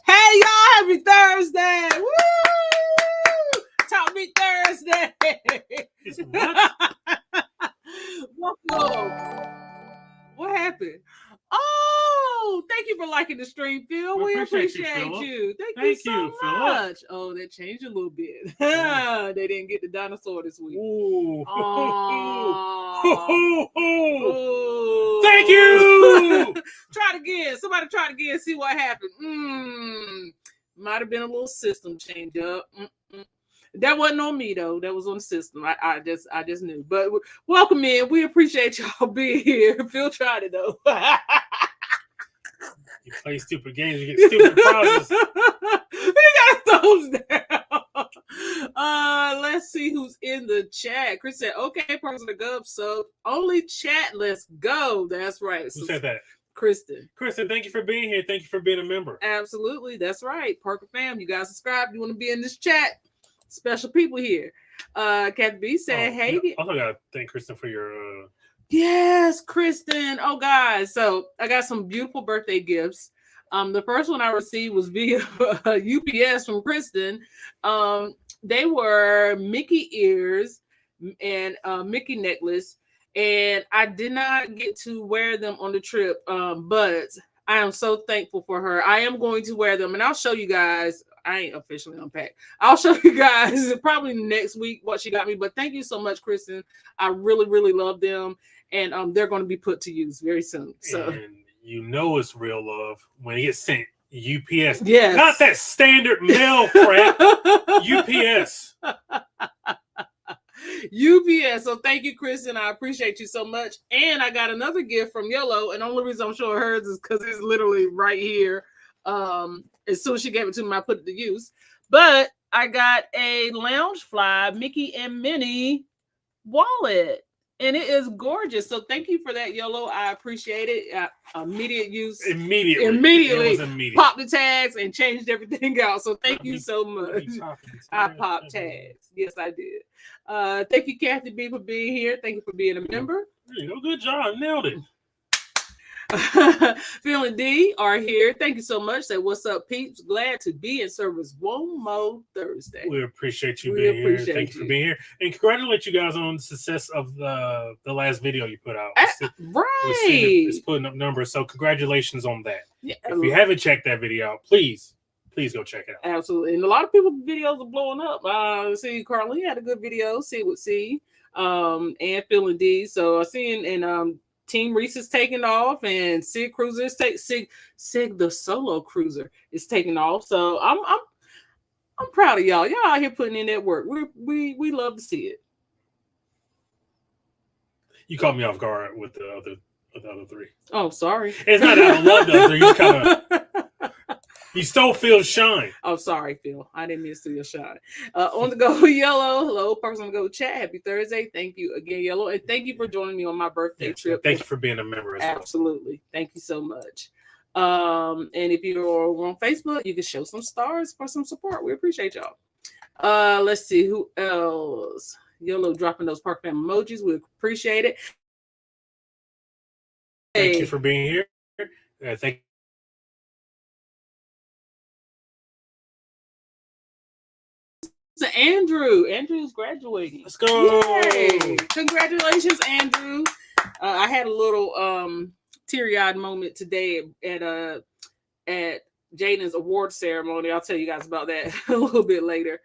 Hey, y'all, happy Thursday. Woo! Talk Me Thursday. Welcome. What happened? Oh, thank you for liking the stream, Phil. We appreciate you. Thank you so much. Oh, that changed a little bit. They didn't get the dinosaur this week. Ooh. Oh. Thank you. Try it again. Somebody try it again. See what happened. Might have been a little system change up. That wasn't on me though. That was on the system. I just knew. But welcome in. We appreciate y'all being here. Phil tried it though. You play stupid games, you get stupid prizes. We got a thumbs down. Let's see who's in the chat. Chris said, "Okay, personal gov, so only chat. Let's go." That's right. Who said that? Kristen. Kristen, thank you for being here. Thank you for being a member. Absolutely, that's right. Parker fam, you guys subscribe. You want to be in this chat? Special people here. Kathy B said, "Hey." I also gotta thank Kristen for your. Yes, Kristen. Oh, guys. So I got some beautiful birthday gifts. The first one I received was via UPS from Kristen. They were Mickey ears and Mickey necklace. And I did not get to wear them on the trip. But I am so thankful for her. I am going to wear them. And I'll show you guys. I ain't officially unpacked. I'll show you guys probably next week what she got me. But thank you so much, Kristen. I really, really love them. And they're going to be put to use very soon. So And you know it's real love when it gets sent UPS. Yes. Not that standard mail crap. UPS. UPS. So thank you, Kristen. I appreciate you so much. And I got another gift from Yellow. And the only reason I'm showing hers is because it's literally right here. As soon as she gave it to me, I put it to use. But I got a Loungefly Mickey and Minnie wallet, and it is gorgeous. So thank you for that, YOLO. I appreciate it. Immediate use. Immediately popped the tags and changed everything out. So thank you so much. I popped tags. Yes, I did. Thank you, Kathy B, for being here. Thank you for being a member. There you go. Good job. Nailed it. Feeling D are here. Thank you so much. Say what's up, peeps. Glad to be in service one more Thursday. We appreciate you being here. Thank you for being here, and congratulate you guys on the success of the last video you put out. Right, it's putting up numbers. So congratulations on that. Yeah. If you haven't checked that video out, please go check it out. Absolutely, and a lot of people's videos are blowing up. See, Carly had a good video. See with C, and Feeling D. So I seen and Team Reese is taking off, and Sig Cruiser is Sig the solo cruiser is taking off. So I'm proud of y'all. Y'all out here putting in that work. We love to see it. You caught me off guard with the other three. Oh, sorry. It's not that I love the other. You kind of you stole Phil's shine. Oh, sorry, Phil. I didn't mean to steal your shine. On the go, YOLO. Hello, person on the go chat. Happy Thursday. Thank you again, YOLO. And thank you for joining me on my birthday trip. Thank you for being a member as well. Absolutely. Thank you so much. And if you're on Facebook, you can show some stars for some support. We appreciate y'all. Let's see who else. YOLO dropping those Park Fam emojis. We appreciate it. Thank you for being here. Thank to Andrew. Andrew's graduating. Let's go. Yay. Congratulations, Andrew. I had a little teary-eyed moment today at Jaden's award ceremony. I'll tell you guys about that a little bit later.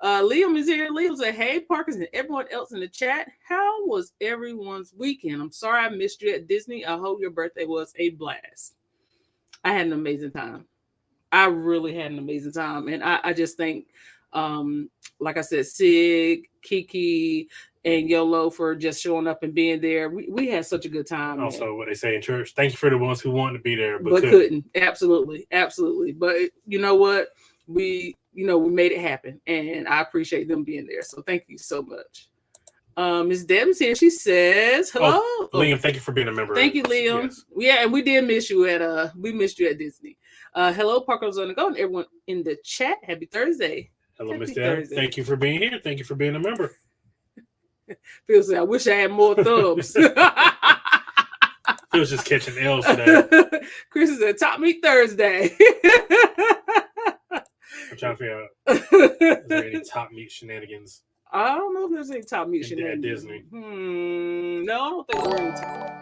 Liam is here. Liam said, hey, Parkers and everyone else in the chat. How was everyone's weekend? I'm sorry I missed you at Disney. I hope your birthday was a blast. I had an amazing time. I really had an amazing time. And I just think, like I said, Sig, Kiki, and YOLO for just showing up and being there. We had such a good time. Also, what they say in church, thank you for the ones who wanted to be there, but couldn't. Absolutely. Absolutely. But you know what? We made it happen, and I appreciate them being there. So thank you so much. Miss Deb's here. She says, hello. Liam, thank you for being a member. Thank you, Liam. Yes. Yeah, and we missed you at Disney. Hello, Parkers on the go, and everyone in the chat. Happy Thursday. Hello, Miss Deb. Thank you for being here. Thank you for being a member. Phil said, I wish I had more thumbs. Phil's just catching L's today. Chris said, Top Meat Thursday. I'm trying to figure out, is there any Top Meat shenanigans? I don't know if there's any Top Meat shenanigans. At Disney. No, I don't think there's any.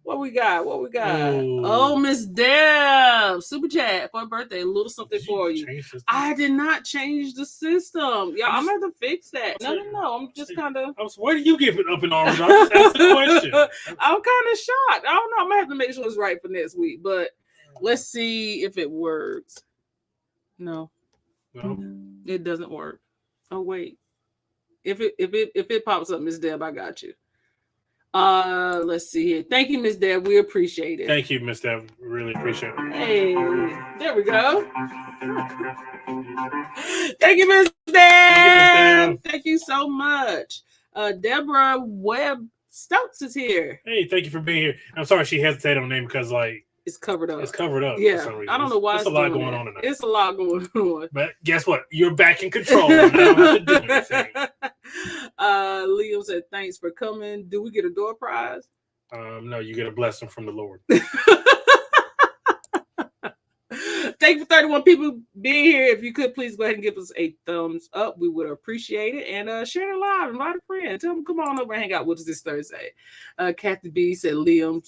What we got? Ooh. Oh, Miss Deb, super chat for her birthday. A little something for you. I did not change the system. Yeah, I'm gonna have to fix that. No. I'm just kind of. Why do you give it up in arms? I'm just asking the question. I'm kind of shocked. I don't know. I'm gonna have to make sure it's right for next week. But let's see if it works. No, it doesn't work. Oh wait, if it pops up, Miss Deb, I got you. Let's see here. Thank you, Miss Deb. We appreciate it. Thank you, Miss Deb. Really appreciate it. Hey, there we go. Thank you, Miss Deb. Thank you so much. Deborah Webb Stokes is here. Hey, thank you for being here. I'm sorry she hesitated on the name because it's covered up. It's covered up. Yeah, for some reason. I don't know why. There's a lot going on tonight. It's a lot going on. But guess what? You're back in control. I don't have to do anything. Leo said, "Thanks for coming. Do we get a door prize?" No, you get a blessing from the Lord. Thank you for 31 people being here. If you could, please go ahead and give us a thumbs up. We would appreciate it. And share it live. Invite a friend. Tell them, come on over and hang out with us this Thursday. Kathy B said, Liam,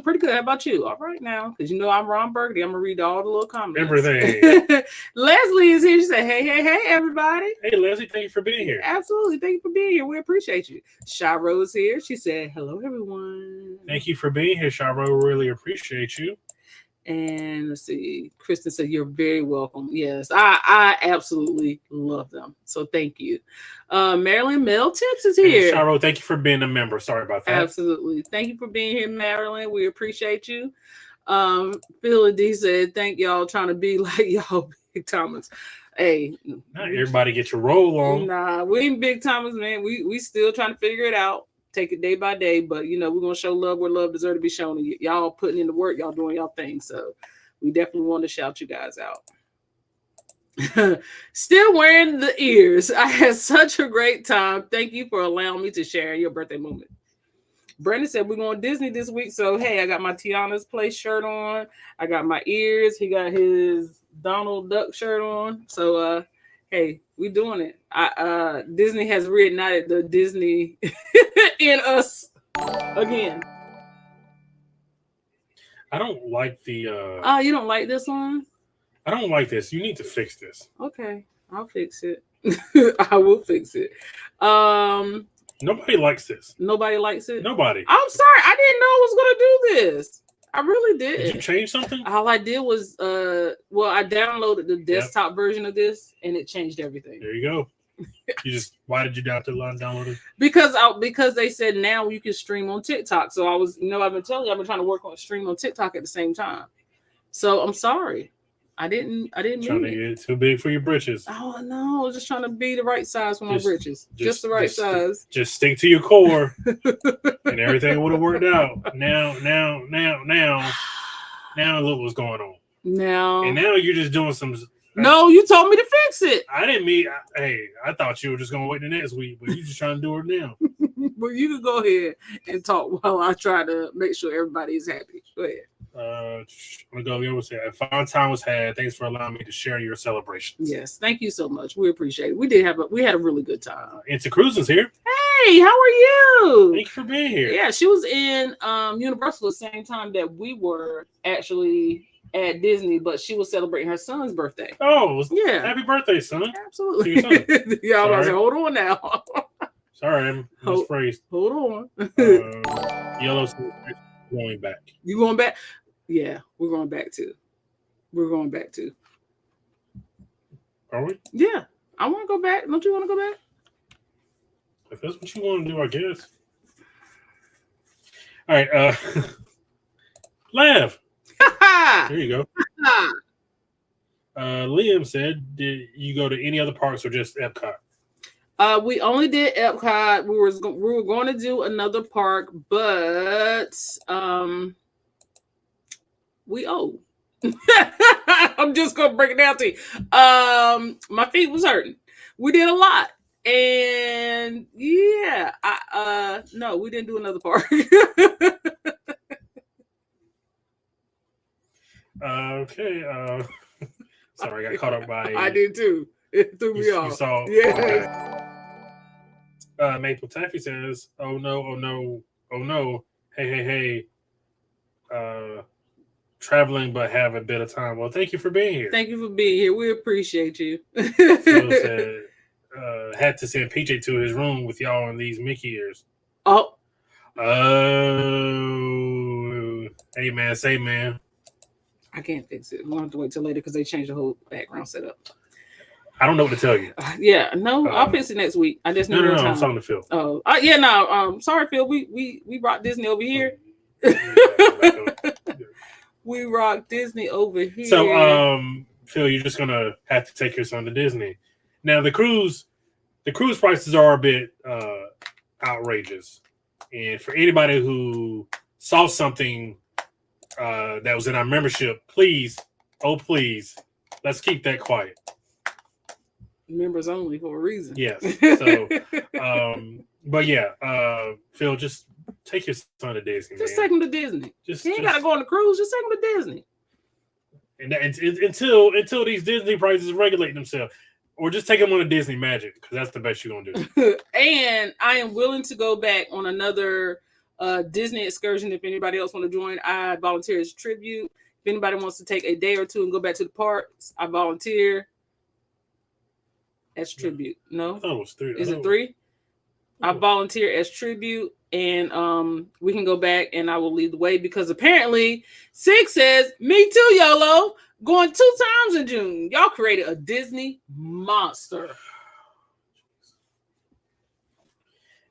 pretty good. How about you? All right now. Because you know I'm Ron Burgundy. I'm going to read all the little comments. Everything. Leslie is here. She said, hey, everybody. Hey, Leslie, thank you for being here. Absolutely. Thank you for being here. We appreciate you. Shiro is here. She said, hello, everyone. Thank you for being here, Shiro. Really appreciate you. And let's see, Kristen said, you're very welcome. Yes, I absolutely love them. So thank you. Marilyn Mel Tips is here. Sharo, thank you for being a member. Sorry about that. Absolutely. Thank you for being here, Marilyn. We appreciate you. Phil and D said, "Thank y'all trying to be like y'all big timers." Hey, not everybody get your roll on. Nah, we ain't big timers, man. We still trying to figure it out. Take it day by day, but we're gonna show love where love deserves to be shown. And y'all putting in the work, y'all doing y'all thing. So we definitely want to shout you guys out. Still wearing the ears. I had such a great time. Thank you for allowing me to share your birthday moment. Brandon said we're going to Disney this week. So hey, I got my Tiana's Place shirt on. I got my ears. He got his Donald Duck shirt on. So hey, we doing it. Disney has reignited the Disney in us again. I don't like the you don't like this one? I don't like this. You need to fix this. Okay, I'll fix it. I will fix it. Nobody likes this. Nobody likes it? Nobody. I'm sorry. I didn't know I was going to do this. I really did. Did you change something? All I did was, I downloaded the desktop version of this, and it changed everything. There you go. Why did you download it? Because they said now you can stream on TikTok. So I was, I've been telling you, I've been trying to work on stream on TikTok at the same time. So I'm sorry. I didn't trying to get too big for your britches. Oh no, I was just trying to be the right size for my britches. Just the right size. Just stick to your core and everything would have worked out. Now look what's going on. Now you're just doing some. No, you told me to fix it. I didn't mean. Hey, I thought you were just gonna wait the next week, but you just trying to do it now. Well, you can go ahead and talk while I try to make sure everybody's happy. Go ahead. I'm gonna go over say a fun time was had. Thanks for allowing me to share your celebrations. Yes, thank you so much. We appreciate it. We had a really good time. Into Cruises here. Hey, how are you? Thank you for being here. Yeah, she was in Universal at the same time that we were actually at Disney, but she was celebrating her son's birthday. Oh, yeah! Happy birthday, son! Absolutely. Yeah, I was like, hold on now. Sorry, I'm misphrased. Hold on. Yellow going back. You going back? Yeah, we're going back too. Are we? Yeah, I want to go back. Don't you want to go back? If that's what you want to do, I guess. All right, laugh. There you go. Liam said, "Did you go to any other parks or just Epcot?" We only did Epcot. We were going to do another park, but we owe. I'm just gonna break it down to you. My feet was hurting. We did a lot, and yeah, no, we didn't do another park. Okay. Sorry, I got caught up by. I did too. It threw me off. You saw. Yeah. Okay. Maple Taffy says, "Oh no! Oh no! Oh no! Hey! Traveling, but have a bit of time." Well, thank you for being here. Thank you for being here. We appreciate you. Phil said, had to send PJ to his room with y'all on these Mickey ears. Oh. Hey man, say man. I can't fix it. We'll have to wait till later because they changed the whole background setup. I don't know what to tell you. I'll fix it next week. I just need more time. I'm talking to Phil. Oh, sorry, Phil. We rock Disney over here. We rock Disney over here. So, Phil, you're just gonna have to take your son to Disney. Now, the cruise prices are a bit outrageous, and for anybody who saw something that was in our membership, please, let's keep that quiet. Members only for a reason. Yes. So, but yeah, Phil, just take your son to Disney. Just take him to Disney. He ain't gotta go on the cruise. Just take him to Disney. And until these Disney prices regulate themselves, or just take him on a Disney Magic because that's the best you're gonna do. And I am willing to go back on another Disney excursion if anybody else want to join. I volunteer as tribute. If anybody wants to take a day or two and go back to the parks, I volunteer as tribute. No, I thought it was 3. Is it 3? I volunteer as tribute, and we can go back, and I will lead the way because apparently 6 says, "Me too, YOLO. Going 2 times in June. Y'all created a Disney monster."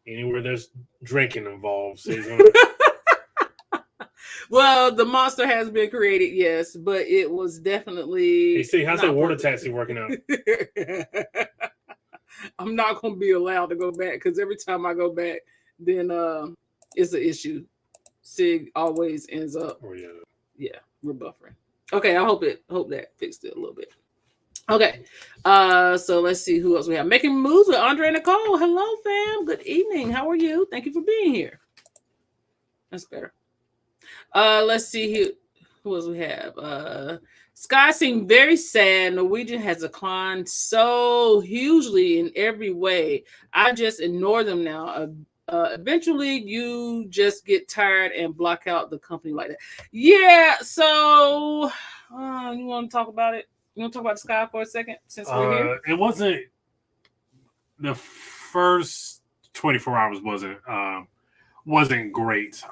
Anywhere there's drinking involved, so Well, the monster has been created, yes, but it was definitely. Hey, see, how's that not water perfect. taxi working out? I'm not gonna be allowed to go back because every time I go back, then it's an issue. Sig always ends up, Oh yeah. yeah, we're buffering. Okay, I hope that fixed it a little bit. Okay, so let's see who else we have. Making moves with Andre and Nicole. Hello, fam. Good evening. How are you? Thank you for being here. That's better. Let's see who else we have. Sky seemed very sad. Norwegian has declined so hugely in every way. I just ignore them now. Eventually, you just get tired and block out the company like that. Yeah. So, you want to talk about it? You want to talk about Sky for a second since we're here? It wasn't the first 24 hours wasn't great.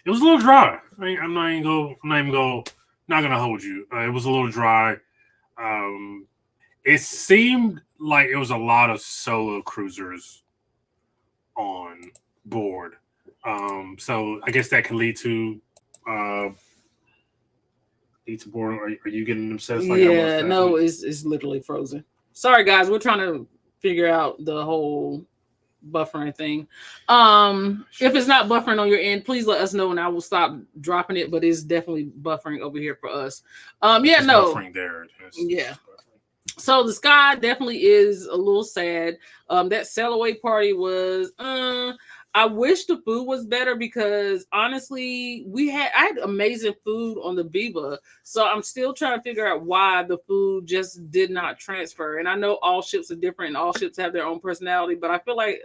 It was a little dry. I'm not gonna hold you. It was a little dry. It seemed like it was a lot of solo cruisers on board. So I guess that can lead to board. Are you getting obsessed? Like Yeah, no, it's literally frozen. Sorry, guys, we're trying to figure out the whole buffering thing. If it's not buffering on your end, please let us know and I will stop dropping it, but it's definitely buffering over here for us. It's buffering there. Yeah. So the Sky definitely is a little sad. That sail away party was I wish the food was better because honestly, I had amazing food on the Viva. So I'm still trying to figure out why the food just did not transfer. And I know all ships are different and all ships have their own personality, but I feel like,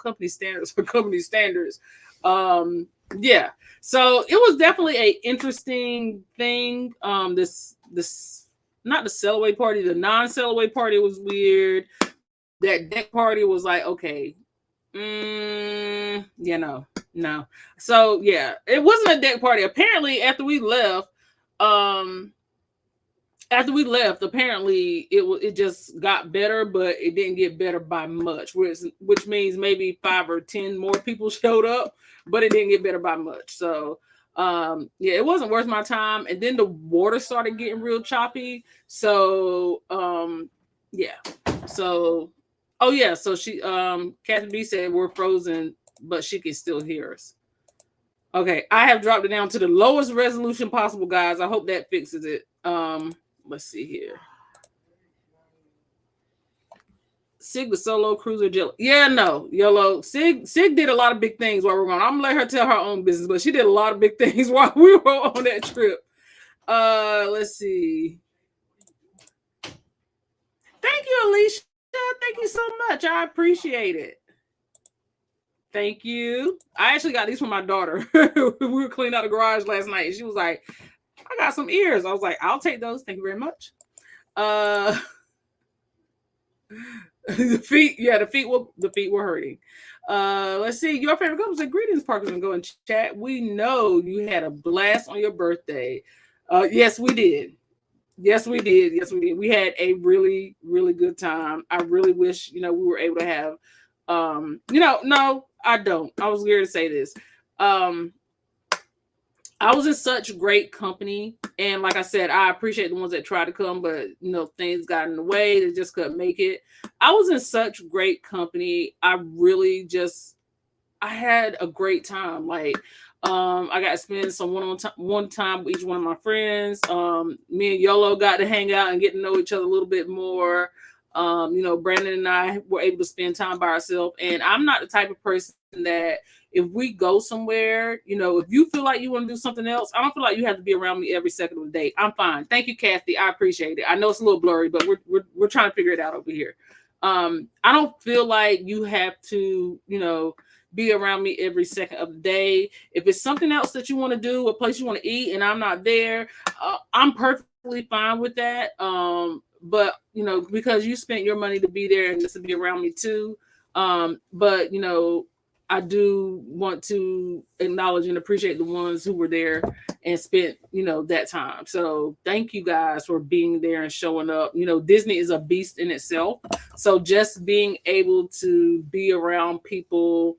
company standards are company standards. Yeah. So it was definitely an interesting thing. This not the sail away party, the non-sail away party was weird. That deck party was like, okay. No. So yeah, it wasn't a deck party. Apparently, after we left, apparently it just got better, but it didn't get better by much. Which means maybe 5 or 10 more people showed up, but it didn't get better by much. So yeah, it wasn't worth my time. And then the water started getting real choppy. So yeah. So oh yeah, so she Kathy B said we're frozen, but she can still hear us. Okay, I have dropped it down to the lowest resolution possible, guys. I hope that fixes it. Let's see here. Sig the solo cruiser jello. Yeah, no, YOLO. Sig did a lot of big things while we were gone. I'm gonna let her tell her own business, but she did a lot of big things while we were on that trip. Let's see. Thank you, Alicia. Thank you so much. I appreciate it. Thank you. I actually got these from my daughter. We were cleaning out the garage last night, and she was like, I got some ears. I was like, I'll take those. Thank you very much. The feet were hurting. Let's see. Your favorite couple said greetings, Parkers, and go and chat. We know you had a blast on your birthday. Yes, we did. Yes, we did. We had a really, really good time. I really wish, we were able to have, no, I don't. I was scared to say this. I was in such great company. And like I said, I appreciate the ones that tried to come, but, things got in the way. They just couldn't make it. I was in such great company. I had a great time. Like, I got to spend some one time with each one of my friends. Me and YOLO got to hang out and get to know each other a little bit more. Brandon and I were able to spend time by ourselves. And I'm not the type of person that if we go somewhere, if you feel like you want to do something else, I don't feel like you have to be around me every second of the day. I'm fine. Thank you, Kathy. I appreciate it. I know it's a little blurry, but we're trying to figure it out over here. I don't feel like you have to, be around me every second of the day. If it's something else that you want to do, a place you want to eat, and I'm not there, I'm perfectly fine with that. But because you spent your money to be there and just to be around me too. But I do want to acknowledge and appreciate the ones who were there and spent, that time. So thank you guys for being there and showing up. Disney is a beast in itself. So just being able to be around people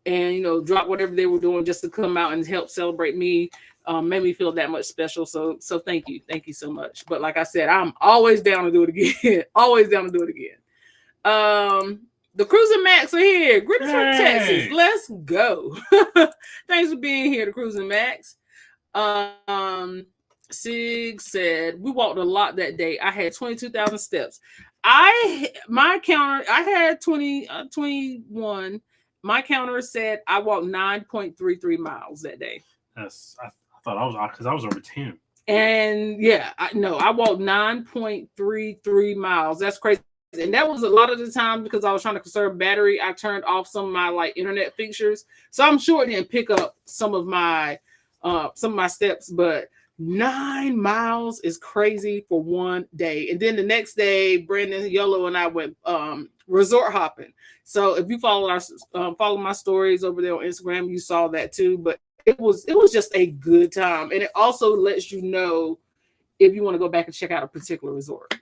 and drop whatever they were doing just to come out and help celebrate me. Made me feel that much special. So thank you so much. But like I said, I'm always down to do it again. Always down to do it again. The Cruise and Max are here. Greetings from Texas. Let's go. Thanks for being here, the Cruise and Max. Sig said, we walked a lot that day. I had 22,000 steps. My counter, I had 21. My counter said I walked 9.33 miles that day. I thought I was, because I was over 10. And yeah, I walked 9.33 miles. That's crazy. And that was a lot of the time because I was trying to conserve battery. I turned off some of my internet fixtures, so I'm sure it didn't pick up some of my steps. But 9 miles is crazy for one day. And then the next day, Brandon, Yolo, and I went resort hopping. So if you follow my stories over there on Instagram, you saw that too. But it was just a good time, and it also lets you know if you want to go back and check out a particular resort.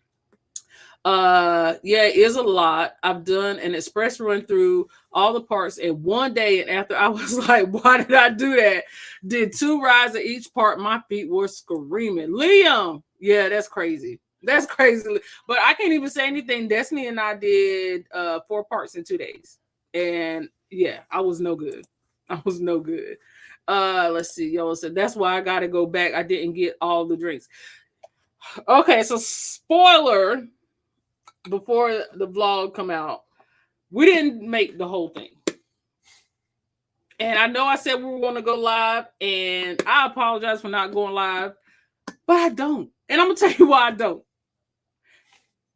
Yeah, it is a lot. I've done an express run through all the parks in one day, and after I was like, why did I do that? Did 2 rides at each park. My feet were screaming. Liam, yeah, that's crazy. That's crazy. But I can't even say anything. Destiny and I did 4 parks in 2 days, and yeah, I was no good. Let's see. Yolo said that's why I gotta go back. I didn't get all the drinks. Okay, so spoiler. Before the vlog come out, we didn't make the whole thing. And I know I said we were going to go live, and I apologize for not going live, but I don't. And I'm going to tell you why I don't.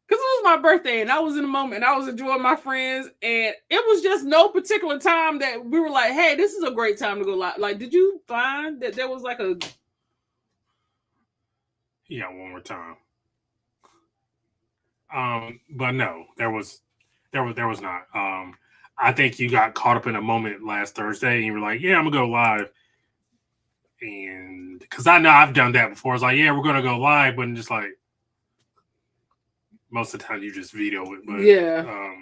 Because it was my birthday, and I was in the moment, and I was enjoying my friends, and it was just no particular time that we were like, hey, this is a great time to go live. Like, did you find that there was like a... Yeah, one more time. But no, there was not. I think you got caught up in a moment last Thursday and you were like, yeah, I'm gonna go live. And because I know I've done that before. It's like, yeah, we're gonna go live, but just like most of the time you just veto it. But yeah.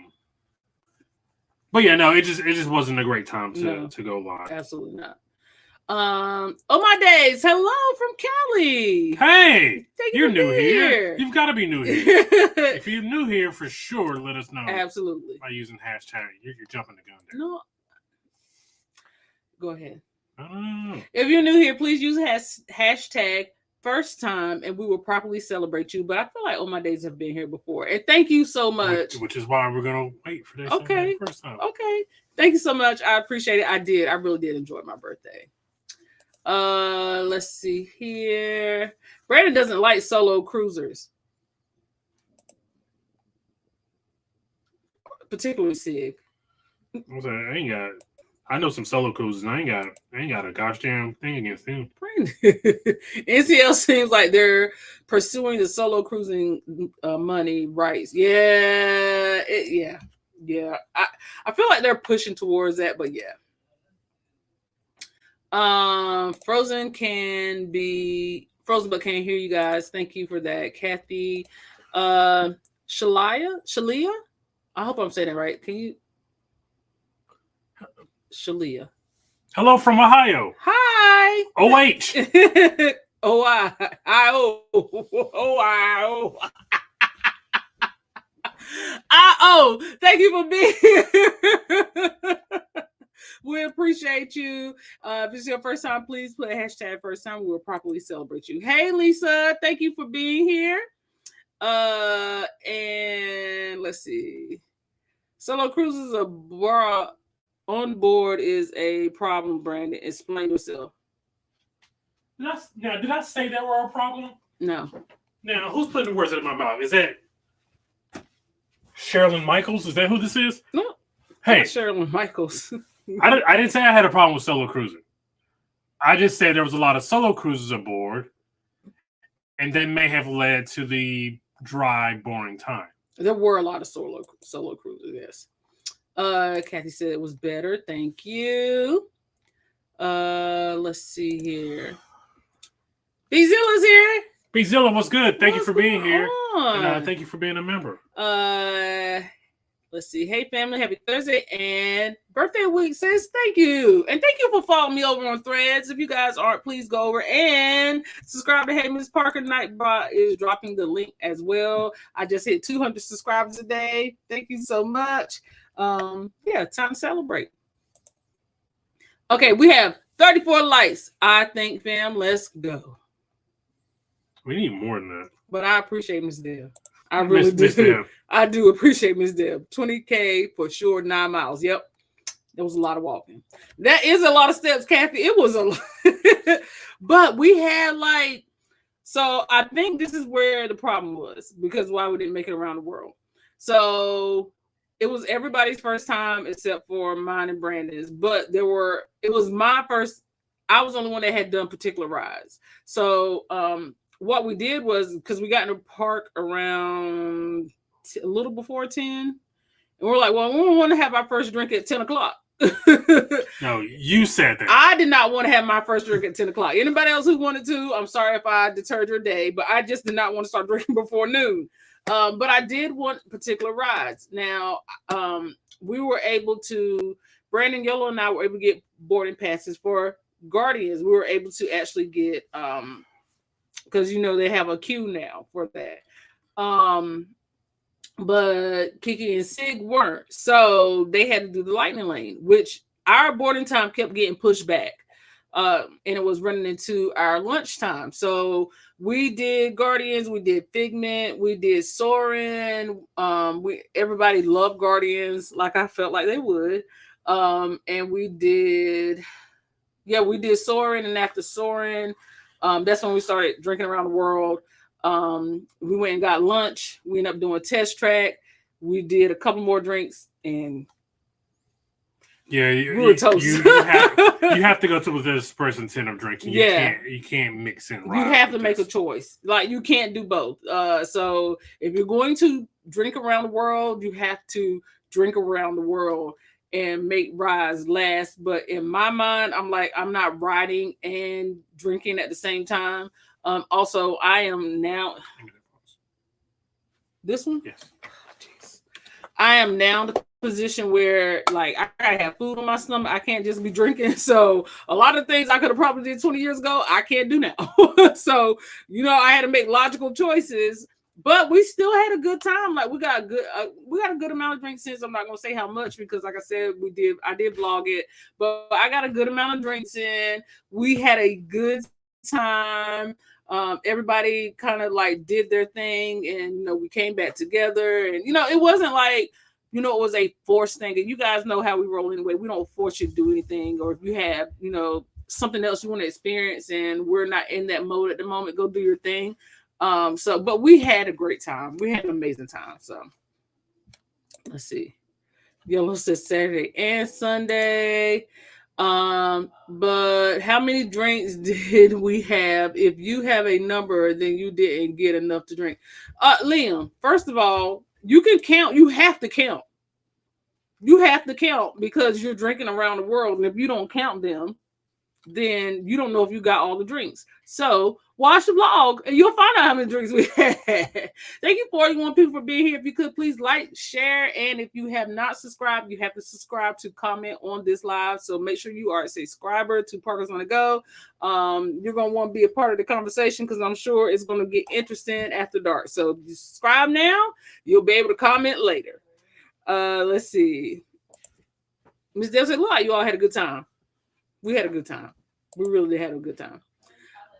But yeah, no, it just wasn't a great time to go live. Absolutely not. Oh my days. Hello from Kelly. Hey, you're new here. You've got to be new here. If you're new here, for sure, let us know. Absolutely. By using hashtag. You're jumping the gun there. No. Go ahead. Oh. If you're new here, please use hashtag first time and we will properly celebrate you. But I feel like all my days have been here before. And thank you so much. Which is why we're going to wait for this. Okay. First time. Okay. Thank you so much. I appreciate it. I really did enjoy my birthday. Let's see here. Brandon doesn't like solo cruisers, particularly Sig. I know some solo cruisers. And I ain't got a gosh damn thing against them. NCL seems like they're pursuing the solo cruising money rights. Yeah, yeah. I feel like they're pushing towards that, but yeah. Frozen but can't hear you guys. Thank you for that, Kathy. Shalia. I hope I'm saying it right. Can you? Shalia. Hello from Ohio. Hi. OH. O-I-O. Thank you for being here. We appreciate you. If it's your first time, please put a hashtag first time. We will properly celebrate you. Hey, Lisa. Thank you for being here. And let's see. Solo cruises on board is a problem, Brandon. Explain yourself. Did I say that were a problem? No. Now, who's putting the words in my mouth? Is that Sherilyn Michaels? Is that who this is? No. Hey. Sherilyn Michaels. I didn't say I had a problem with solo cruising. I just said there was a lot of solo cruises aboard, and they may have led to the dry, boring time. There were a lot of solo cruises, yes. Kathy said it was better. Thank you. Let's see here. B-Zilla's here. B-Zilla, what's good? Thank you for being here. And thank you for being a member. Let's see. Hey, family. Happy Thursday and birthday week, says thank you. And thank you for following me over on Threads. If you guys aren't, please go over and subscribe to Hey Miss Parker. Nightbot is dropping the link as well. I just hit 200 subscribers today. Thank you so much. Yeah, time to celebrate. Okay, we have 34 likes. I think, fam, let's go. We need more than that. But I appreciate Miss Deb. I really do. I do appreciate Miss Deb. 20K for sure, 9 miles. Yep. That was a lot of walking. That is a lot of steps, Kathy. It was a lot. But we had so I think this is where the problem was, because why we didn't make it around the world. So it was everybody's first time except for mine and Brandon's. But it was my first. I was the only one that had done particular rides. So what we did was, because we got in the park around a little before 10, and we're like, well, we want to have our first drink at 10 o'clock. No, you said that. I did not want to have my first drink at 10 o'clock. Anybody else who wanted to, I'm sorry if I deterred your day, but I just did not want to start drinking before noon. But I did want particular rides. Now, we were able to, Brandon, Yolo, and I were able to get boarding passes for Guardians. We were able to actually get, because they have a queue now for that. But Kiki and Sig weren't. So they had to do the lightning lane, which our boarding time kept getting pushed back. And it was running into our lunchtime. So we did Guardians, we did Figment, we did Soarin'. Everybody loved Guardians, like I felt like they would. And we did Soarin', and after Soarin', that's when we started drinking around the world. We went and got lunch. We ended up doing a test track. We did a couple more drinks, and we were toast. You have to go to this person's tin of drinking. You can't mix in. You have to make a choice. Like, you can't do both. So if you're going to drink around the world, you have to drink around the world and make rides last. But in my mind, I'm like, I'm not riding and drinking at the same time. Also, I am now. This one? Yes. Jeez. I am now in the position where, like, I gotta have food on my stomach. I can't just be drinking. So a lot of things I could have probably did 20 years ago, I can't do now. So, I had to make logical choices. But we still had a good time. Like, we got a good amount of drinks since. I'm not gonna say how much, because, like I said, I did vlog it, but I got a good amount of drinks in. We had a good time. Everybody kind of like did their thing, and we came back together, and it wasn't like it was a forced thing. And you guys know how we roll anyway. We don't force you to do anything, or if you have something else you want to experience and we're not in that mode at the moment, go do your thing. But we had a great time. We had an amazing time. So let's see. Yellow says Saturday and Sunday. But how many drinks did we have? If you have a number, then you didn't get enough to drink. Liam, first of all, you can count. You have to count. You have to count, because you're drinking around the world. And if you don't count them, then you don't know if you got all the drinks. So watch the vlog and you'll find out how many drinks we had. Thank you, 41 people, for being here. If you could, please like, share, and if you have not subscribed, you have to subscribe to comment on this live. So make sure you are a subscriber to Parker's on the Go. You're going to want to be a part of the conversation, because I'm sure it's going to get interesting after dark. So you subscribe now, you'll be able to comment later. Let's see. Ms. Deb said, look like you all had a good time. We had a good time. We really had a good time.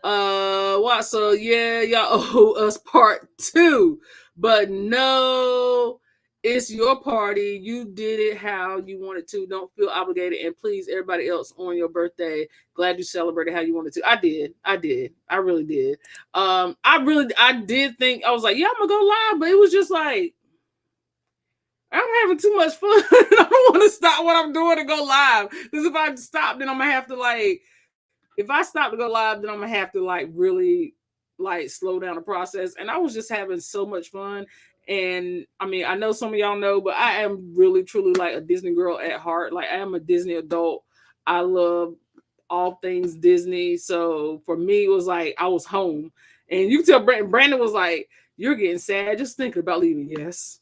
Wow. So yeah, y'all owe us part 2, but no, it's your party. You did it how you wanted to. Don't feel obligated, and please, everybody else, on your birthday, glad you celebrated how you wanted to. I did. I really did. I did think, I was like, yeah, I'm gonna go live, but it was just like, I'm having too much fun. I don't want to stop what I'm doing and go live. Because if I stop, then I'm gonna have to if I stop to go live, then I'm gonna have to really slow down the process. And I was just having so much fun. And I mean, I know some of y'all know, but I am really truly a Disney girl at heart. Like, I am a Disney adult. I love all things Disney. So for me, it was like I was home. And you can tell Brandon was like, you're getting sad just thinking about leaving. Yes.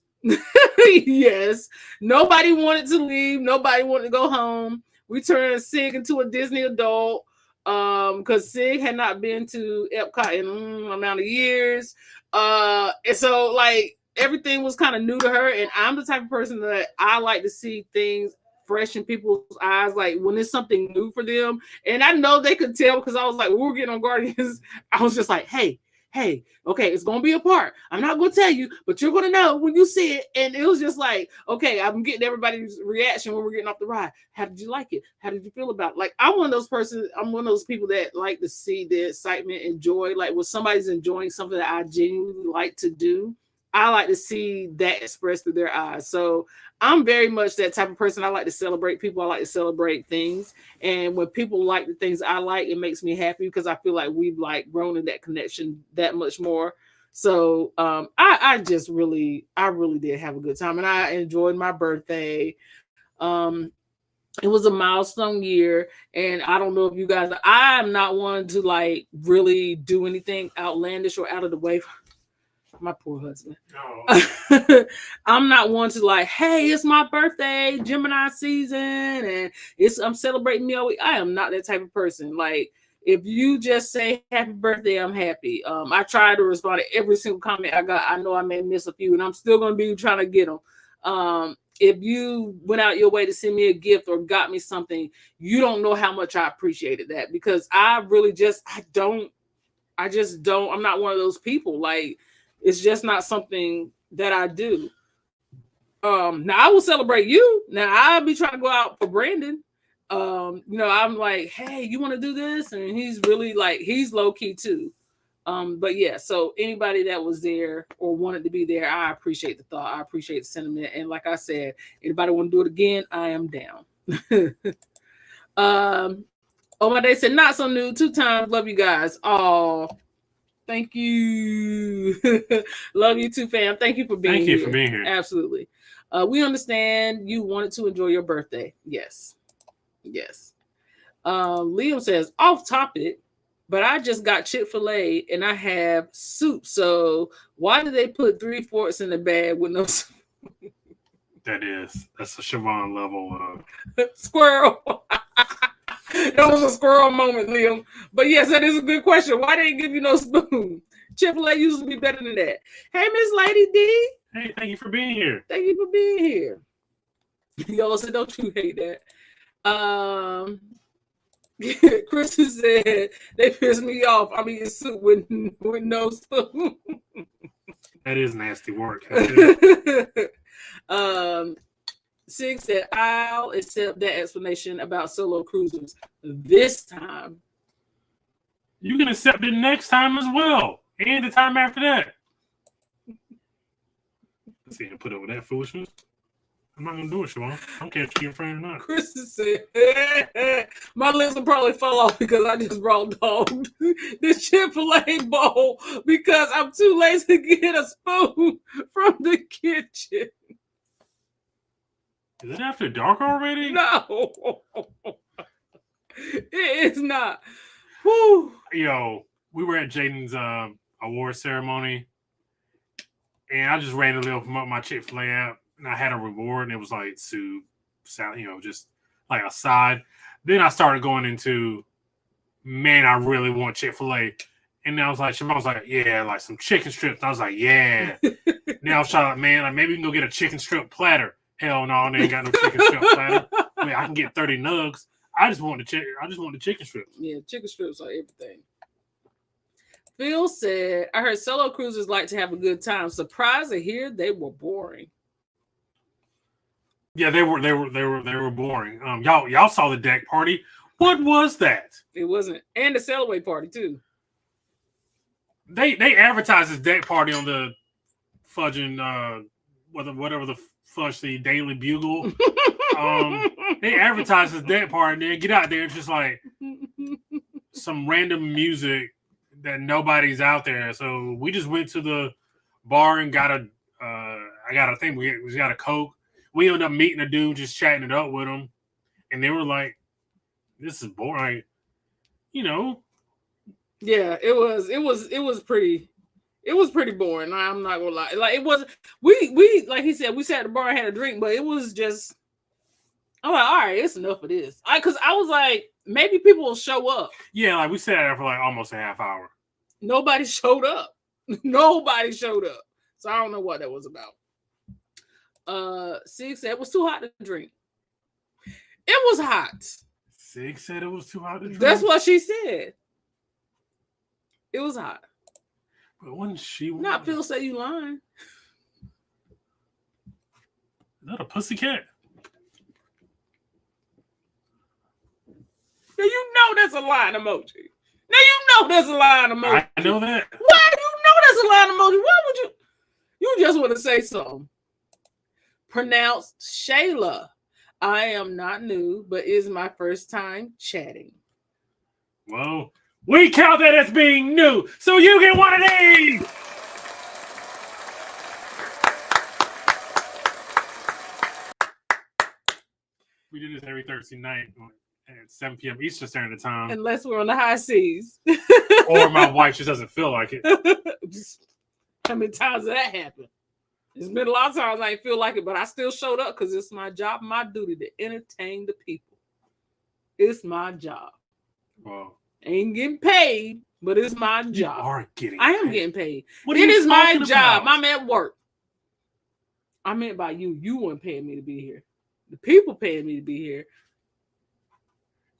Yes. Nobody wanted to leave. Nobody wanted to go home. We turned Sig into a Disney adult. Because Sig had not been to Epcot in amount of years. And so like everything was kind of new to her. And I'm the type of person that I like to see things fresh in people's eyes, like when it's something new for them. And I know they could tell because I was like, we were getting on Guardians. I was just like, hey, okay, it's gonna be a part. I'm not gonna tell you, but you're gonna know when you see it. And it was just like, okay, I'm getting everybody's reaction when we're getting off the ride. How did you like it? How did you feel about it? Like, I'm one of those people that like to see the excitement and joy. Like when somebody's enjoying something that I genuinely like to do, I like to see that expressed through their eyes. So I'm very much that type of person. I like to celebrate people. I like to celebrate things. And when people like the things I like, it makes me happy because I feel like we've like grown in that connection that much more. So I really did have a good time, and I enjoyed my birthday. It was a milestone year, and I don't know if you guys, I'm not one to like really do anything outlandish or out of the way. My poor husband. Oh. I'm not one to like, hey, it's my birthday, Gemini season, and I'm celebrating me all week. I am not that type of person. Like, if you just say happy birthday, I'm happy. I try to respond to every single comment I got. I know I may miss a few, and I'm still gonna be trying to get them. If you went out your way to send me a gift or got me something, you don't know how much I appreciated that, because I really just don't. I'm not one of those people. Like, it's just not something that I do. Now I will celebrate you. Now I'll be trying to go out for Brandon. I'm like, hey, you want to do this? And he's really like, he's low key too. But yeah, so anybody that was there or wanted to be there, I appreciate the thought. I appreciate the sentiment. And like I said, anybody want to do it again, I am down. Oh my day said, not so new, 2 times. Love you guys. Oh, thank you. Love you too, fam. Thank you for being here. Thank you for being here. Absolutely. We understand you wanted to enjoy your birthday. Yes. Liam says, off topic, but I just got Chick-fil-A and I have soup. So why did they put 3 forks in the bag with no soup? That's a Siobhan level Squirrel. That was a squirrel moment, Liam. But yes, that is a good question. Why they give you no spoon? Chick-fil-A used to be better than that. Hey, Miss Lady D. Hey, thank you for being here. Thank you for being here. Y'all said, don't you hate that? Kristen said they pissed me off. I'm eating soup with no spoon. That is nasty work. Sig said, I'll accept that explanation about solo cruises this time. You can accept it next time as well, and the time after that. Let's see, put up with that foolishness. I'm not gonna do it, Siobhan. I don't care if you're your friend or not. Kristen said, my lips will probably fall off because I just raw dogged the Chick-fil-A bowl because I'm too lazy to get a spoon from the kitchen. Is it after dark already? No, it is not. Whew. Yo, we were at Jaden's award ceremony, and I just randomly opened up my Chick-fil-A app, and I had a reward, and it was like soup, salad, just like a side. Then I started going into, man, I really want Chick-fil-A. And then I was like, Siobhan was like, yeah, like some chicken strips. And I was like, yeah. Now I was trying, man, like maybe we can go get a chicken strip platter. Hell no, they ain't got no chicken strip platter. I mean, I can get 30 nugs. I just want the chicken strips. Yeah, chicken strips are everything. Phil said, I heard solo cruisers like to have a good time. Surprised to hear they were boring. Yeah, they were boring. Y'all saw the deck party. What was that? It wasn't, and the Cellaway party too. They advertised this deck party on the fudging whatever the fudge, the Daily Bugle. They advertised this deck party, and then get out there, it's just like some random music that nobody's out there. So we just went to the bar and got a we got a Coke. We ended up meeting a dude, just chatting it up with him, and they were like, "This is boring," Yeah, it was It was pretty boring. I'm not gonna lie. Like it wasn't. We like he said, we sat at the bar and had a drink, but it was just. I'm like, all right, it's enough of this. Because I was like, maybe people will show up. Yeah, like we sat there for like almost a half hour. Nobody showed up. Nobody showed up. So I don't know what that was about. Sig said it was too hot to drink. It was hot. Sig said it was too hot to drink. That's what she said. It was hot. But wasn't she? Not Phil say you lying. Is that a pussycat? Now you know that's a lying emoji. Now you know that's a lying emoji. I know that. Why do you know that's a lying emoji? Why would you? You just want to say something. Pronounced Shayla. I am not new, but is my first time chatting. Well, we count that as being new, so you get one of these. We do this every Thursday night at 7 p.m. Eastern Standard Time. Unless we're on the high seas. Or my wife just doesn't feel like it. How many times did that happen? It's been a lot of times I ain't feel like it, but I still showed up because it's my job, my duty to entertain the people. It's my job. Well, I ain't getting paid, but it's my job. You are getting I am paid. getting paid. What It is my job. About? I'm at work. I meant by you. You weren't paying me to be here. The people paying me to be here.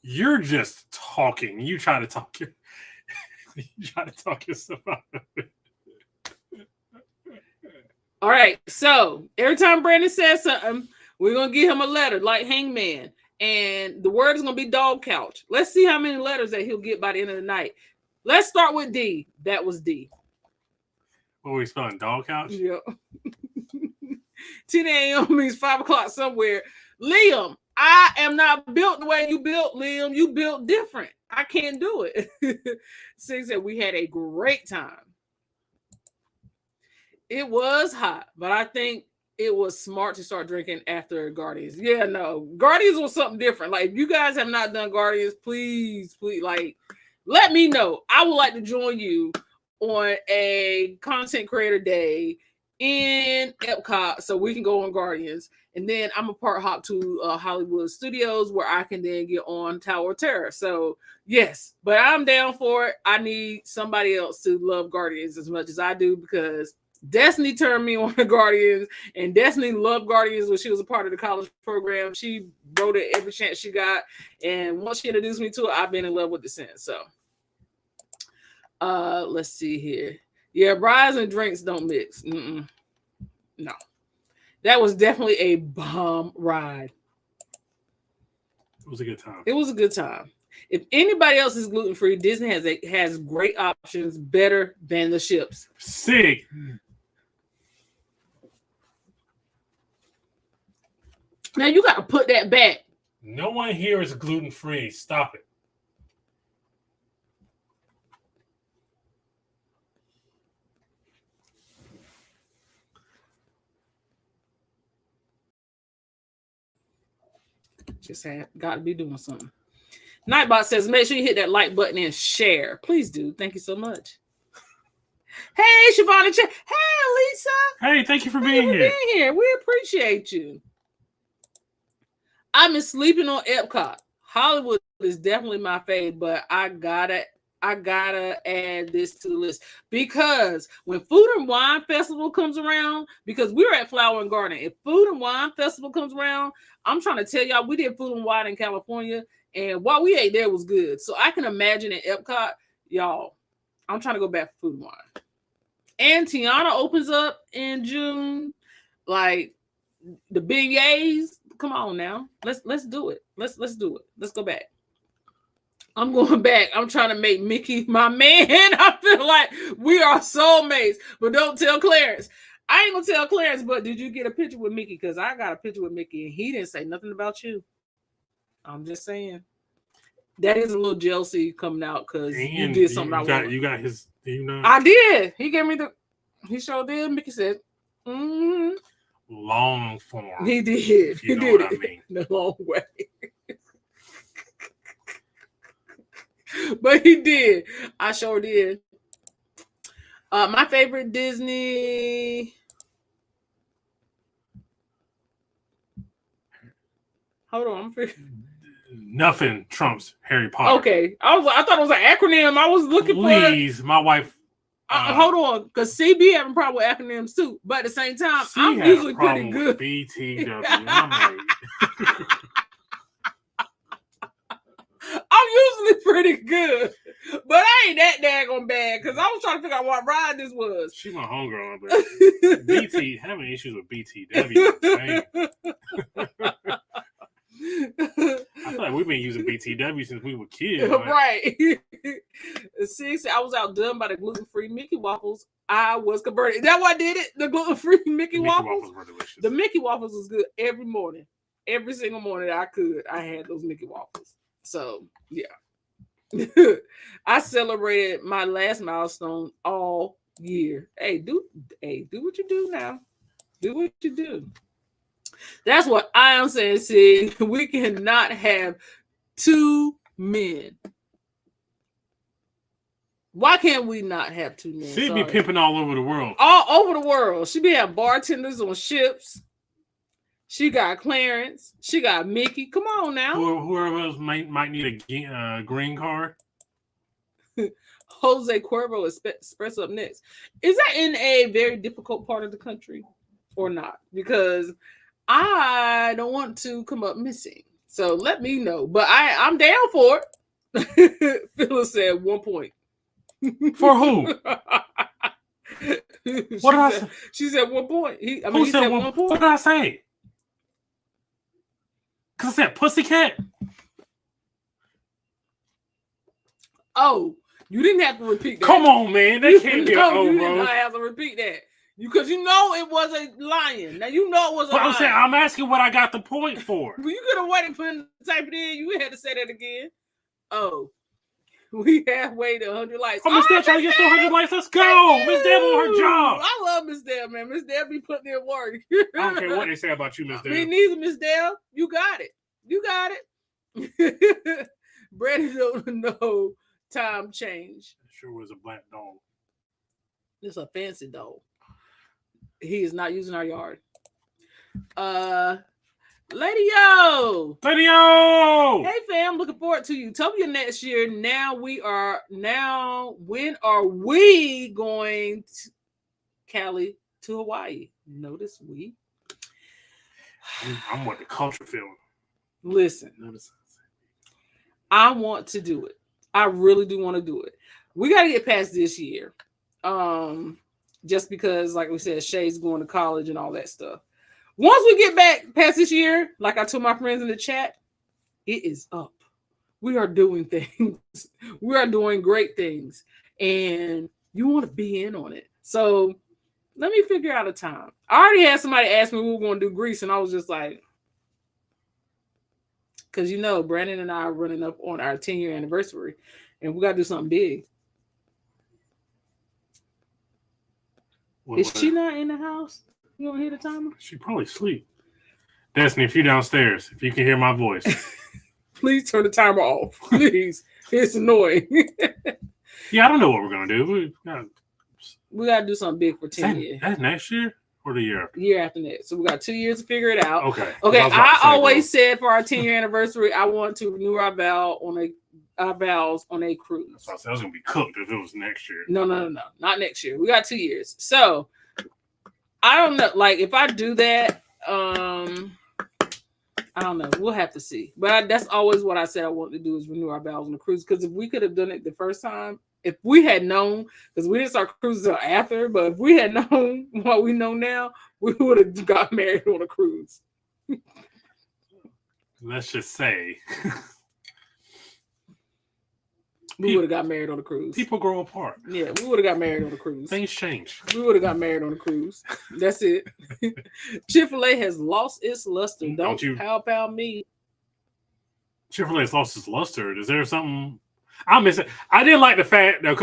You're just talking. You try to talk yourself out of it. All right. So every time Brandon says something, we're gonna give him a letter like Hangman. And the word is gonna be dog couch. Let's see how many letters that he'll get by the end of the night. Let's start with D. That was D. What were we spelling? Dog couch? Yep. 10 a.m. means 5 o'clock somewhere. Liam, I am not built the way you built, Liam. You built different. I can't do it. Six said we had a great time. It was hot, but I think it was smart to start drinking after Guardians. Yeah, no. Guardians was something different. Like, if you guys have not done Guardians, please, like, let me know. I would like to join you on a content creator day in Epcot so we can go on Guardians. And then I'm a part hop to Hollywood Studios where I can then get on Tower of Terror. So, yes, but I'm down for it. I need somebody else to love Guardians as much as I do because Destiny turned me on to Guardians, and Destiny loved Guardians when she was a part of the college program. She wrote it every chance she got, and once she introduced me to it, I've been in love with it since. So, let's see here. Yeah, brides and drinks don't mix. No, that was definitely a bomb ride. It was a good time. It was a good time. If anybody else is gluten free, Disney has great options, better than the ships. Sick. Now you got to put that back. No one here is gluten free. Stop it. Just got to be doing something. Nightbot says, make sure you hit that like button and share. Please do. Thank you so much. Hey, Shavonna. Hey, Lisa. Hey, thank you for being here. We appreciate you. I've been sleeping on Epcot. Hollywood is definitely my fave, but I gotta add this to the list because when Food and Wine Festival comes around, because we were at Flower and Garden, if Food and Wine Festival comes around, I'm trying to tell y'all, we did Food and Wine in California, and what we ate there was good. So I can imagine at Epcot, y'all, I'm trying to go back for Food and Wine. And Tiana opens up in June, like the beignets. Come on now, let's do it. Let's do it. Let's go back. I'm going back. I'm trying to make Mickey my man. I feel like we are soulmates, but don't tell Clarence. I ain't gonna tell Clarence, but did you get a picture with Mickey? Because I got a picture with Mickey and he didn't say nothing about you. I'm just saying. That is a little jealousy coming out because you did something You got his, I did. He gave me he sure did. Mickey said, long form. He did. He did it. I mean. The long way. But he did. I sure did. My favorite Disney. Hold on, I'm figuring. Nothing trumps Harry Potter. Okay, I thought it was an acronym. I was looking Please, my wife. Hold on, because CB having a problem with acronyms too. But at the same time, I'm usually pretty good. BTW. I'm like, I'm usually pretty good, but I ain't that daggone bad because I was trying to figure out what ride this was. She my homegirl, but BT having issues with BTW. I feel like we've been using BTW since we were kids. Like. Right. See, I was outdone by the gluten-free Mickey waffles. I was converted. Is that why I did it? The gluten-free Mickey waffles were delicious. The Mickey waffles was good every morning. Every single morning I could, I had those Mickey waffles. So, yeah. I celebrated my last milestone all year. Hey, do what you do now. Do what you do. That's what I am saying. See, we cannot have two men. Why can't we not have two men? She'd be pimping all over the world. All over the world. She be having bartenders on ships. She got Clarence. She got Mickey. Come on now. Whoever else might need a green card. Jose Cuervo Express up next. Is that in a very difficult part of the country or not? Because I don't want to come up missing. So let me know. But I'm down for it. Phyllis said 1 point. For who? What did I say? She said 1 point. He said 1 point? What did I say? Because I said pussycat. Oh, you didn't have to repeat that. Come on, man. That can't be bro. You did not have to repeat that. Because you know it was a lion. Now you know it was a lion. I'm saying, I'm asking what I got the point for. Well, you could have waited for him to type it in. You had to say that again. Oh. We halfway to 100 likes. Oh, Miss Deb trying to get to 100 likes. Let's go. Miss Deb on her job. I love Miss Deb, man. Miss Deb be putting in work. I don't care what they say about you, Miss Deb. Me neither, Miss Deb. You got it. You got it. Brandon don't know time change. It sure was a black dog. It's a fancy dog. He is not using our yard. Lady Yo. Hey fam, looking forward to Utopia next year. When are we going to Cali to Hawaii? Notice we. I'm with the culture film. Listen. I want to do it. I really do want to do it. We got to get past this year. Just because, like we said, Shay's going to college and all that stuff. Once we get back past this year, like I told my friends in the chat, it is up. We are doing things. We are doing great things. And you want to be in on it. So let me figure out a time. I already had somebody ask me we were going to do Greece, and I was just like, because Brandon and I are running up on our 10-year anniversary, and we got to do something big. Is she not in the house? You don't hear the timer? She probably asleep. Destiny, if you're downstairs, if you can hear my voice, please turn the timer off. Please. It's annoying. Yeah, I don't know what we're going to do. We got to do something big for 10 years. That's next year or the year after? Year after next. So we got 2 years to figure it out. Okay. I always said for our 10-year anniversary, I want to renew our vows on a cruise. So I was going to be cooked if it was next year. No. Not next year. We got 2 years. So I don't know. Like, if I do that, I don't know. We'll have to see. But that's always what I said I wanted to do is renew our vows on the cruise. Because if we could have done it the first time, if we had known, because we didn't start cruising until after, but if we had known what we know now, we would have got married on a cruise. Let's just say. We would have got married on a cruise. People grow apart. Yeah, we would have got married on a cruise. Things change. We would have got married on a cruise. That's it. Chick-fil-A has lost its luster. Don't you pow me. Chick-fil-A has lost its luster. Is there something I miss it? I didn't like the fact that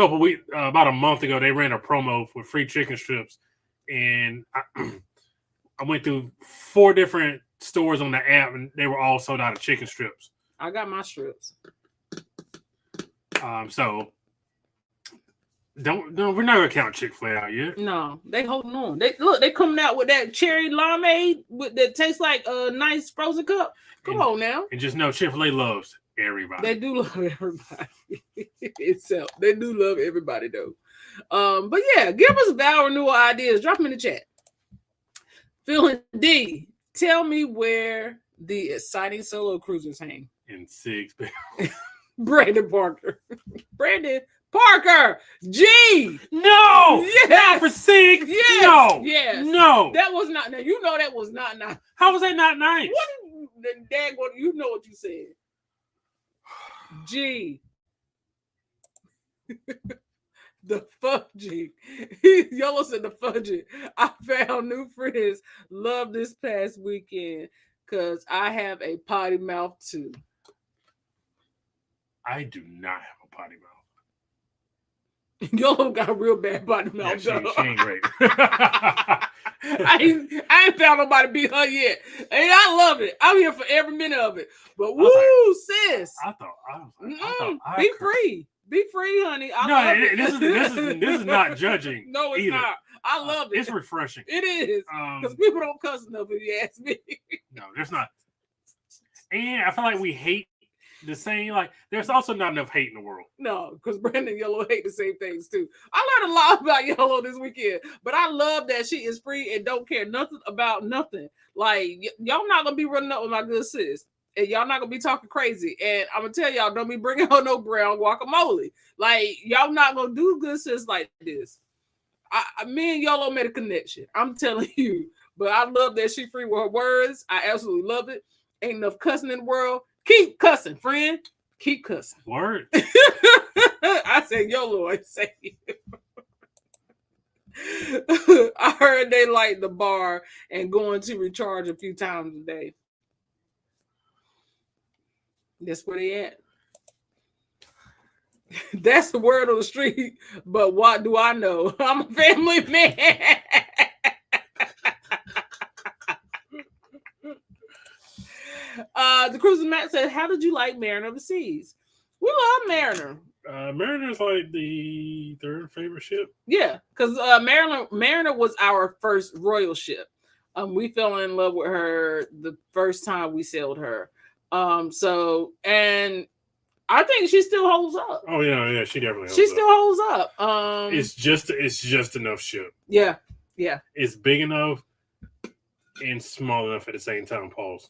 about a month ago, they ran a promo for free chicken strips, and I went through 4 different stores on the app, and they were all sold out of chicken strips. I got my strips. So No, we're not gonna count Chick-fil-A out yet. No, they holding on. They coming out with that cherry limeade that tastes like a nice frozen cup. Come on now. And just know Chick-fil-A loves everybody. They do love everybody. Itself. They do love everybody though. But yeah, give us our new ideas. Drop them in the chat. Phil and D, tell me where the exciting solo cruisers hang. In 6. Brandon Parker. Brandon Parker. G. No. Yes. Not for 6. Yes. No. Yes. No. That was not. Now you know that was not nice. How was that not nice? What? Dad, you know what you said. G. The fudging. Yellow said the fudging. I found new friends. Love this past weekend because I have a potty mouth too. I do not have a potty mouth. Yellow got a real bad potty mouth. Yeah, she ain't great. I ain't found nobody beat her yet. And I love it. I'm here for every minute of it. But woo, sis. I thought be free. Be free, honey. This is not judging. No, it's either. not. I love it. It's refreshing. It is. Because people don't cuss enough if you ask me. No, there's not. And I feel like we hate the same. Like, there's also not enough hate in the world. No, because Brandon and Yellow hate the same things too. I learned a lot about Yellow this weekend, but I love that she is free and don't care nothing about nothing. Like, y'all not going to be running up with my good sis. And y'all not gonna be talking crazy. And I'm gonna tell y'all, don't be bringing her no brown guacamole. Like, y'all not gonna do good sis like this. Me and Yolo made a connection. I'm telling you. But I love that she free with her words. I absolutely love it. Ain't enough cussing in the world. Keep cussing, friend. Keep cussing. Word. I said Yolo. I say I heard they like the bar and going to recharge a few times a day. That's where they at. That's the word on the street. But what do I know? I'm a family man. The Cruising Matt said, how did you like Mariner of the Seas? We love Mariner. Mariner's like the third favorite ship. Yeah, because Mariner was our first royal ship. We fell in love with her the first time we sailed her. So, and I think she still holds up. Oh yeah, she definitely holds up. She still holds up. It's just enough ship. Yeah. It's big enough and small enough at the same time. Pause.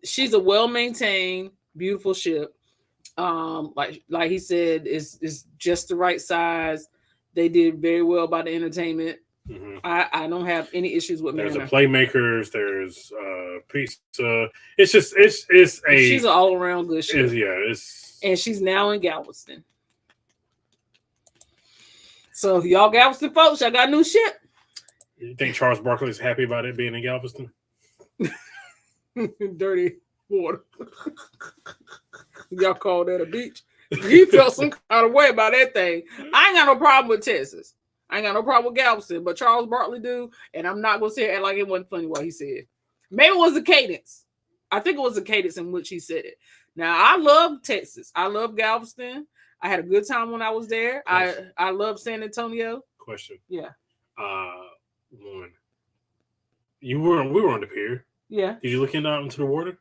She's a well-maintained, beautiful ship. Like he said, it's just the right size. They did very well by the entertainment. Mm-hmm. I don't have any issues with Mariner. There's the playmakers. There's pizza. She's an all around good ship. And she's now in Galveston. So y'all Galveston folks, y'all got a new ship. You think Charles Barkley is happy about it being in Galveston? Dirty water. Y'all call that a beach? He felt some kind of way about that thing. I ain't got no problem with Texas. I ain't got no problem with Galveston, but Charles Barkley do, and I'm not going to say it like it wasn't funny what he said. Maybe it was the cadence. I think it was the cadence in which he said it. Now, I love Texas. I love Galveston. I had a good time when I was there. I love San Antonio. Question. Yeah. One. We were on the pier. Yeah. Did you look out into the water?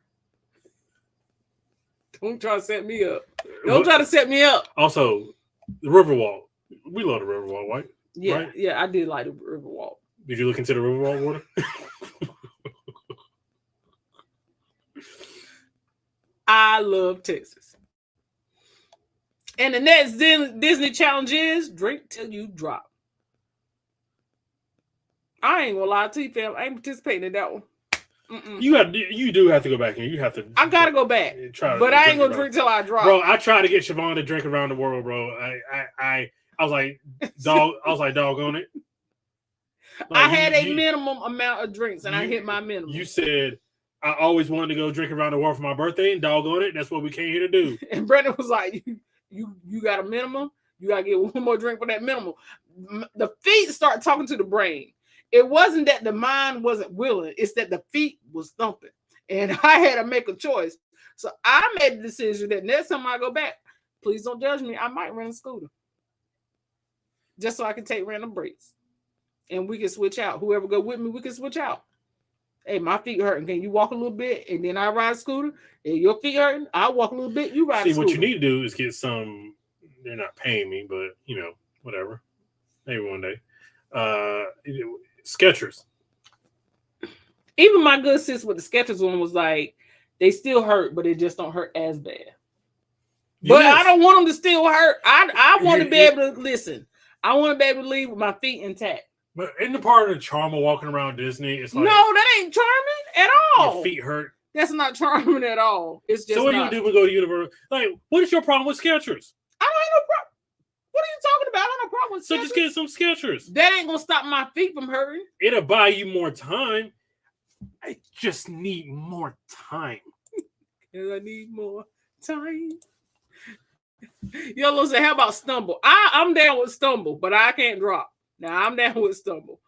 Don't try to set me up. Don't try to set me up. Also, the Riverwalk. We love the Riverwalk, right? Yeah, right? Yeah, I did like the Riverwalk. Did you look into the Riverwalk water? I love Texas. And the next Disney challenge is drink till you drop. I ain't gonna lie to you, fam. I ain't participating in that one. Mm-mm. You do have to go back and you have to. I gotta go back, but I ain't gonna drink till I drop. Bro, I tried to get Siobhan to drink around the world, bro. I was like, doggone it. Like, I had a minimum amount of drinks, and I hit my minimum. You said I always wanted to go drink around the world for my birthday, and doggone it, that's what we came here to do. And Brendan was like, "You got a minimum. You gotta get one more drink for that minimum." The feet start talking to the brain. It wasn't that the mind wasn't willing; it's that the feet was thumping, and I had to make a choice. So I made the decision that next time I go back, Please don't judge me. I might rent a scooter. Just so I can take random breaks. And we can switch out. Whoever go with me, we can switch out. Hey, my feet hurting. Can you walk a little bit? And then I ride a scooter. And your feet hurting, I'll walk a little bit. You ride a scooter. What you need to do is get some, they're not paying me, but, whatever. Maybe one day. Skechers. Even my good sis with the Skechers one was like, they still hurt, but it just don't hurt as bad. But I don't want them to still hurt. I want to be able to listen. I want to be able to leave with my feet intact. But isn't the part of the charm of walking around Disney? It's like, no, that ain't charming at all. Your feet hurt. That's not charming at all. It's just. So what do you do when you go to Universal? Like, what is your problem with Skechers? I don't have no problem. What are you talking about? I don't have no problem with Skechers. So just get some Skechers. That ain't gonna stop my feet from hurting. It'll buy you more time. I just need more time. I need more time. Yolo said, how about Stumble? I'm down with Stumble, but I can't drop. Now I'm down with Stumble.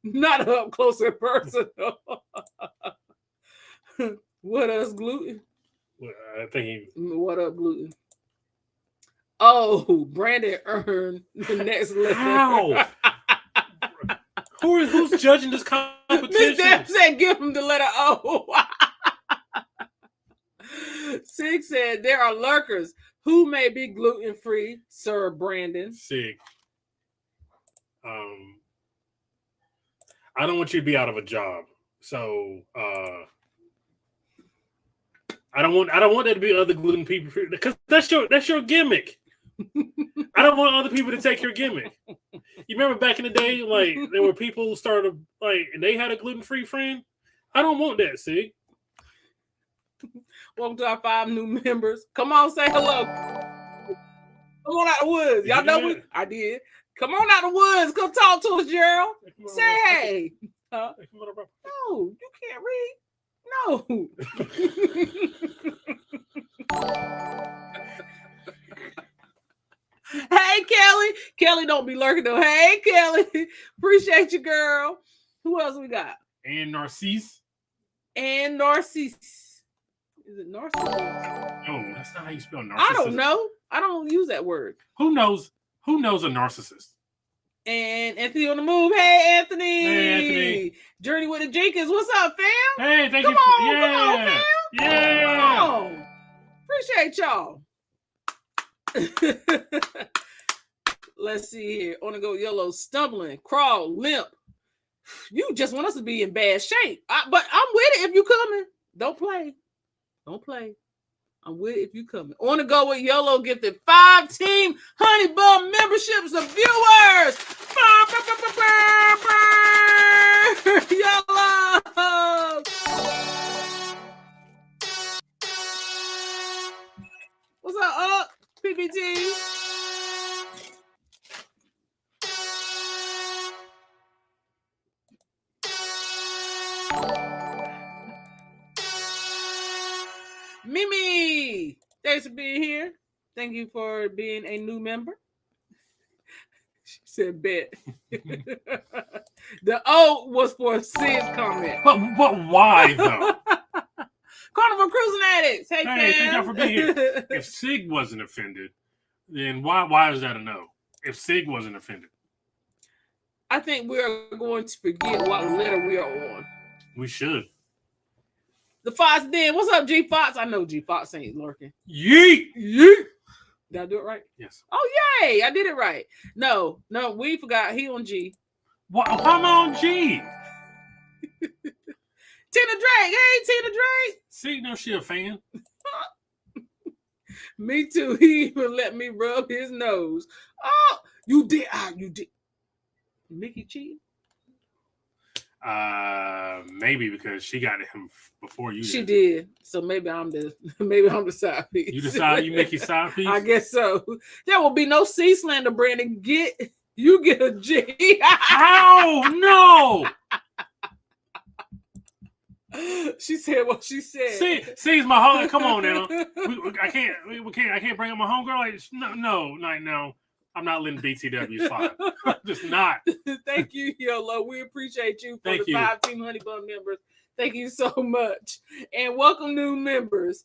Not up close and personal. What else, Gluten? I think What up, Gluten? Oh, Brandon earned the next letter. How? Who's judging this competition? Miss Deb said, give him the letter O. 6 said, there are lurkers who may be gluten-free, Sir Brandon. Sig. I don't want you to be out of a job. So I don't want there to be other gluten people because that's your gimmick. I don't want other people to take your gimmick. You remember back in the day, like there were people who started like and they had a gluten-free friend. I don't want that, see. Welcome to our 5 new members. Come on, say hello. Come on out the woods. Y'all know what I did. Come on out the woods. Come talk to us, Gerald. Say hey. No, you can't read. No. Hey, Kelly. Kelly don't be lurking though. Hey, Kelly. Appreciate you, girl. Who else we got? And Narcisse. And Narcisse. Is it Narcissism? No, that's not how you spell narcissism. I don't know. I don't use that word. Who knows a narcissist? And Anthony on the move. Hey, Anthony. Hey, Anthony. Journey with the Jenkins. What's up, fam? Hey, thank you. Come on, fam. Yeah. Come on. Appreciate y'all. Let's see here. On the go yellow, stumbling, crawl, limp. You just want us to be in bad shape. But I'm with it if you coming. Don't play. Don't play. I'm with it if you coming. On the go with YOLO gifted 5 team Honey Bun memberships of viewers. YOLO. What's up, PPT? Mimi, thanks for being here. Thank you for being a new member. She said, bet. The O was for Sid's comment. But why, though? Carnival Cruising Addicts. Hey, thank y'all for being here. If Sig wasn't offended, then why is that a no? If Sig wasn't offended. I think we're going to forget what letter we are on. We should. The Fox Den. What's up, G Fox? I know G Fox ain't lurking. Yeet. Did I do it right? Yes. Oh, yay. I did it right. No, we forgot. He on G. What? I'm on G. Tina Drake. Hey, Tina Drake. See, no, she a fan. Me too. He even let me rub his nose. Oh, you did. You did. Mickey cheating? Maybe because she got him before you. She did. So maybe I'm the side piece. You decide you make your side piece? I guess so. There will be no C slander, Brandon. You get a G. How? No. She said what she said. C's my home. Come on now. I can't bring up my homegirl. Like, no. I'm not letting BTW slide. Just not. Thank you, YOLO. We appreciate you for Thank the you. 5 Team Honey Bun members. Thank you so much. And welcome new members.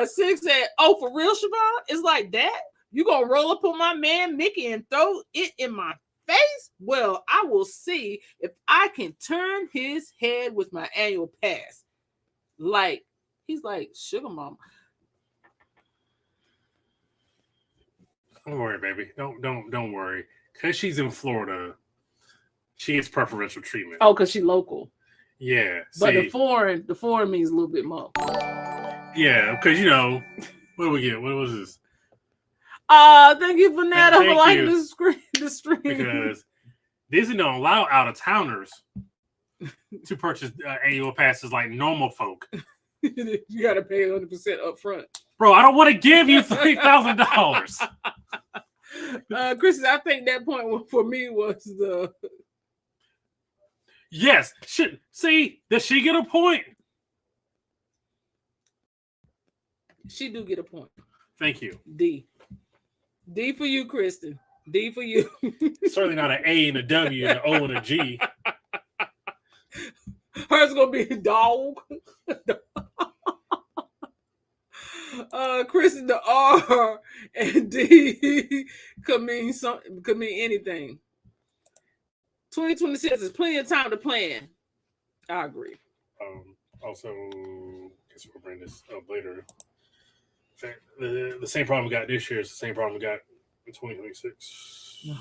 Six said, oh, for real, Siobhan? It's like that? You gonna roll up on my man Mickey and throw it in my face? Well, I will see if I can turn his head with my annual pass. Like, he's like, sugar mama. Don't worry, baby. Don't worry. Because she's in Florida, she gets preferential treatment. Oh, because she local. Yeah. But the foreign means a little bit more. Yeah, because what do we get? What was this? Thank you, Vanetta, for liking the stream. Because Disney don't allow out-of-towners to purchase annual passes like normal folk. You got to pay 100% up front. Bro, I don't want to give you $3,000. Chris, I think that point for me was the... Yes. See, does she get a point? She do get a point. Thank you. D for you, Kristen. D for you. Certainly not an A and a W and an O and a G. Hers gonna be a dog. Kristen, the R and D could mean anything. 2026 is plenty of time to plan. I agree. Also, I guess we'll bring this up later. The same problem we got this year is the same problem we got in 2026. No.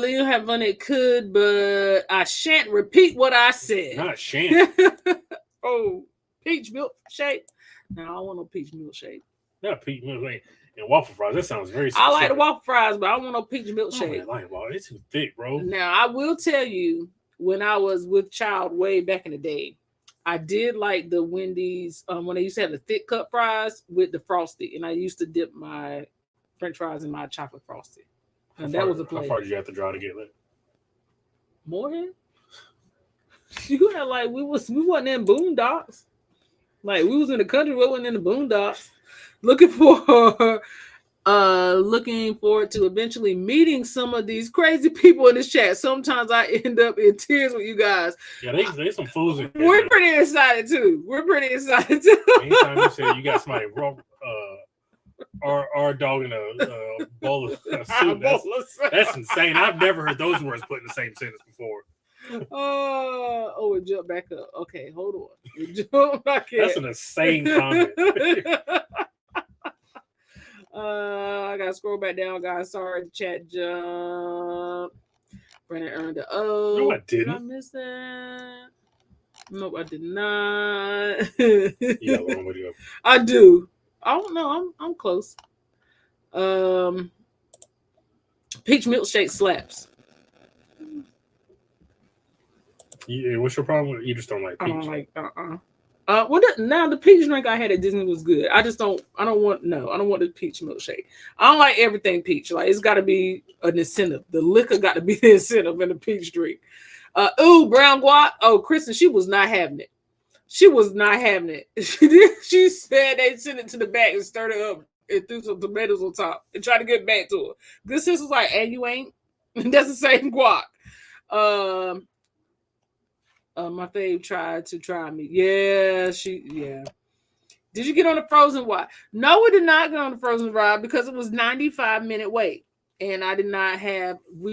Leo have fun. It could, but I shan't repeat what I said. Not shan't. Oh, peach milkshake. No, I don't want no peach milkshake. Not peach milkshake and waffle fries. That sounds very. I like the waffle fries, but I don't want no peach milkshake. I like waffle. It's too thick, bro. Now I will tell you, when I was with Child way back in the day, I did like the Wendy's when they used to have the thick cut fries with the frosty, and I used to dip my French fries in my chocolate frosty. And that was a play. How far did you have to drive to get lit? Morehead? You had like we wasn't in boondocks. Like we was in the country, we wasn't in the boondocks. Looking forward to eventually meeting some of these crazy people in this chat. Sometimes I end up in tears with you guys. Yeah, they some fools. We're pretty excited too. Anytime you say you got somebody wrong, our dog in a bowl of soup, that's insane. I've never heard those words put in the same sentence before. It jumped back up. Okay, hold on. It jumped back in. That's an insane comment. I gotta scroll back down, guys. Sorry, the chat jump. Brandon earned the O. No, I didn't. Did I miss that? Nope, I did not. Yeah, long way to go. I do. I don't know. I'm close. Peach milkshake slaps. Yeah, what's your problem? You just don't like peach. I don't like. Now the peach drink I had at Disney was good. I don't want the peach milkshake. I don't like everything peach. Like it's got to be an incentive. The liquor got to be the incentive in the peach drink. Brown guac. Oh, Kristen, she was not having it. She was not having it. She said they sent it to the back and stirred it up and threw some tomatoes on top and tried to get back to her. Good sis was like, "And you ain't." That's the same guac. My fave tried to try me. Yeah. Did you get on the Frozen ride? No, we did not get on the Frozen ride because it was 95-minute wait. And we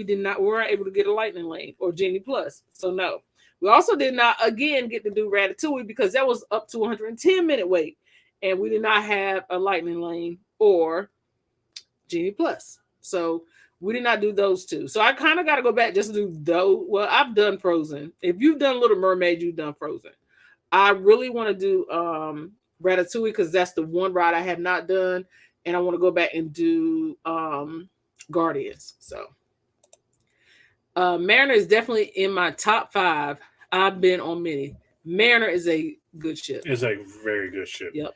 weren't able to get a Lightning Lane or Genie Plus. So no. We also did not again get to do Ratatouille because that was up to 110-minute wait. And we did not have a Lightning Lane or Genie Plus. So we did not do those two. So I kind of got to go back just to do those. Well, I've done Frozen. If you've done Little Mermaid, you've done Frozen. I really want to do Ratatouille because that's the one ride I have not done. And I want to go back and do Guardians. So Mariner is definitely in my top 5. I've been on many. Mariner is a good ship. It's a very good ship. Yep.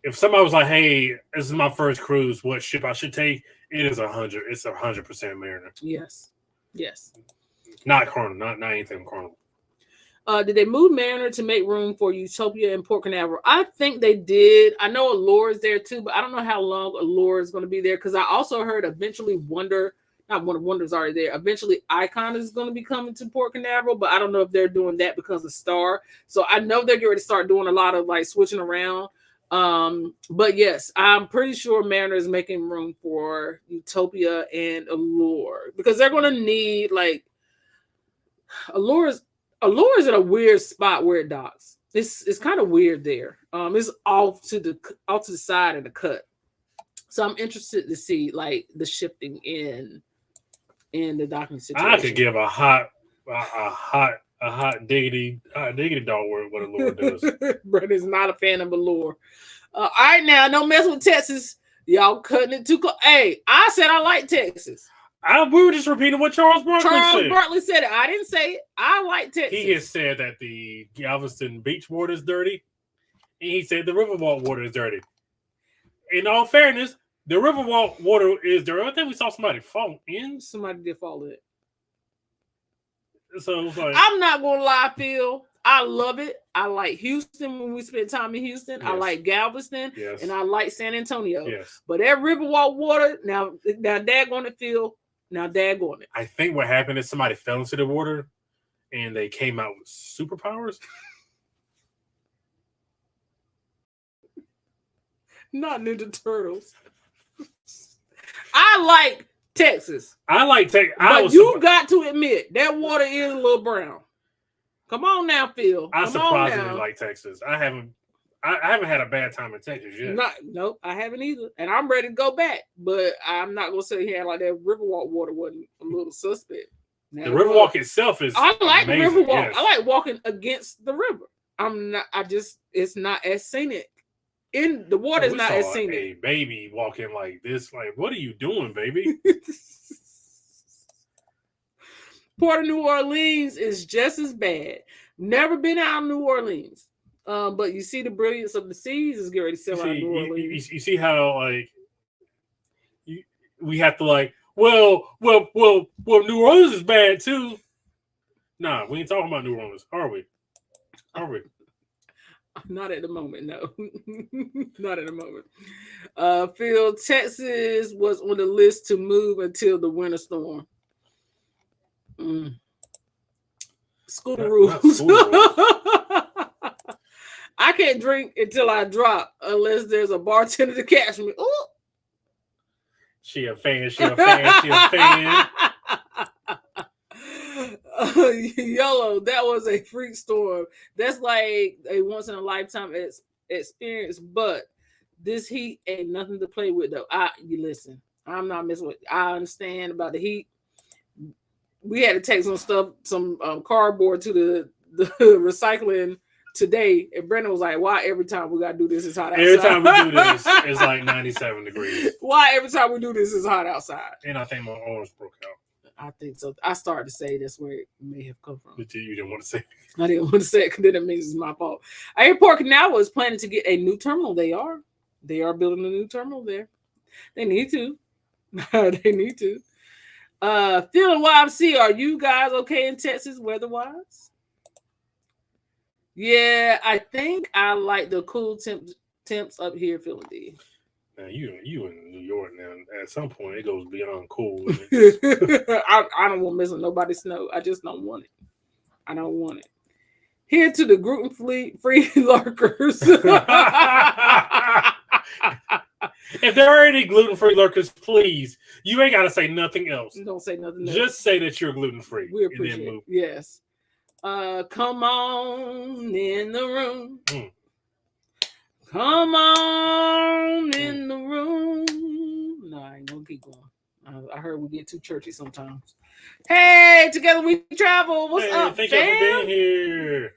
If somebody was like, "Hey, this is my first cruise. What ship I should take?" It is 100. It's 100% Mariner. Yes. Not Carnival. Not anything Carnival. Did they move Mariner to make room for Utopia and Port Canaveral? I think they did. I know Allure is there too, but I don't know how long Allure is going to be there because I also heard eventually Wonder not Winter Wonder's already there. Eventually, Icon is going to be coming to Port Canaveral, but I don't know if they're doing that because of Star. So I know they're getting ready to start doing a lot of like switching around. But yes, I'm pretty sure Mariner is making room for Utopia and Allure because they're going to need like Allure is in a weird spot where it docks. It's kind of weird there. It's off to the side of the cut. So I'm interested to see like the shifting in the docking situation. I could give a hot diggity dog what Allure does. Brandon's not a fan of Allure. All right, now don't mess with Texas. Y'all cutting it too close. Hey, I said I like Texas. We were just repeating what Charles Barkley said. Charles Barkley said it. I didn't say it. I like Texas. He has said that the Galveston beach water is dirty, and he said the Riverwalk water is dirty. In all fairness, the Riverwalk water is dirty. I think we saw somebody fall in. Somebody did fall in. So it's like, I'm not gonna lie, Phil. I love it. I like Houston when we spend time in Houston. Yes. I like Galveston, yes. And I like San Antonio. Yes. But that Riverwalk water, now daggone it, Phil. Now daggone it. I think what happened is somebody fell into the water and they came out with superpowers. Not Ninja Turtles. I like Texas. I like Texas. But you got to admit that water is a little brown. Come on now, Phil. I surprisingly like Texas. I haven't had a bad time in Texas yet. Nope, I haven't either. And I'm ready to go back. But I'm not gonna sit here like that Riverwalk water wasn't a little suspect. Now, the Riverwalk itself is I like amazing, Riverwalk. Yes. I like walking against the river. It's not as scenic. In the water is not as scenic. A baby walking like this, like, what are you doing, baby? Port of New Orleans is just as bad. Never been out of New Orleans. But you see the brilliance of the seas is getting ready to sell out of New Orleans. You see how like we have to like, well, New Orleans is bad too. Nah, we ain't talking about New Orleans, are we? Are we? Not at the moment, no. Not at the moment. Phil, Texas was on the list to move until the winter storm. School rules. I can't drink until I drop unless there's a bartender to catch me. Ooh. She a fan. YOLO, that was a freak storm. That's like a once in a lifetime experience, but this heat ain't nothing to play with though. You listen, I'm not messing with. I understand about the heat. We had to take some cardboard to the recycling today, and Brandon was like, "Why every time we gotta do this is hot outside? Every time we do this, it's like 97 degrees. Why every time we do this is hot outside?" And I think my arms broke out. I think so. I started to say that's where it may have come from. But you didn't want to say it. I didn't want to say it because then it means it's my fault. Airport Canaveral is planning to get a new terminal. They are building a new terminal there. They need to. They need to. Phil and YMC, are you guys okay in Texas weather-wise? Yeah, I think I like the cool temps up here, Phil and D. Now you in New York now. At some point, it goes beyond cool. I don't want to mess with nobody's snow. I just don't want it. I don't want it. Here to the gluten-free lurkers. If there are any gluten-free lurkers, please, you ain't got to say nothing else. Don't say nothing else. Just say that you're gluten-free. We appreciate it. Yes. Come on in the room. Come on in the room. No, I ain't gonna keep going. I heard we get too churchy sometimes. Hey, together we travel. What's up, thank you for being here.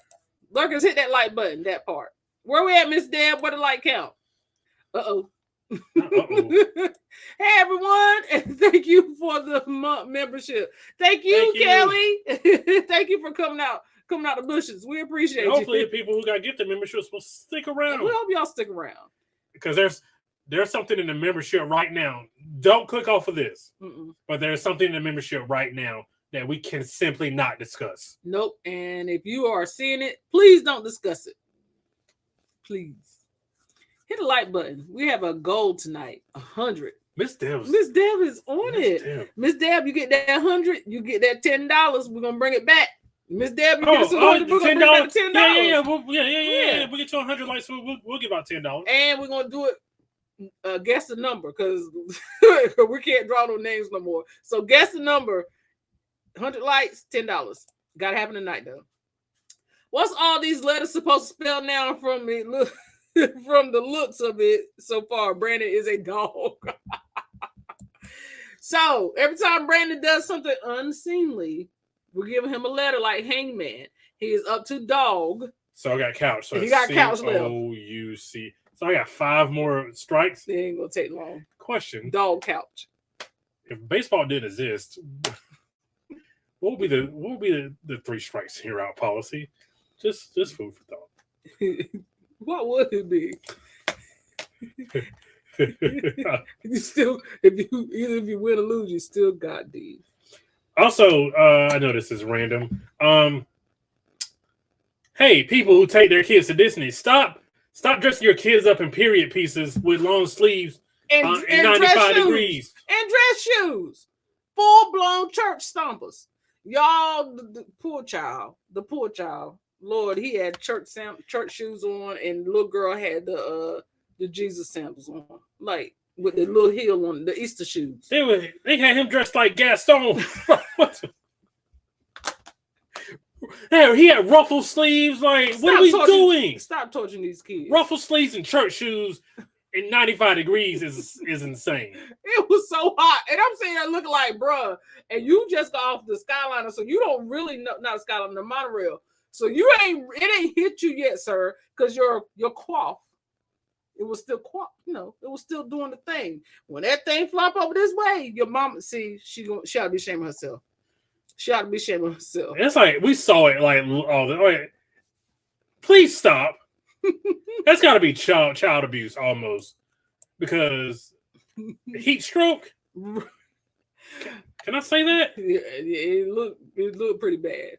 Lurkers, hit that like button, that part. Where we at, Miss Deb? Where the like count? Uh-oh. Hey, everyone, and thank you for the month membership. Thank you, Kelly. Thank you for coming out the bushes. We appreciate you. Hopefully, the people who got gifted memberships will stick around. We hope y'all stick around. Because there's something in the membership right now. Don't click off of this. But there's something in the membership right now that we can simply not discuss. Nope. And if you are seeing it, please don't discuss it. Please. Hit the like button. We have a goal tonight, 100. Miss Deb is on it. Miss Deb, you get that 100, you get that $10. We're gonna bring it back. Miss Deb, you get us 100. We're gonna bring back the $10. Yeah. We'll get you 100 likes. We'll give out $10. And we're gonna do it. Guess the number because we can't draw no names no more. So guess the number. 100 likes, $10. Gotta happen tonight though. What's all these letters supposed to spell now from it? Look, from the looks of it so far, Brandon is a dog. So every time Brandon does something unseemly, we're giving him a letter like Hangman. He is up to dog. So I got couch. So he got couch left. C-O-U-C. So I got 5 more strikes. It ain't gonna take long. Question: dog couch. If baseball didn't exist, what would be the 3 strikes here out policy? Just food for thought. What would it be? You still, if you win or lose, you still got these. Also, I know this is random. Hey, people who take their kids to Disney, stop dressing your kids up in period pieces with long sleeves and 95 degrees and dress shoes, full blown church stompers. Y'all, the poor child. Lord, he had church shoes on, and the little girl had the Jesus sandals on, like with the little heel on, the Easter shoes. They had him dressed like Gaston. He had ruffle sleeves. Like, what are we doing? Stop torturing these kids. Ruffle sleeves and church shoes in 95 degrees is insane. It was so hot, and I'm sitting there looking like, bruh, and you just got off the Skyliner, so you don't really know, not the Skyliner, the monorail. So it ain't hit you yet, sir, because your cough, it was still cough, it was still doing the thing. When that thing flop over this way, your mama, see, she ought to be ashamed of herself. She ought to be ashamed of herself. It's like we saw it like all the. Like, please stop. That's got to be child abuse almost, because heat stroke. Can I say that? It looked pretty bad.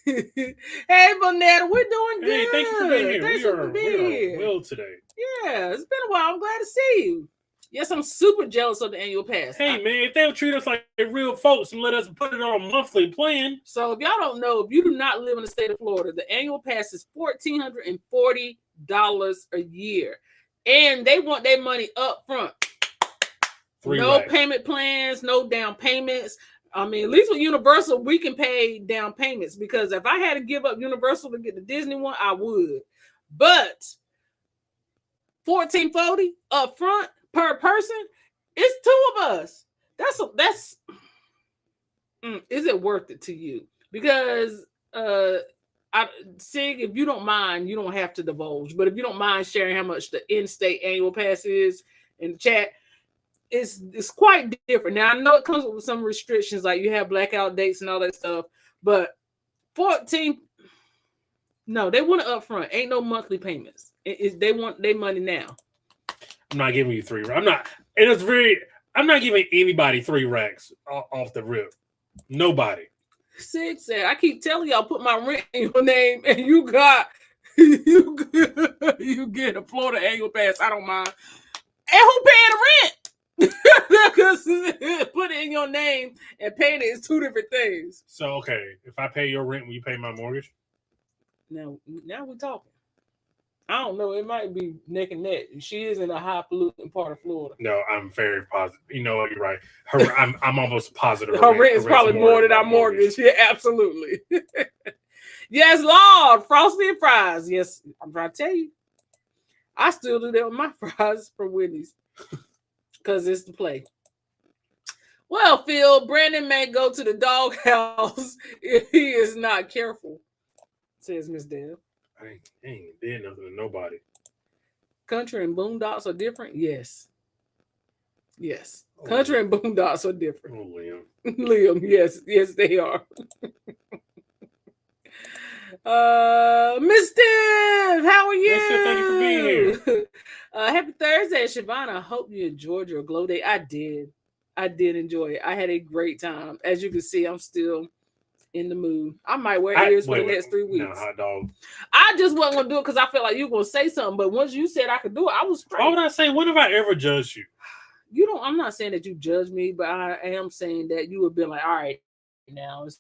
Hey, Bonetta, we're doing good. Hey, thank you for being here. We are well today. Yeah, it's been a while. I'm glad to see you. Yes, I'm super jealous of the annual pass. Hey, man, if they would treat us like real folks and let us put it on a monthly plan. So if y'all don't know, if you do not live in the state of Florida, the annual pass is $1,440 a year. And they want their money up front. No payment plans, no down payments. I mean, at least with Universal, we can pay down payments, because if I had to give up Universal to get the Disney one, I would. But $1,440 up front per person, it's 2 of us. That's is it worth it to you? Because Sig, if you don't mind, you don't have to divulge. But if you don't mind sharing how much the in-state annual pass is in the chat, it's quite different. Now I know it comes with some restrictions, like you have blackout dates and all that stuff. But 14, no, they want it up front. Ain't no monthly payments. They want their money now. I'm not giving you 3. I'm not giving anybody 3 racks off the rip. Nobody. Sig said, I keep telling y'all, put my rent in your name, and you get a Florida annual pass. I don't mind. And who paying the rent? Because put it in your name and paying it is 2 different things. So, okay, if I pay your rent, will you pay my mortgage? Now we're talking. I don't know. It might be neck and neck. She is in a high polluting part of Florida. No, I'm very positive. You know what? You're right. I'm almost positive. Her rent is probably more than our mortgage. Yeah, absolutely. Yes, Lord. Frosty and fries. Yes, I'm trying to tell you. I still do that with my fries from Wendy's, because it's the play. Well, Phil, Brandon may go to the doghouse if he is not careful, says Miss Deb. I ain't did nothing to nobody. Country and boondocks are different? Yes. Country and boondocks are different. Oh, Liam. Liam, yes, they are. Miss Steve, how are you? Yes, thank you for being here. Happy Thursday, Siobhan. I hope you enjoyed your glow day. I did enjoy it. I had a great time. As you can see, I'm still in the mood. I might wear ears for the next 3 weeks. No, hot dog. I just wasn't gonna do it because I felt like you were gonna say something. But once you said I could do it, I was straight. Why would I say? When have I ever judged you? you don't. I'm not saying that you judge me, but I am saying that you would be like, all right, now it's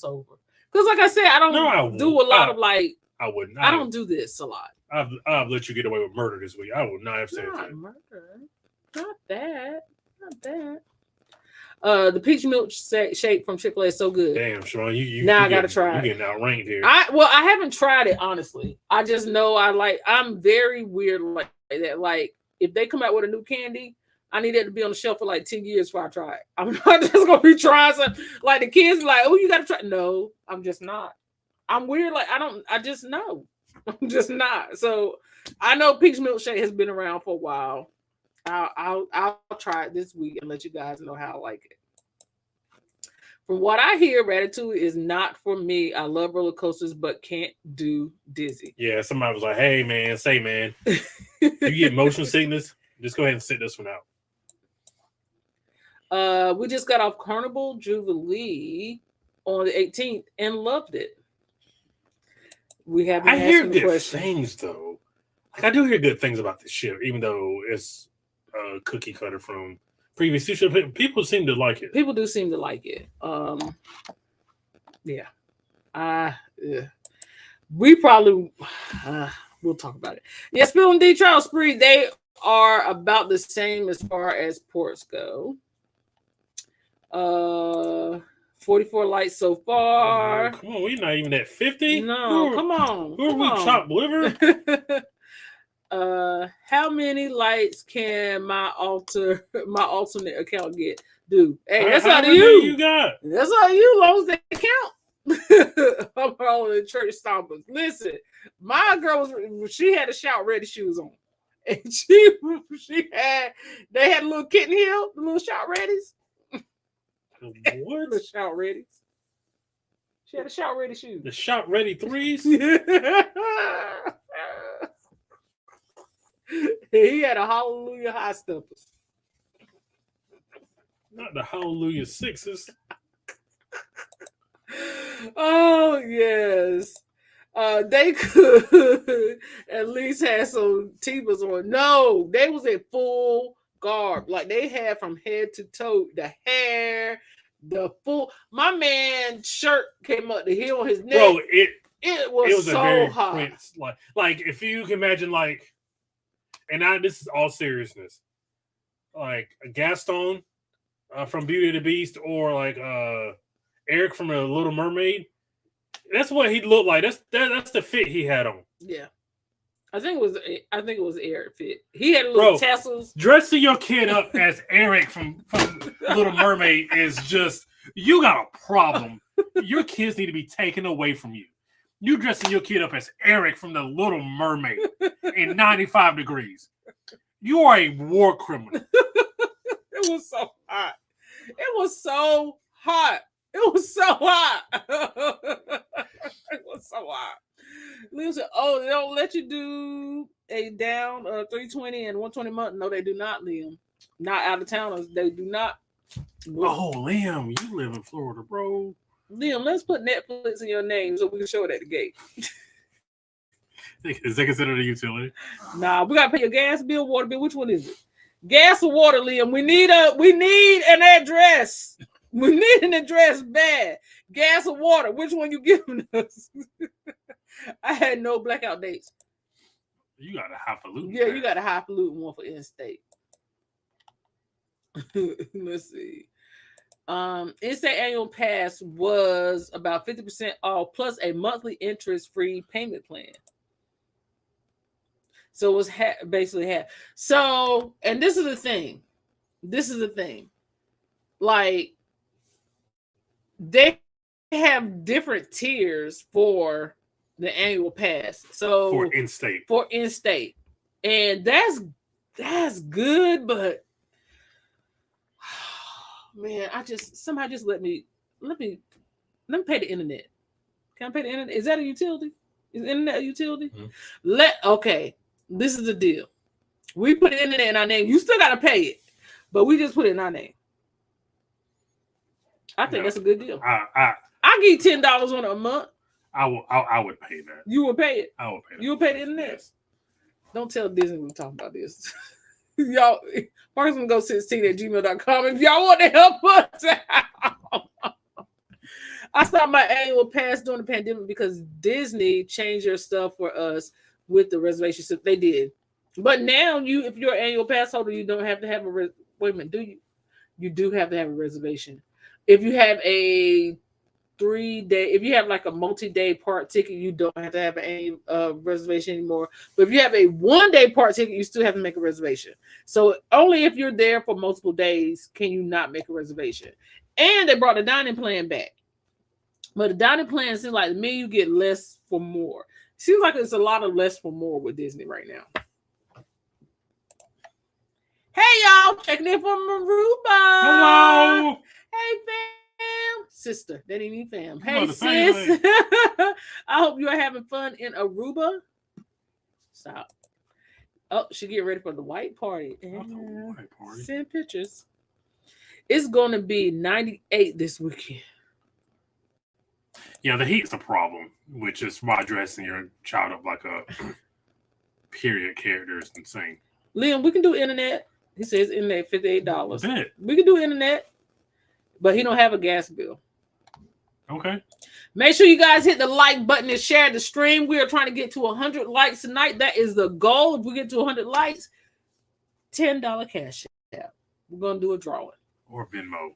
over. Because like I said, I don't No, I do a won't. lot of like. I wouldn't. I don't do this a lot. I've let you get away with murder this week. I would not have said Not that. murder. Not that. Not that. The peach milk shake from Chick-fil-A is so good. Damn, Sean, you Now you I gotta getting, try you it. getting outranked here. I haven't tried it honestly. I just know I'm very weird like that. Like if they come out with a new candy, I need it to be on the shelf for like 10 years before I try it. I'm not just gonna be trying something like the kids like, oh, you gotta try. No, I'm just not. I'm weird. Like I just know. I'm just not. So I know peach milkshake has been around for a while. I'll try it this week and let you guys know how I like it. From what I hear, Ratatouille is not for me. I love roller coasters, but can't do dizzy. Yeah, somebody was like, "Hey, man, you get motion sickness? Just go ahead and sit this one out." We just got off Carnival Jubilee on the 18th and loved it. We haven't. I hear good things though. Like I do hear good things about this ship, even though it's a cookie cutter from previous two. People seem to like it. People do seem to like it. Yeah. We probably we'll talk about it. Yeah, Spill and D Trial Spree, they are about the same as far as ports go. 44 lights so far. Come on, we're not even at 50. No, come on. Who are we, chopped liver? How many lights can my alternate account get? Dude, hey, that's how you. You got. That's how you, long as they count. I'm all in church stompers. Listen, my girl she had the shout ready shoes on, and they had a little kitten heel, the little shout readies. What? The shout readies. She had a shout ready shoes. The shout ready threes. He had a Hallelujah high steppers. Not the Hallelujah sixes. Oh yes. They could at least have some Tevas on. No, they was in full garb. Like they had from head to toe, the hair, the full. My man's shirt came up the heel on his neck. Bro, it was so a very hot. Prince, like if you can imagine, like, and this is all seriousness, like a Gaston from Beauty and the Beast, or like Eric from The Little Mermaid. That's what he looked like. That's the fit he had on. Yeah, I think it was Eric fit. He had little tassels. Dressing your kid up as Eric from Little Mermaid is just, you got a problem. Your kids need to be taken away from you. You dressing your kid up as Eric from The Little Mermaid in 95 degrees. You are a war criminal. It was so hot. It was so hot. It was so hot. It was so hot. Liam said, "Oh, they don't let you do a down 320 and 120 month." No, they do not, Liam. Not out of towners. They do not. Oh, Liam, you live in Florida, bro. Liam, let's put Netflix in your name so we can show it at the gate. Is that considered a utility? Nah, we gotta pay your gas bill, water bill. Which one is it? Gas or water, Liam? We need an address. We need an address bad. Gas or water? Which one you giving us? I had no blackout dates. You got a highfalutin. Yeah, you got a highfalutin one for in-state. Let's see. In-state annual pass was about 50% off plus a monthly interest-free payment plan. So it was basically half. So, and this is the thing. Like, they have different tiers for the annual pass. So for in-state. And that's good, but man, somebody just let me pay the internet. Can I pay the internet? Is that a utility? Is internet a utility? Mm-hmm. Okay. This is the deal. We put the internet in our name. You still gotta pay it, but we just put it in our name. I think that's a good deal. I give you $10 on a month. I would pay that. You would pay it. I would pay that. You would pay the internet. Yes. Don't tell Disney we're talking about this. Y'all, parksandgo16@gmail.com if y'all want to help us out. I stopped my annual pass during the pandemic because Disney changed their stuff for us with the reservation stuff. They did. But now if you're an annual pass holder, you don't have to have wait a minute, do you? You do have to have a reservation. If you have a 3-day, if you have like a multi-day park ticket, you don't have to have a reservation anymore. But if you have a 1-day park ticket, you still have to make a reservation. So only if you're there for multiple days can you not make a reservation. And they brought the dining plan back. But the dining plan seems like to me you get less for more. Seems like it's a lot of less for more with Disney right now. Hey y'all, checking in from Aruba. Hello. Hey fam, sister. That ain't even fam. Hey sis. I hope you are having fun in Aruba. Stop. Oh, she get ready for the white party. White party. Send pictures. It's going to be 98 this weekend. Yeah, the heat's a problem, which is why dressing your child up like a period character is insane. Liam, we can do internet. He says internet $58. We can do internet, but he don't have a gas bill. Okay. Make sure you guys hit the like button and share the stream. We are trying to get to 100 likes tonight. That is the goal. If we get to 100 likes, $10 cash app. We're going to do a drawing. Or Venmo.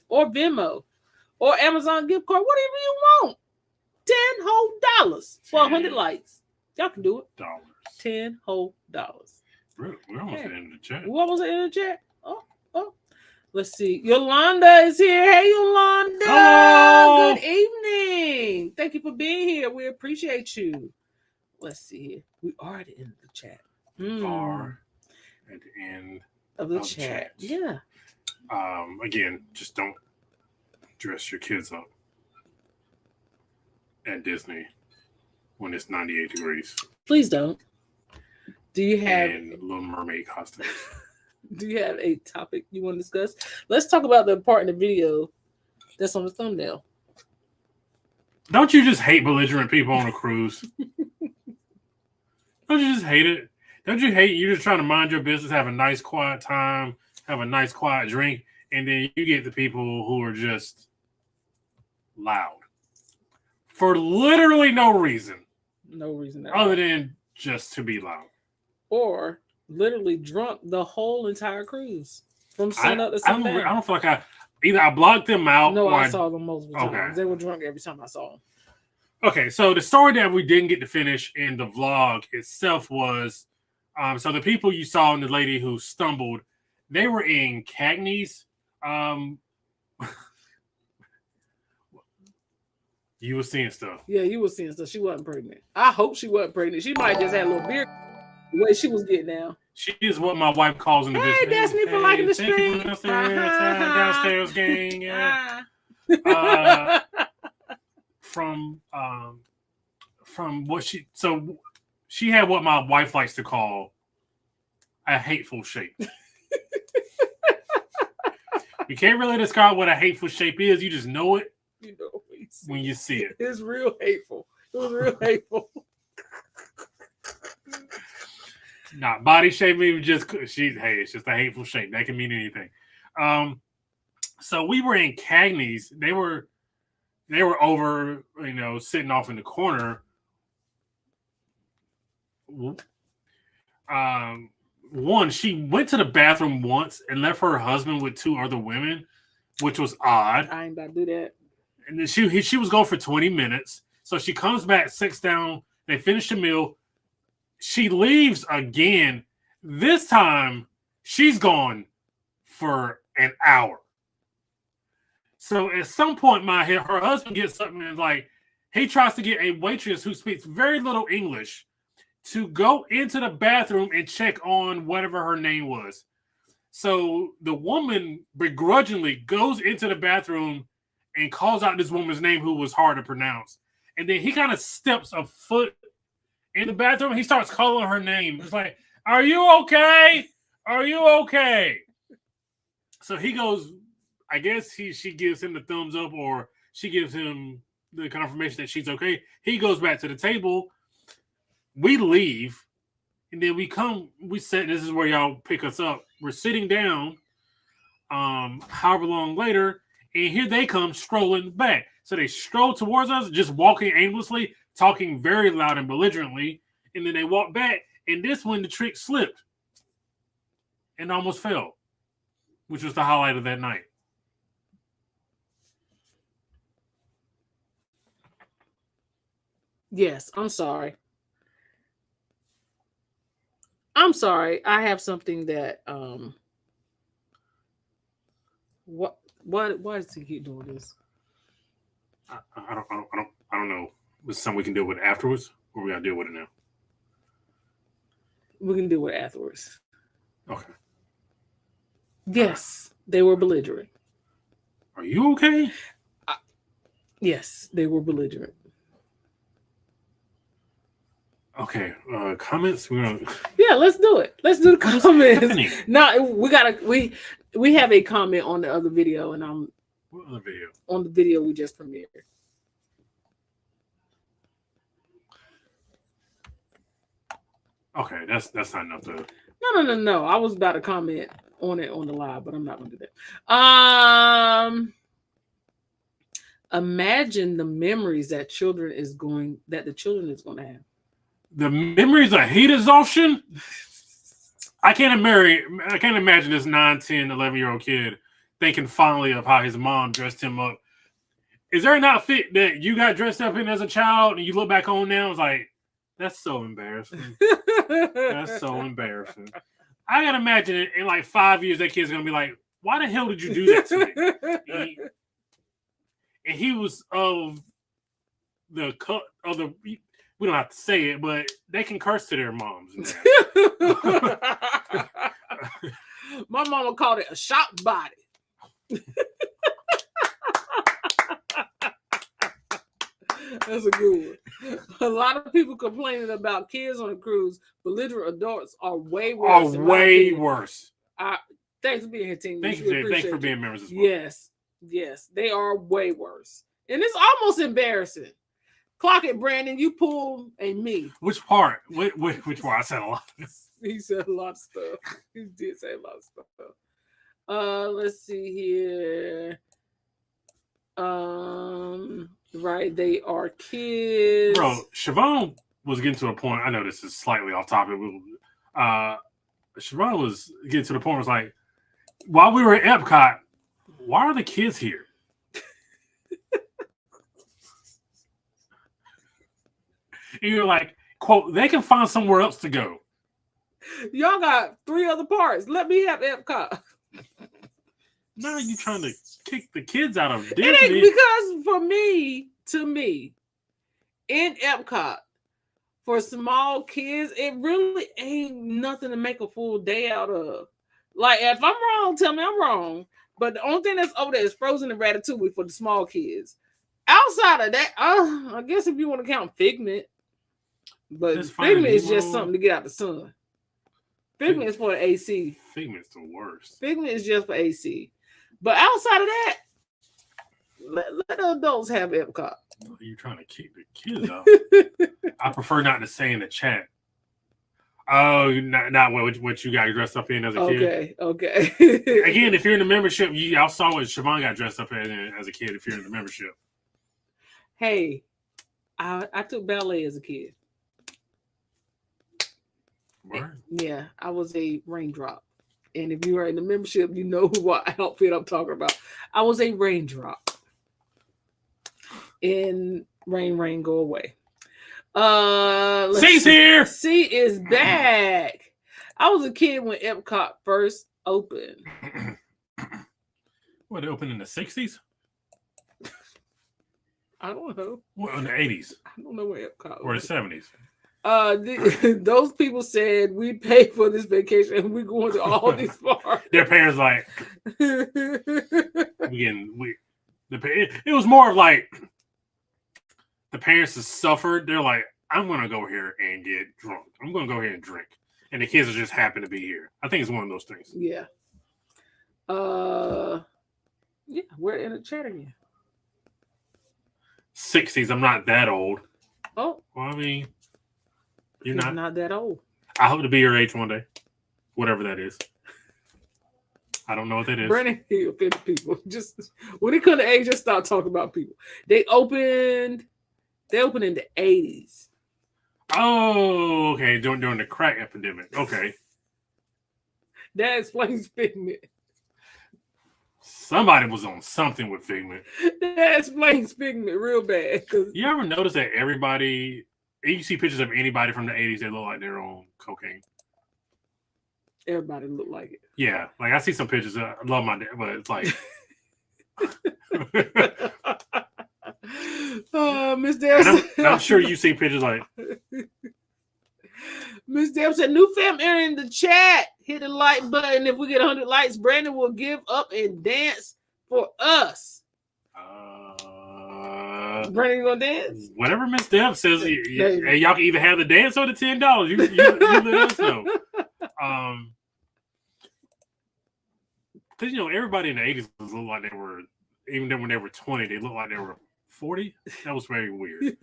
Or Amazon gift card. Whatever you want. $10 whole for 100 likes. Y'all can do it. $10 whole. We're almost in the chat. What was it in the chat? Oh. Let's see. Yolanda is here. Hey, Yolanda. Hello. Good evening. Thank you for being here. We appreciate you. Let's see here. We are at the end of the chat. Are at the end of the chat. Yeah. Again, just don't dress your kids up at Disney when it's 98 degrees. Please don't. Do you have Little Mermaid costumes? Do you have a topic you want to discuss? Let's talk about the part in the video that's on the thumbnail. Don't you just hate belligerent people on a cruise? Don't you just hate it? Don't you hate you're just trying to mind your business, have a nice quiet time, have a nice quiet drink, and then you get the people who are just loud for literally no reason. No reason other than just to be loud. Or literally drunk the whole entire cruise from sun up to sundown. I don't feel like I blocked them out. No, I saw them multiple times. Okay. They were drunk every time I saw them. Okay, so the story that we didn't get to finish in the vlog itself was, so the people you saw and the lady who stumbled, they were in Cagney's. You were seeing stuff. Yeah, you were seeing stuff. She wasn't pregnant. I hope she wasn't pregnant. She might just have a little beard. The way she was getting down. She is what my wife calls in the business. Hey, that's me for liking the stream. Downstairs gang. Yeah. From what she had what my wife likes to call a hateful shape. You can't really describe what a hateful shape is. You just know it. You know when you see it. It's real hateful. It was real hateful. Not body shape, even just it's just a hateful shape. That can mean anything. So we were in Cagney's. They were over, sitting off in the corner. One, she went to the bathroom once and left her husband with 2 other women, which was odd. I ain't about to do that. And then she was gone for 20 minutes. So she comes back, sits down. They finish the meal. She leaves again. This time, she's gone for an hour. So at some point, her husband gets up and he tries to get a waitress who speaks very little English to go into the bathroom and check on whatever her name was. So the woman begrudgingly goes into the bathroom and calls out this woman's name who was hard to pronounce. And then he kind of steps a foot in the bathroom. He starts calling her name. It's like, are you okay? Are you okay? So he goes, I guess she gives him the thumbs up, or she gives him the confirmation that she's okay. He goes back to the table. We leave. And then we sit, this is where y'all pick us up. We're sitting down, however long later, and here they come strolling back. So they stroll towards us, just walking aimlessly, talking very loud and belligerently, and then they walk back, and this when the trick slipped and almost fell, which was the highlight of that night. Yes, I'm sorry. I'm sorry. I have something that why does he keep doing this? I don't know. This is something we can deal with afterwards, or we gotta deal with it now. We can deal with it afterwards. Okay. Yes, they were belligerent. Are you okay? Yes, they were belligerent. Okay. Comments. We're gonna. Yeah, let's do it. Let's do the comments. happening? No, we have a comment on the other video, and I'm What other video? on the video we just premiered. Okay, that's not enough to. No. I was about to comment on it on the live, but I'm not gonna do that. Imagine the memories that the children is going to have. The memories of heat exhaustion. I can't imagine this 9, 10, 11-year-old kid thinking fondly of how his mom dressed him up. Is there an outfit that you got dressed up in as a child and you look back on now and it's like, that's so embarrassing. That's so embarrassing. I gotta imagine it in like 5 years, that kid's gonna be like, why the hell did you do that to me? And he was of the cut of the. We don't have to say it, but they can curse to their moms. My mama called it a shop body. That's a good one. A lot of people complaining about kids on a cruise. Belligerent adults are way worse. Way worse. Thanks for being here, team. Thanks for being members as well. Yes, they are way worse, and it's almost embarrassing. Clock it, Brandon. You pull and me. Which part? Which part? I said a lot. He said a lot of stuff. He did say a lot of stuff. Let's see here. Right, they are kids. Bro, Siobhan was getting to a point. I know this is slightly off topic. Siobhan was getting to the point. Was like, while we were at Epcot, why are the kids here? And you're like, quote, they can find somewhere else to go. Y'all got 3 other parts. Let me have Epcot. Now you trying to kick the kids out of Disney. It ain't because to me, in Epcot, for small kids, it really ain't nothing to make a full day out of. Like, if I'm wrong, tell me I'm wrong. But the only thing that's over there is Frozen and Ratatouille for the small kids. Outside of that, I guess if you want to count Figment, but Figment is just something to get out the sun. Figment is for the AC. Figment's the worst. Figment is just for AC. But outside of that, let the adults have Epcot. You're trying to kick the kids out. I prefer not to say in the chat. Oh, not what you got dressed up in as a kid. Okay. Again, if you're in the membership, y'all saw what Siobhan got dressed up as a kid. If you're in the membership, hey, I took ballet as a kid. Word? Yeah, I was a raindrop. And if you are in the membership, you know what outfit I'm talking about. I was a raindrop. In Rain, Go Away. C's here. C is back. I was a kid when Epcot first opened. What, it opened in the 60s? I don't know. What, in the 80s? I don't know where Epcot or the 70s. Those people said we paid for this vacation and we're going to all these parks. Their parents like it was more of like the parents that suffered. They're like, I'm gonna go here and get drunk. I'm gonna go here and drink, and the kids are just happy to be here. I think it's one of those things. Yeah. Yeah, we're in the chat again. 60s. I'm not that old. Oh, well, I mean, you're not that old. I hope to be your age one day, whatever that is. I don't know what that is. Brandon, he offended people. Just when it comes to age, just start talking about people. They opened in the 80s. Oh, okay. During the crack epidemic. Okay. That explains Figment. Somebody was on something with Figment. That explains Figment real bad. You ever notice that everybody, you see pictures of anybody from the 80s, they look like they're on cocaine? Everybody look like it. Yeah. Like I see some pictures. I love my dad, but it's like. Miss Deb, I'm sure you see pictures like. Miss Deb said, new fam area in the chat. Hit the like button. If we get 100 likes, Brandon will give up and dance for us. Brandon gonna dance? Whatever Miss Deb says, y'all can either have the dance or the $10. You let us know. Because everybody in the 80s looked like they were, even then when they were 20, they looked like they were 40. That was very weird.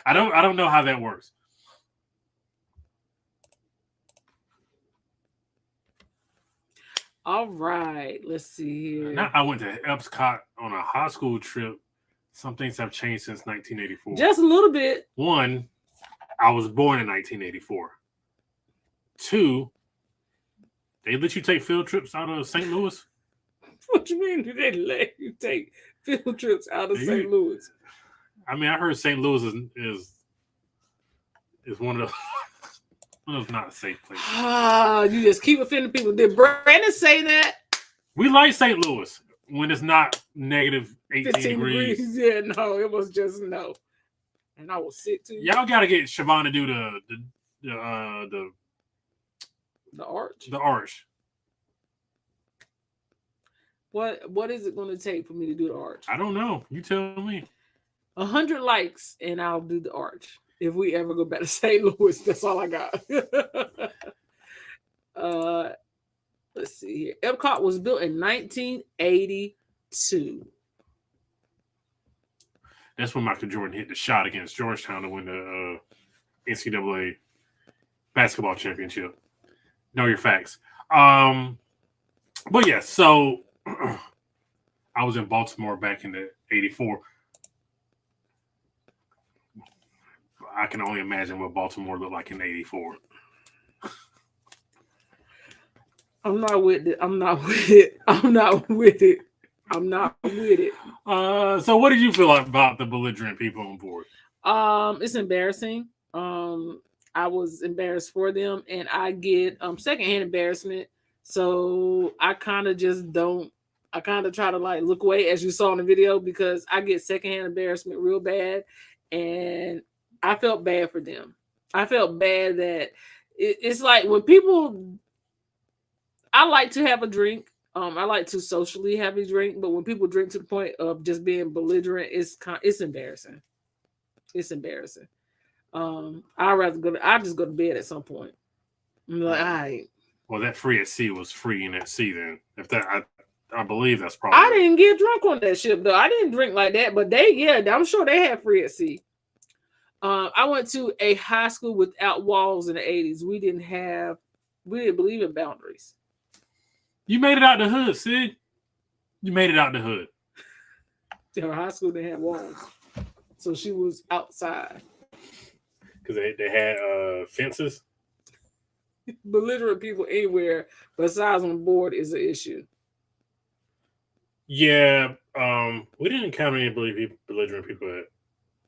I don't know how that works. All right, let's see here. Now I went to Epcot on a high school trip. Some things have changed since 1984. Just a little bit. One, I was born in 1984. Two, they let you take field trips out of St. Louis. What you mean? Do they let you take field trips out of St. Louis? I mean, I heard St. Louis is one of those not safe places. You just keep offending people. Did Brandon say that? We like St. Louis when it's not negative 18 degrees. Yeah, no, it was just no. And I was sick too. Y'all got to get Siobhan to do the arch. The arch. What is it going to take for me to do the arch? I don't know. You tell me. 100 likes and I'll do the arch. If we ever go back to St. Louis, that's all I got. Let's see here. Epcot was built in 1982. That's when Michael Jordan hit the shot against Georgetown to win the NCAA basketball championship. Know your facts. But yeah, so I was in Baltimore back in the 84. I can only imagine what Baltimore looked like in 84. I'm not with it. So what did you feel about the belligerent people on board? It's embarrassing. I was embarrassed for them, and I get secondhand embarrassment. So I kind of try to like look away, as you saw in the video, because I get secondhand embarrassment real bad, and I felt bad for them. I felt bad that it's like when people. I like to have a drink. I like to socially have a drink, but when people drink to the point of just being belligerent, it's embarrassing. It's embarrassing. I just go to bed at some point. I'm like, all right. Well, that free at sea was free in at sea then. If that, I believe that's probably. I didn't get drunk on that ship though. I didn't drink like that, but I'm sure they had free at sea. I went to a high school without walls in the 80s. We didn't believe in boundaries. You made it out the hood, Sid. You made it out the hood. Her high school didn't have walls, so she was outside. Because they had fences. Belligerent people anywhere besides on board is an issue. Yeah, we didn't encounter any belligerent people at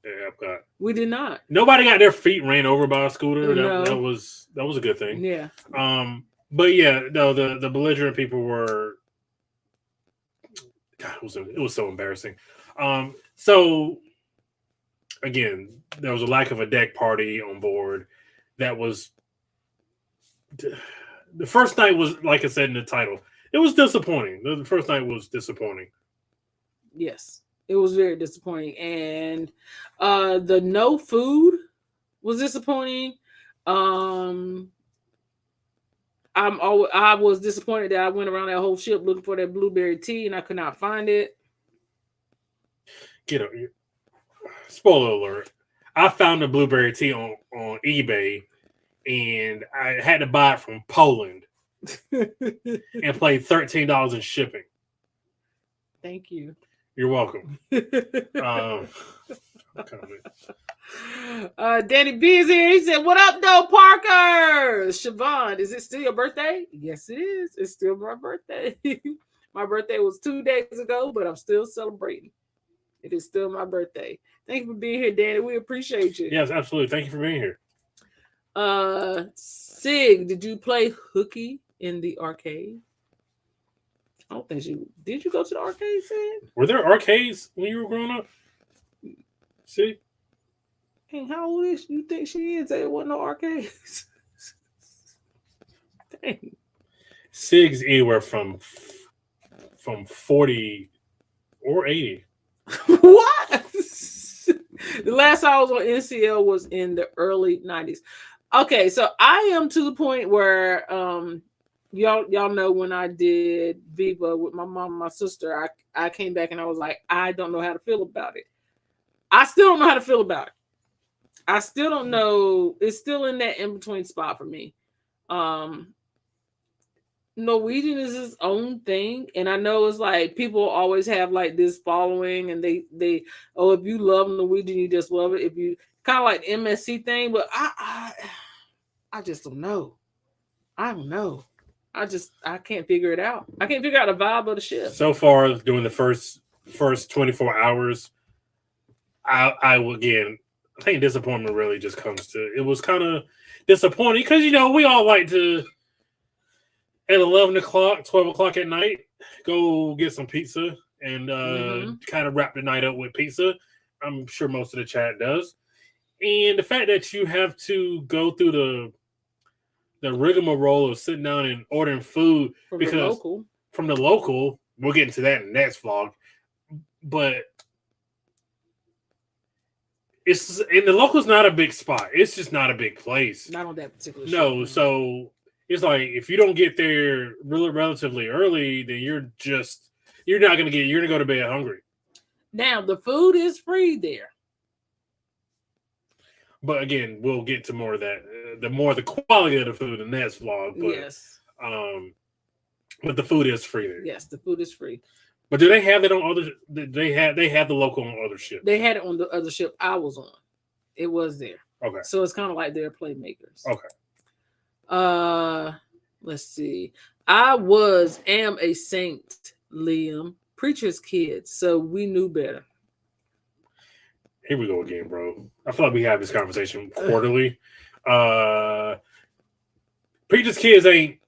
Epcot. We did not. Nobody got their feet ran over by a scooter. No. That was a good thing. Yeah. But yeah, no, the belligerent people were. God, it was so embarrassing. So again, there was a lack of a deck party on board. That was the first night was, like I said in the title, it was disappointing. The first night was disappointing. Yes, it was very disappointing, and the no food was disappointing. I was disappointed that I went around that whole ship looking for that blueberry tea and I could not find it. Spoiler alert. I found the blueberry tea on eBay and I had to buy it from Poland and paid $13 in shipping. Thank you. You're welcome. Danny B is here. He said, "What up, though, Parker?" Siobhan, is it still your birthday? Yes, it is. It's still my birthday. My birthday was 2 days ago, but I'm still celebrating. It is still my birthday. Thank you for being here, Danny. We appreciate you. Yes, absolutely. Thank you for being here. Sig, did you play hooky in the arcade? I don't think you did. You go to the arcade, Sig? Were there arcades when you were growing up? See? Hey, how old is you think she is? There wasn't no arcades. Dang. Sig's anywhere from 40 or 80. What? The last time I was on NCL was in the early 90s. Okay, so I am to the point where y'all know when I did Viva with my mom and my sister, I came back and I was like, I don't know how to feel about it. I still don't know how to feel about it. I still don't know. It's still in that in-between spot for me. Norwegian is his own thing, and I know it's like people always have like this following, and they if you love Norwegian, you just love it. If you kind of like the MSC thing, but I just don't know. I don't know. I can't figure it out. I can't figure out the vibe of the ship. So far, during the first 24 hours, I think disappointment really just comes to it. Was kind of disappointing because we all like to at 11 o'clock, 12 o'clock at night go get some pizza and kind of wrap the night up with pizza. I'm sure most of the chat does. And the fact that you have to go through the rigmarole of sitting down and ordering food from the local, we'll get into that in the next vlog. But the local's not a big spot. It's just not a big place. Not on that particular show. So it's like if you don't get there relatively early, then you're not gonna go to bed hungry. Now the food is free there. But again, we'll get to more of that. The quality of the food in next vlog. But, yes. But the food is free there. Yes, the food is free. But do they have it on other? They have the local on other ships. They had it on the other ship I was on. It was there. Okay. So it's kind of like they're playmakers. Okay. Let's see. I am a saint, Liam, preacher's kid, so we knew better. Here we go again, bro. I feel like we have this conversation quarterly. Preacher's kids ain't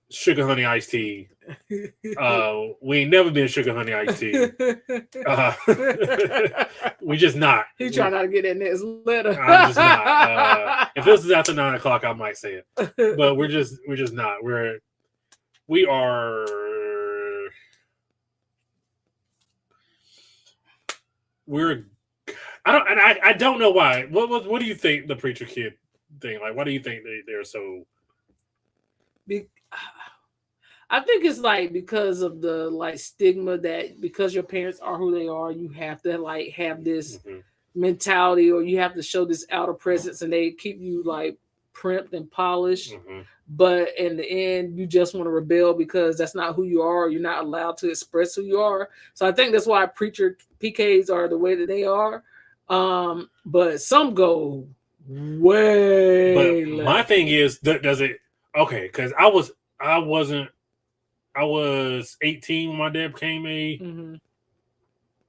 sugar honey iced tea. We ain't never been sugar honey iced tea. We just not. He trying not to get that next letter. I'm just not. If this is after 9 o'clock, I might say it. But we're just not. We are. I don't know why. What do you think the preacher kid thing? Like, why do you think they're so? I think it's like because of the like stigma that because your parents are who they are, you have to like have this mentality, or you have to show this outer presence, and they keep you like primped and polished. But in the end, you just want to rebel because that's not who you are. You're not allowed to express who you are. So I think that's why preacher PKs are the way that they are. But some go way. But my thing is, does it? Okay, because I was 18 when my dad became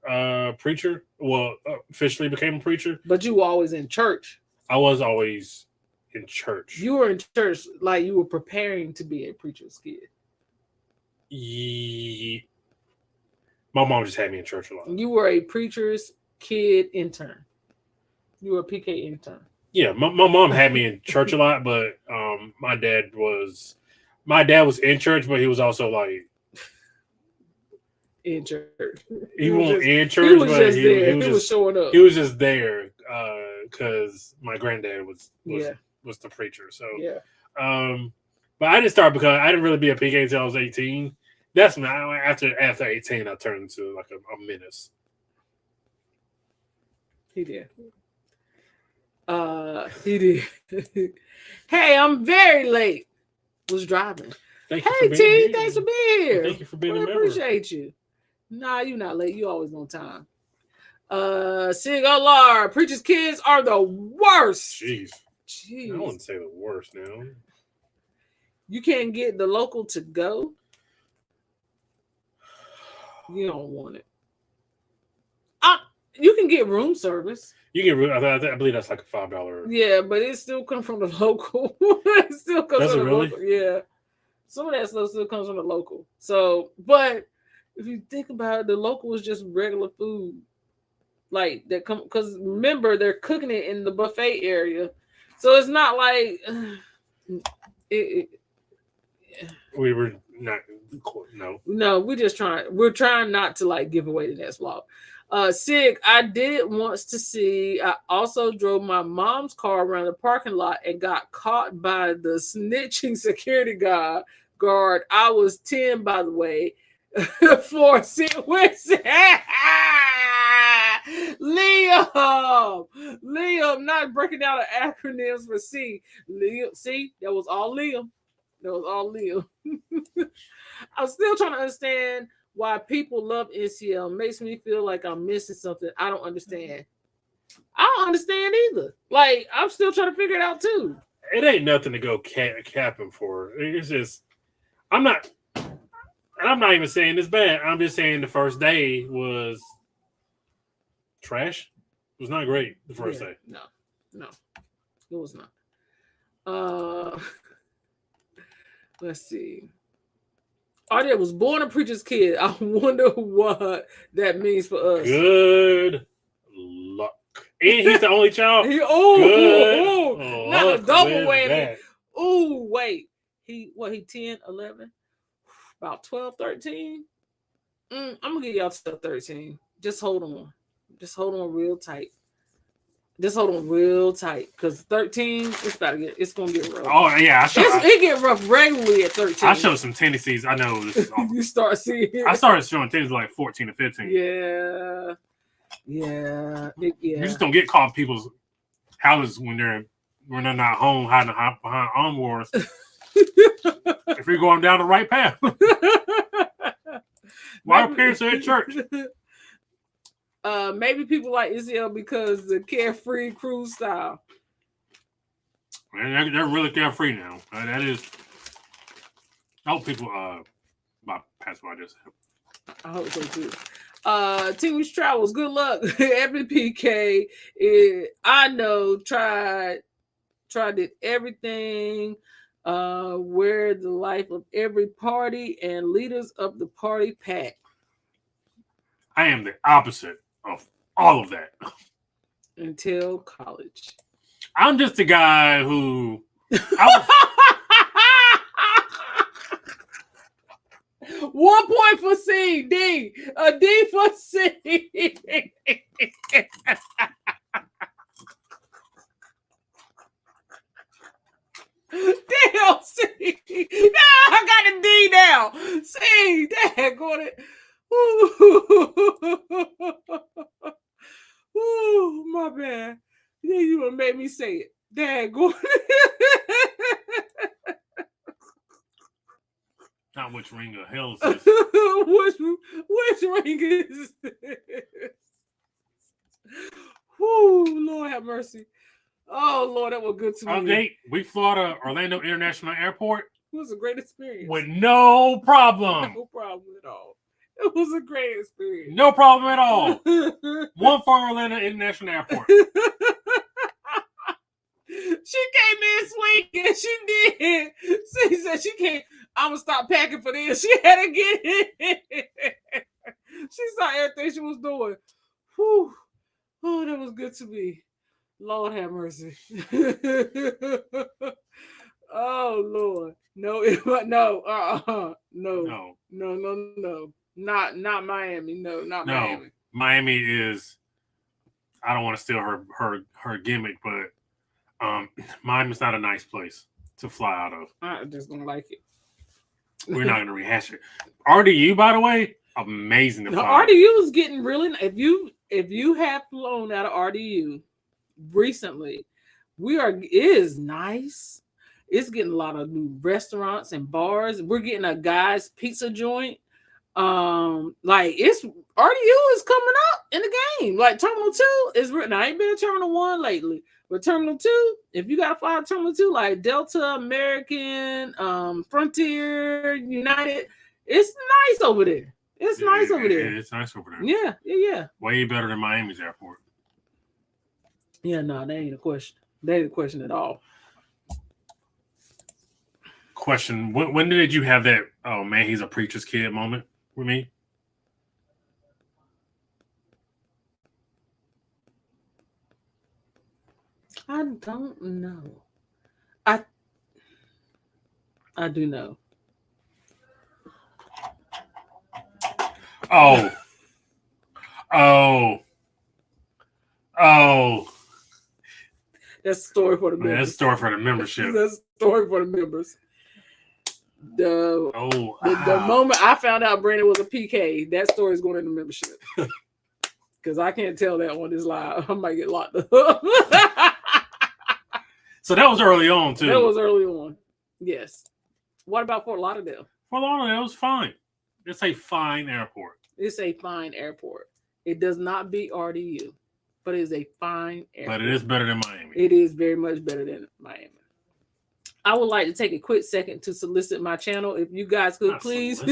a preacher. Well, officially became a preacher. But you were always in church. I was always in church. You were in church like you were preparing to be a preacher's kid. My mom just had me in church a lot. You were a preacher's kid intern. You were a PK intern. Yeah, my mom had me in church a lot, but my dad was in church, but he was also like in church. He wasn't in church, but he was showing up. He was just there because my granddad was the preacher. So but I didn't start because I didn't really be a PK until I was 18. That's when after 18 I turned into like a menace. He did. He did. Hey, I'm very late. Was driving. Thank you Hey for being T, here. thanks for being here. Thank you for being We a member. appreciate you. Nah, you not late. You always on time. Sig Alar, preacher's kids are the worst. Jeez. Jeez. I wouldn't say the worst now. You can't get the local to go. You don't want it. You can get room service. You get. I believe that's like a $5. Yeah, but it still comes from the local. It still comes Does from it the really? local. Yeah, some of that stuff still comes from the local. So, but if you think about it, the local is just regular food, like that. Come because remember they're cooking it in the buffet area, so it's not like We were not. No, we're trying not to like give away the next vlog. Sig, I did once to see. I also drove my mom's car around the parking lot and got caught by the snitching security guard. I was 10, by the way. For Liam, not breaking down the acronyms for C. Liam, see, that was all Liam. I'm still trying to understand why people love NCL. Makes me feel like I'm missing something. I don't understand. I don't understand either. Like, I'm still trying to figure it out too. It ain't nothing to go capping for. It's just, I'm not even saying it's bad. I'm just saying the first day was trash. It was not great the first day. No, it was not. Let's see. Artie was born a preacher's kid. I wonder what that means for us. Good luck. And he's the only child. Not a double whammy. Oh, wait. He 10, 11? About 12, 13? I'm going to give y'all 12, 13. Just hold on. Just hold on real tight. Because 13, it's gonna get rough. Oh yeah, it get rough regularly at 13. I showed some tendencies. I know this is awful. You start seeing it. I started showing tendencies like 14 to 15. Yeah. You just don't get caught in people's houses when they're not home hiding behind armwars. If you're going down the right path. Why are parents at church? Maybe people like Israel because the carefree cruise style. Man, they're really carefree now. That is. I hope people bypass what I just said. I hope so too. Team Travels, good luck. Every PK, I know, tried it everything. Where the life of every party and leaders of the party pack. I am the opposite of all of that. Until college. I'm just a guy who. 1 point for C. D. A D for C. Damn, C. I got a D now. C. Damn, got it. Ooh, my bad. Yeah, you done made me say it. Dad, go. Not which ring of hell is this? which ring is this? Whoo, Lord have mercy. Oh, Lord, that was good to me. On date, we flew to Orlando International Airport. It was a great experience. With no problem. No problem at all. It was a great experience. No problem at all. One for Orlando International Airport. She came in swinging. She did. She said she can't. I'm going to stop packing for this. She had to get in. She saw everything she was doing. Whew. Oh, that was good to me. Lord have mercy. Oh, Lord. No. Not Miami. No, not Miami. Miami is, I don't want to steal her gimmick, but Miami's not a nice place to fly out of. I just don't like it. We're not going to rehash it. RDU, by the way, amazing to fly. RDU is getting really. If you have flown out of RDU recently, It is nice. It's getting a lot of new restaurants and bars. We're getting a guy's pizza joint. Like it's RDU is coming up in the game. Like Terminal 2 is written. I ain't been to Terminal 1 lately, but Terminal 2, if you gotta fly to Terminal 2, like Delta, American, Frontier, United, it's nice over there. It's nice over there. It's nice over there. Yeah. Way better than Miami's airport. Yeah, no, that ain't a question. That ain't a question at all. Question: When did you have that? Oh man, he's a preacher's kid moment with me. I don't know. I do know. Oh. That's a story for the members. That's a story for the membership. That's a story for the members. The wow. moment I found out Brandon was a PK, that story is going in the membership. Because I can't tell that on this live. I might get locked up. So that was early on, too. That was early on. Yes. What about Fort Lauderdale? Fort Lauderdale was fine. It's a fine airport. It's a fine airport. It does not beat RDU, but it is a fine airport. But it is better than Miami. It is very much better than Miami. I would like to take a quick second to solicit my channel. If you guys could please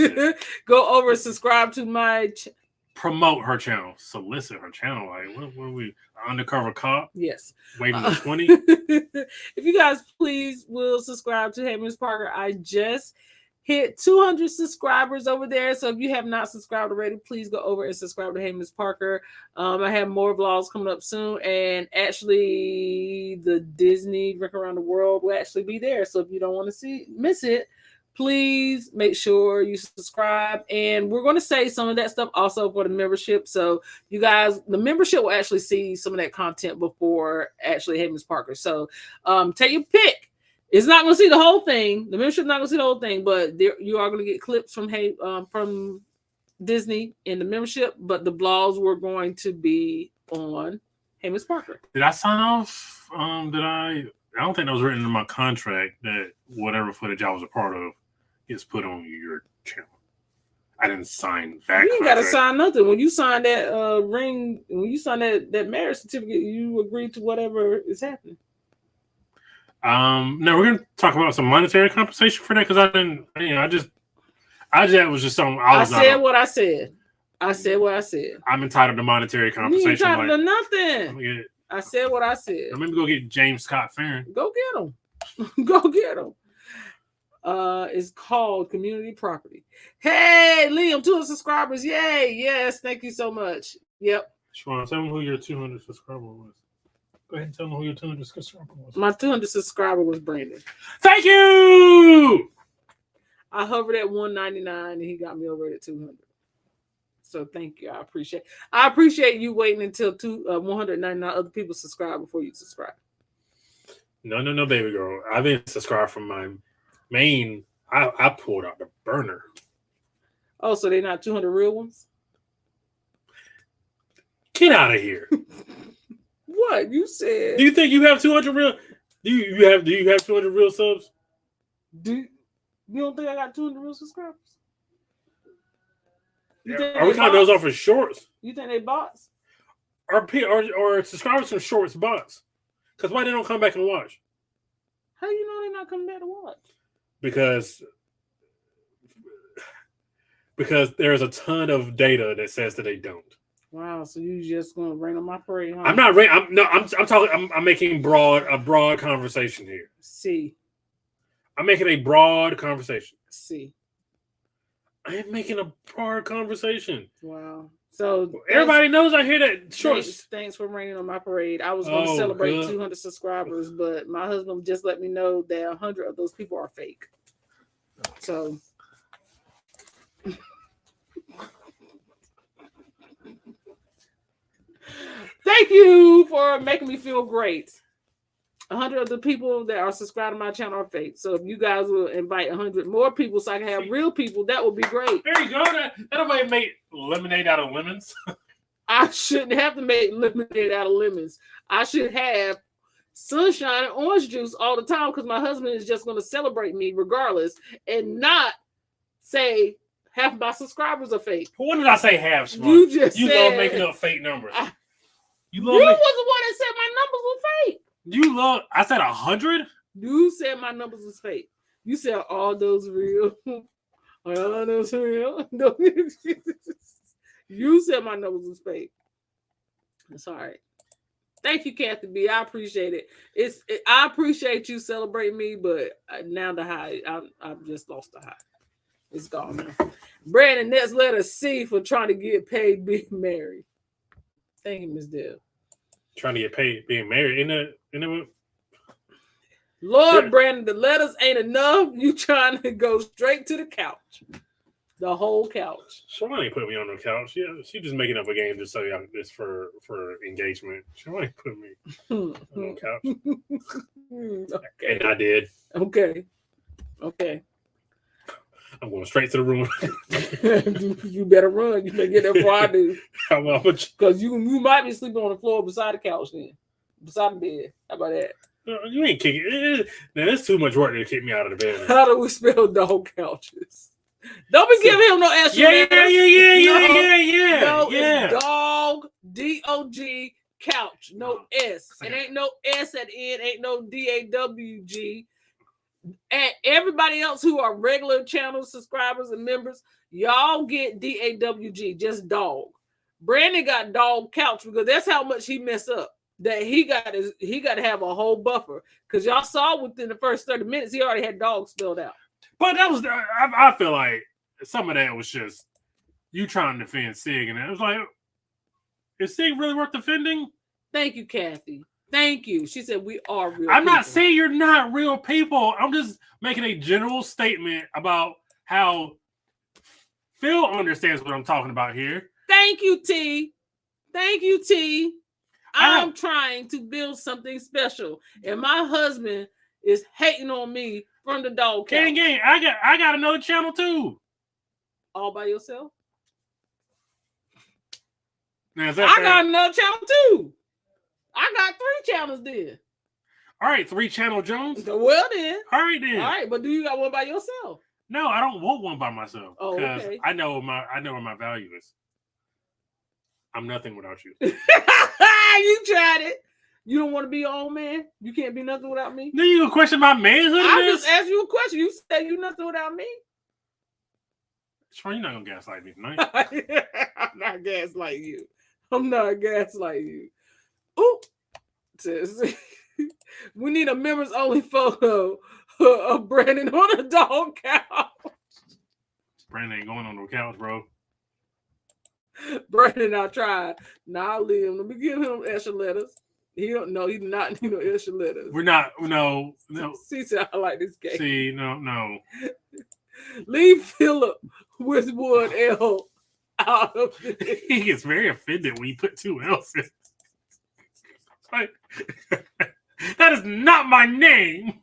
go over and subscribe to my promote her channel, solicit her channel. Like, what are we, undercover cop? Yes. Waving the 20. If you guys please will subscribe to Hey Miss Parker. I just hit 200 subscribers over there. So if you have not subscribed already, please go over and subscribe to Hey Miss Parker. I have more vlogs coming up soon. And actually, the Disney Drink Around the World will actually be there. So if you don't want to miss it, please make sure you subscribe. And we're going to say some of that stuff also for the membership. So you guys, the membership will actually see some of that content before actually Hey Miss Parker. So take your pick. It's not going to see the whole thing. The membership is not going to see the whole thing, but you are going to get clips from Disney in the membership. But the vlogs were going to be on Hey Miss Parker. Did I sign off? I don't think that was written in my contract that whatever footage I was a part of gets put on your channel. I didn't sign that. You ain't got to sign nothing. When you sign that ring, when you sign that marriage certificate, you agree to whatever is happening. No, we're gonna talk about some monetary compensation for that because I didn't. That was just something I said what I said. I said what I said. I'm entitled to monetary compensation. You ain't entitled to nothing. I said what I said. Let me go get James Scott Farron. Go get him. Go get him. It's called Community Property. Hey, Liam, 200 subscribers. Yay. Yes. Thank you so much. Yep. Sean, tell me who your 200 subscriber was. Go ahead and tell me who your 200 subscriber was. My 200 subscriber was Brandon. Thank you. I hovered at 199 and he got me over at 200. So thank you. I appreciate you waiting until 199 other people subscribe before you subscribe. No, baby girl. I've been subscribed from my main. I pulled out the burner. Oh, so they're not 200 real ones? Get out of here. What you said? Do you think you have 200 real? Do you have 200 real subs? You don't think I got 200 real subscribers? Are we counting those off as shorts? You think they bots? Are subscribers from shorts bots? Because why they don't come back and watch? How do you know they're not coming back to watch? Because there's a ton of data that says that they don't. Wow, so you just gonna rain on my parade, huh? I'm not rain. I'm talking. I'm making a broad conversation here. See, I'm making a broad conversation. See, I am making a broad conversation. Wow. So everybody knows I hear that shorts. Thanks for raining on my parade. I was going to celebrate 200 subscribers, but my husband just let me know that 100 of those people are fake. So. Thank you for making me feel great. 100 of the people that are subscribed to my channel are fake. So if you guys will invite 100 more people so I can have real people, that would be great. There you go. That'll make lemonade out of lemons. I shouldn't have to make lemonade out of lemons. I should have sunshine and orange juice all the time because my husband is just going to celebrate me regardless and not say half my subscribers are fake. What did I say half, Smart? You said, love making up fake numbers. You was the one that said my numbers were fake. I said 100? You said my numbers was fake. You said all those real. All those real. You said my numbers was fake. It's all right. Thank you, Kathy B. I appreciate it. I appreciate you celebrating me, but now the high, I've just lost the high. It's gone now. Brandon, next letter C for trying to get paid being married. Thank you, Miss Deb. Trying to get paid being married. Lord, Brandon, the letters ain't enough. You trying to go straight to the couch. The whole couch. Sean ain't put me on the couch. Yeah, she just making up a game just so y'all this for engagement. Sean ain't put me on the couch. Okay. And I did. Okay. I'm going straight to the room. You better run. You better get there before I do. Because you might be sleeping on the floor beside the couch then. Beside the bed. How about that? You ain't kicking it. Now, that's too much work to kick me out of the bed. How do we spell dog couches? Don't be giving him no extra letters. Yeah. No, it's dog, D-O-G, couch. No S. It ain't no S at the end. Ain't no D-A-W-G. And everybody else who are regular channel subscribers and members, y'all get D-A-W-G, just dog. Brandon got dog couch because that's how much he messed up. That he got to have a whole buffer because y'all saw within the first 30 minutes he already had dog spelled out. But that was I feel like some of that was just you trying to defend Sig, and it was like, is Sig really worth defending? Thank you, Kathy. Thank you. She said we are real. I'm not saying you're not real people. I'm just making a general statement about how Phil understands what I'm talking about here. Thank you, T. I'm trying to build something special, and my husband is hating on me from the dog couch. Gang, I got another channel too. All by yourself? Now, I got another channel too. I got 3 channels then. All right, 3 channel Jones. Well then. All right then. All right, but do you got one by yourself? No, I don't want one by myself. Oh, okay. I know where my value is. I'm nothing without you. You tried it. You don't want to be your own man? You can't be nothing without me? Then you question my manhood? I just asked you a question. You said you nothing without me? Sure, you're not going to gaslight me tonight. I'm not gaslighting you. I'm not gaslighting you. Ooh. We need a members only photo of Brandon on a dog couch. Brandon ain't going on no couch, bro. Brandon, I tried. Now I'll leave him. Let me give him extra letters. He don't know. He do not need no extra letters. We're not. No. See, I like this game. See, no. Leave Philip with one L out of it. He gets very offended when you put 2 L's in. Like, that is not my name.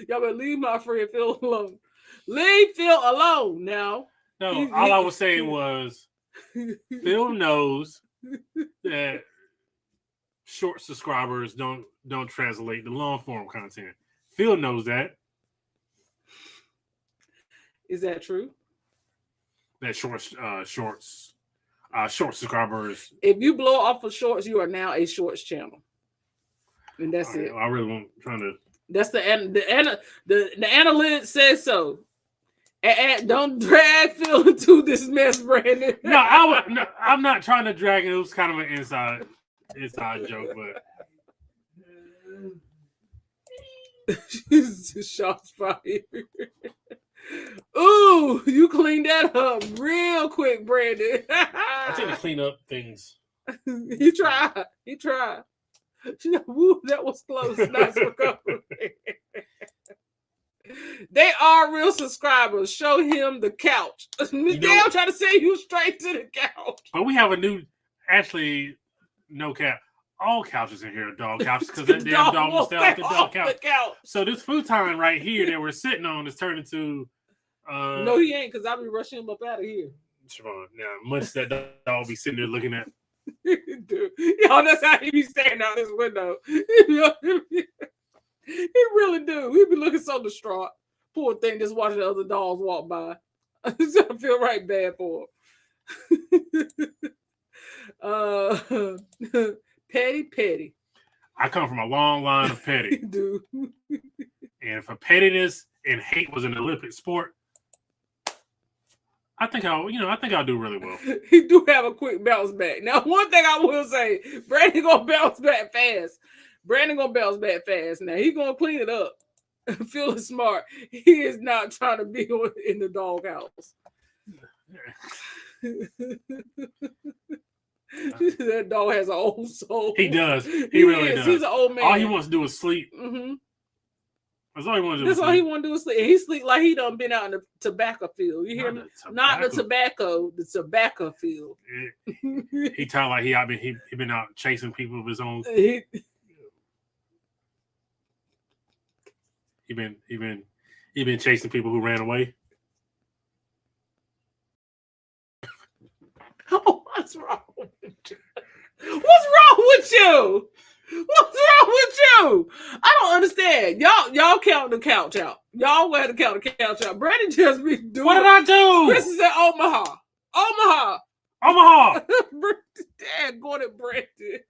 Y'all better leave my friend Phil alone. Leave Phil alone now. No, all I was saying was Phil knows that short subscribers don't translate to long form content. Phil knows that. Is that true? That short subscribers. If you blow off of shorts, you are now a shorts channel, and that's it. I really want trying to. That's the analytics says so. And don't drag Phil into this mess, Brandon. No, I'm not trying to drag it. It was kind of an inside joke, but shots fired. Ooh, you cleaned that up real quick, Brandon. I tend to clean up things. He tried. Woo, that was close. Nice recovery. They are real subscribers. Show him the couch. Miguel trying to send you straight to the couch. But we have a new, actually, no cap. All couches in here are dog couches because that damn dog will stay off the dog couch. So this futon right here that we're sitting on is turned into. No, he ain't, because I'll be rushing him up out of here. Siobhan, now much that dog be sitting there looking at. Dude, yo, that's how he be staring out his window. He really do. He be looking so distraught. Poor thing, just watching the other dogs walk by. I feel right bad for him. Petty. I come from a long line of petty. Dude. And if pettiness and hate was an Olympic sport, I think I'll do really well. He do have a quick bounce back. Now, one thing I will say, Brandon gonna bounce back fast. Now he gonna clean it up. Feeling smart. He is not trying to be in the doghouse. That dog has an old soul. He does. He really does. He's an old man. All he wants to do is sleep. Mm-hmm. That's all he wants to do. That's all he want to do is sleep. And he sleep like he done been out in the tobacco field. You hear me? Not the tobacco, the tobacco field. He talk like he been out chasing people of his own. He been chasing people who ran away. Oh, what's wrong with you? What's wrong with you? I don't understand. Y'all count the couch out. Y'all wear the count the couch out. Brandon just be doing. What did I do? Chris is at Omaha. Dad got it, Brandon.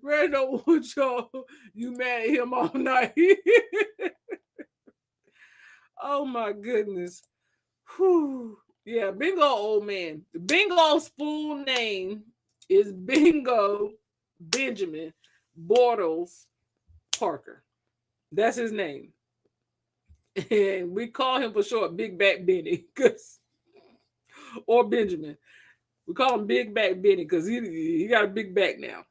Brandon don't want y'all. You mad at him all night. Oh my goodness. Whew. Yeah, Bingo old man. Bingo's full name is Bingo Benjamin Bortles Parker. That's his name. And we call him for short Big Back Benny. Or Benjamin. We call him Big Back Benny because he got a big back now.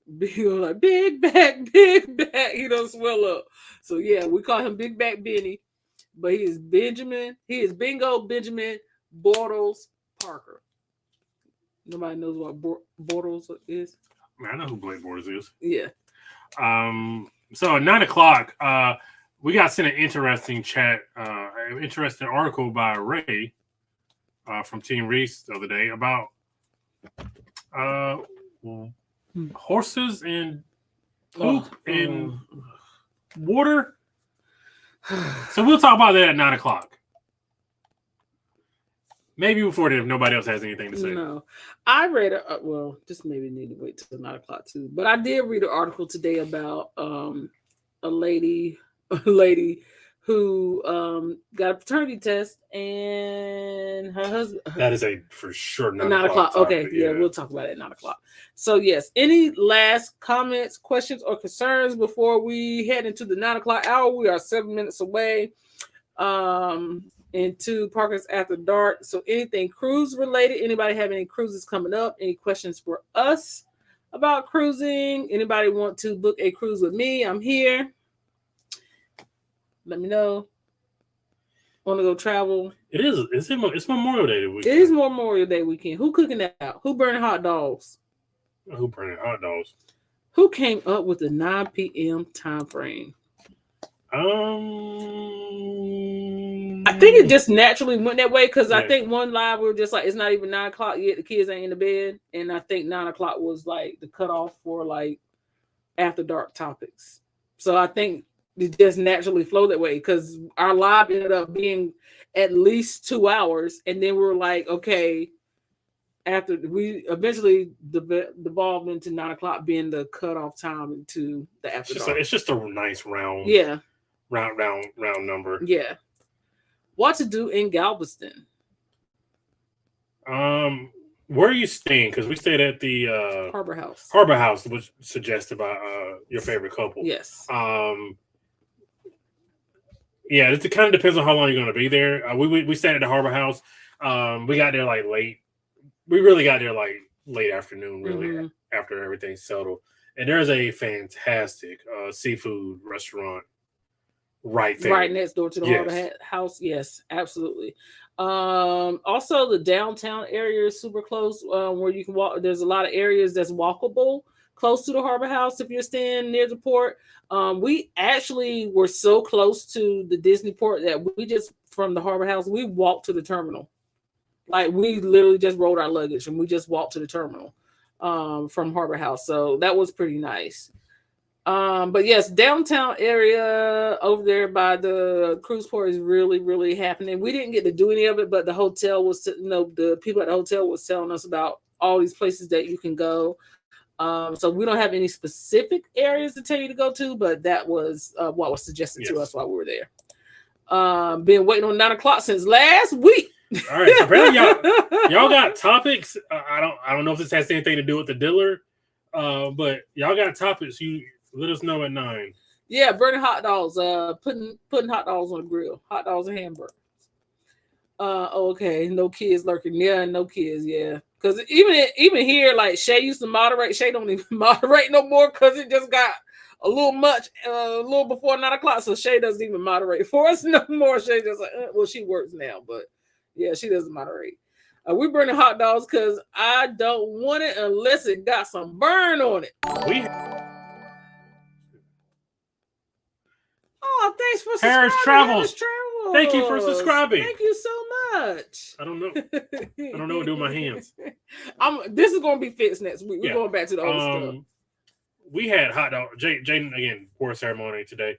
Like, big back. He don't swell up. So yeah, we call him Big Back Benny. But he is Bingo Benjamin Bortles Parker. Nobody knows what Bortles is. I know who Blake Bortles is. Yeah. So at 9:00, we got sent an interesting interesting article by Ray from Team Reese the other day about horses and poop and water. So we'll talk about that at 9:00. Maybe before then, if nobody else has anything to say. No, I read just maybe need to wait till 9:00 too. But I did read an article today about a lady who got a paternity test and her husband. That is for sure 9:00. Okay, yeah, we'll talk about it at 9:00. So yes, any last comments, questions, or concerns before we head into the 9:00 hour? We are 7 minutes away. Into Parker's After Dark. So anything cruise related? Anybody have any cruises coming up? Any questions for us about cruising? Anybody want to book a cruise with me? I'm here. Let me know. Want to go travel? It's Memorial Day weekend. It is Memorial Day weekend. Who cooking that out? Who burning hot dogs? Who burning hot dogs? Who came up with the 9 p.m. time frame? I think it just naturally went that way because I think one live we were just like, it's not even 9:00 yet. The kids ain't in the bed, and I think 9:00 was like the cutoff for like after dark topics. So I think it just naturally flowed that way because our live ended up being at least 2 hours, and then we were like, okay. After we eventually devolved into 9:00 being the cutoff time into the after dark. It's just a nice round. Yeah. Round number. Yeah. What to do in Galveston? Where are you staying? Because we stayed at the Harbor House. Harbor House, which suggested by your favorite couple. Yes. Yeah, it kind of depends on how long you're going to be there. We stayed at the Harbor House. We got there like late. We really got there like late afternoon, really, after everything settled. And there's a fantastic seafood restaurant right there. Right next door to the Harbor House. Yes, absolutely. Also, the downtown area is super close where you can walk. There's a lot of areas that's walkable close to the Harbor House if you're staying near the port. We actually were so close to the Disney port that we just, from the Harbor House, we walked to the terminal. Like we literally just rolled our luggage and we just walked to the terminal from Harbor House. So that was pretty nice. But yes, downtown area over there by the cruise port is really, really happening. We didn't get to do any of it, but the hotel was, the people at the hotel was telling us about all these places that you can go. So we don't have any specific areas to tell you to go to, but that was what was suggested to us while we were there. Been waiting on 9 o'clock since last week. All right, so apparently y'all got topics. I don't know if this has anything to do with the dealer, but y'all got topics. You let us know at 9. Yeah, burning hot dogs. Putting hot dogs on the grill. Hot dogs and hamburgers. Okay, no kids lurking. Yeah, no kids. Yeah, because even here, like Shay used to moderate. Shay don't even moderate no more because it just got a little much. A little before 9 o'clock, so Shay doesn't even moderate for us no more. Shay just like, well, she works now, but yeah, she doesn't moderate. We're burning hot dogs because I don't want it unless it got some burn on it. Oh, thanks for subscribing. Harris Travels. Thank you for subscribing. Thank you so much. I don't know what to do with my hands. This is going to be fixed next week. We're going back to the old stuff. We had hot dog. Jaden, again, pour ceremony today.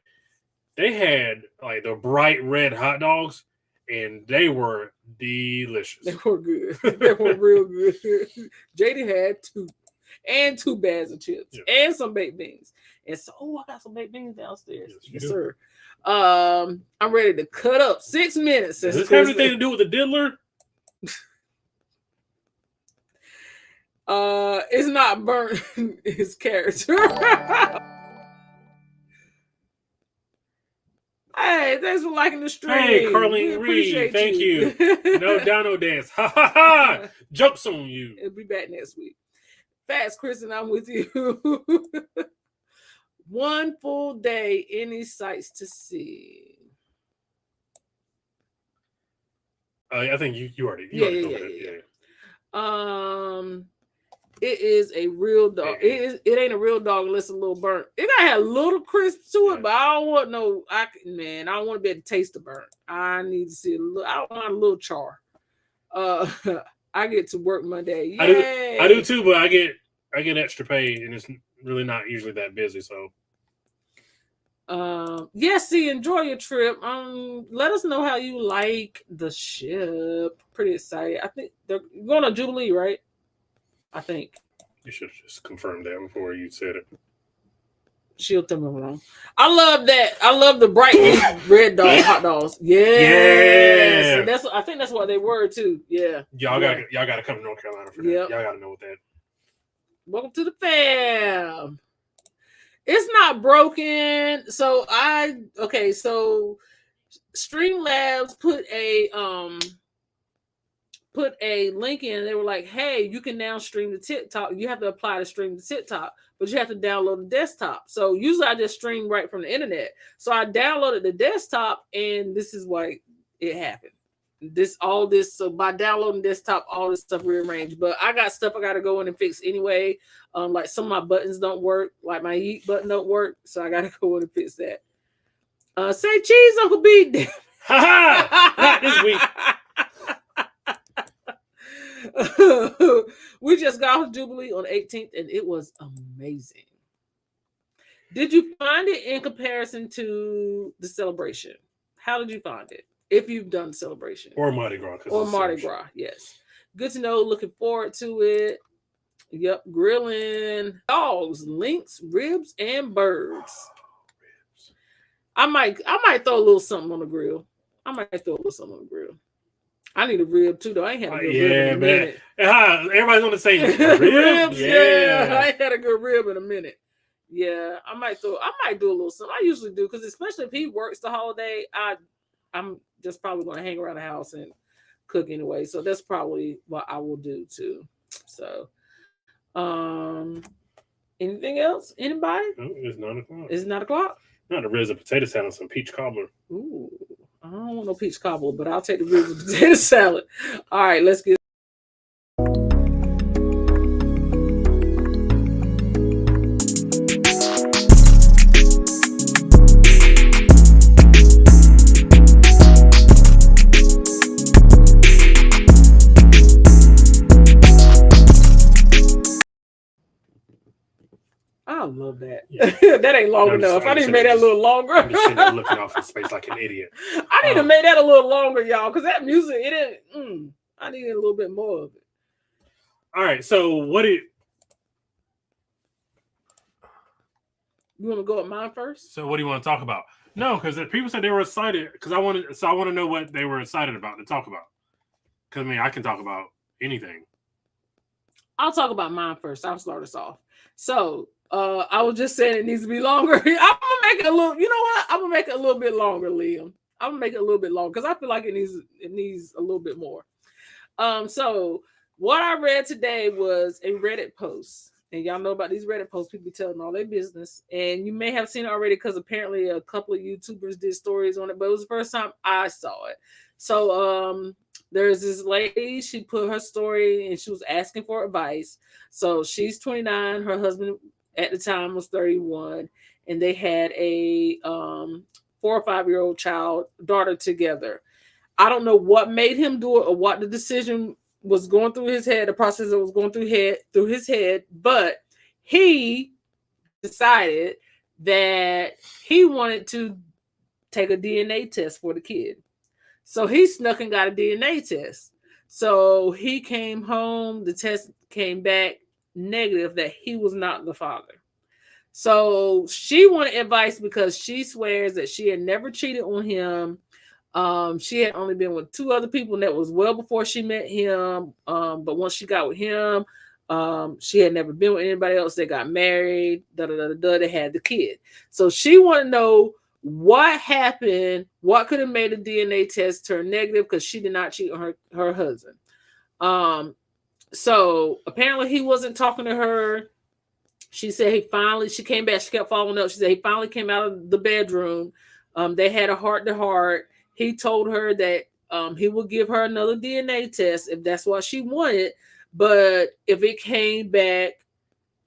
They had like the bright red hot dogs, and they were delicious. They were good. They were real good. Jaden had 2 bags of chips and some baked beans. And so, I got some baked beans downstairs. Yes, sir. I'm ready to cut up 6 minutes. Does this have anything to do with the diddler? It's not burnt his character. Hey, thanks for liking the stream. Hey, Carlene Reed, thank you. No Dino dance. Ha ha ha. Jokes on you. It'll be back next week. Fast, Kristen, I'm with you. 1 full day, any sights to see? I think you already. Yeah. It is a real dog. It ain't a real dog unless it's a little burnt. It gotta have a little crisp to it, but I don't want no. I don't want to be able to taste the burnt. I need to see a little. I want a little char. I get to work Monday. Yay. I do too, but I get extra pay, and it's really not usually that busy. So. Enjoy your trip. Let us know how you like the ship. Pretty excited. I think they're going to Jubilee, right? I think. You should have just confirmed that before you said it. She'll tell me I'm wrong. I love that. I love the bright red dog hot dogs. Yeah. I think that's what they were too. Yeah. Y'all got to come to North Carolina for that. Yep. Y'all got to know what that. Welcome to the fam. It's not broken. So Streamlabs put a link in. They were like, hey, you can now stream to TikTok. You have to apply to stream to TikTok, but you have to download the desktop. So usually I just stream right from the internet. So I downloaded the desktop, and this is why it happened. So by downloading desktop, all this stuff rearranged. But I got stuff I got to go in and fix anyway. Like some of my buttons don't work. Like my yeet button don't work. So I got to go in and fix that. Say cheese, Uncle B. Not this week. We just got off Jubilee on the 18th, and it was amazing. Did you find it in comparison to the celebration? How did you find it? If you've done celebration or Mardi Gras, yes. Good to know. Looking forward to it. Yep, grilling dogs, lynx, ribs, and birds. Ribs. I might throw a little something on the grill. I need a rib too, though. I ain't had a good rib in a minute. Everybody's gonna say ribs. Yeah, I ain't had a good rib in a minute. Yeah, I might do a little something. I usually do, because especially if he works the holiday, I'm just probably going to hang around the house and cook anyway. So that's probably what I will do too. So, anything else? Anybody? No, it's 9 o'clock. It's 9 o'clock? Not a ribs and potato salad and some peach cobbler. Ooh, I don't want no peach cobbler, but I'll take the ribs and potato salad. All right, let's get said that ain't long enough. I need to make that a little longer. I'm just sitting there looking off in space like an idiot. I need to make that a little longer, y'all, because that music, it didn't. I need a little bit more of it. All right, so what did you want to go with mine first? So what do you want to talk about? No, because people said they were excited. Because I want to know what they were excited about to talk about. Because I mean, I can talk about anything. I'll talk about mine first. I'll start us off. So I was just saying it needs to be longer. I'm gonna make it a little. You know what? I'm gonna make it a little bit longer, Liam. I'm gonna make it a little bit longer because I feel like it needs a little bit more. So what I read today was a Reddit post, and y'all know about these Reddit posts. People be telling all their business, and you may have seen it already because apparently a couple of YouTubers did stories on it, but it was the first time I saw it. So there's this lady, she put her story and she was asking for advice. So she's 29, her husband at the time was 31, and they had a 4 or 5-year-old daughter together. I don't know what made him do it or what the decision was going through his head, the process that was going through his head, but he decided that he wanted to take a DNA test for the kid. So he snuck and got a DNA test. So he came home, the test came back negative that he was not the father. So she wanted advice because she swears that she had never cheated on him. She had only been with 2 other people, and that was well before she met him. But once she got with him, she had never been with anybody else. They got married, they had the kid. So she wanted to know what happened, what could have made a DNA test turn negative, because she did not cheat on her husband. So apparently he wasn't talking to her. She said she came back, she kept following up. She said he finally came out of the bedroom. They had a heart-to-heart. He told her that he would give her another DNA test if that's what she wanted. But if it came back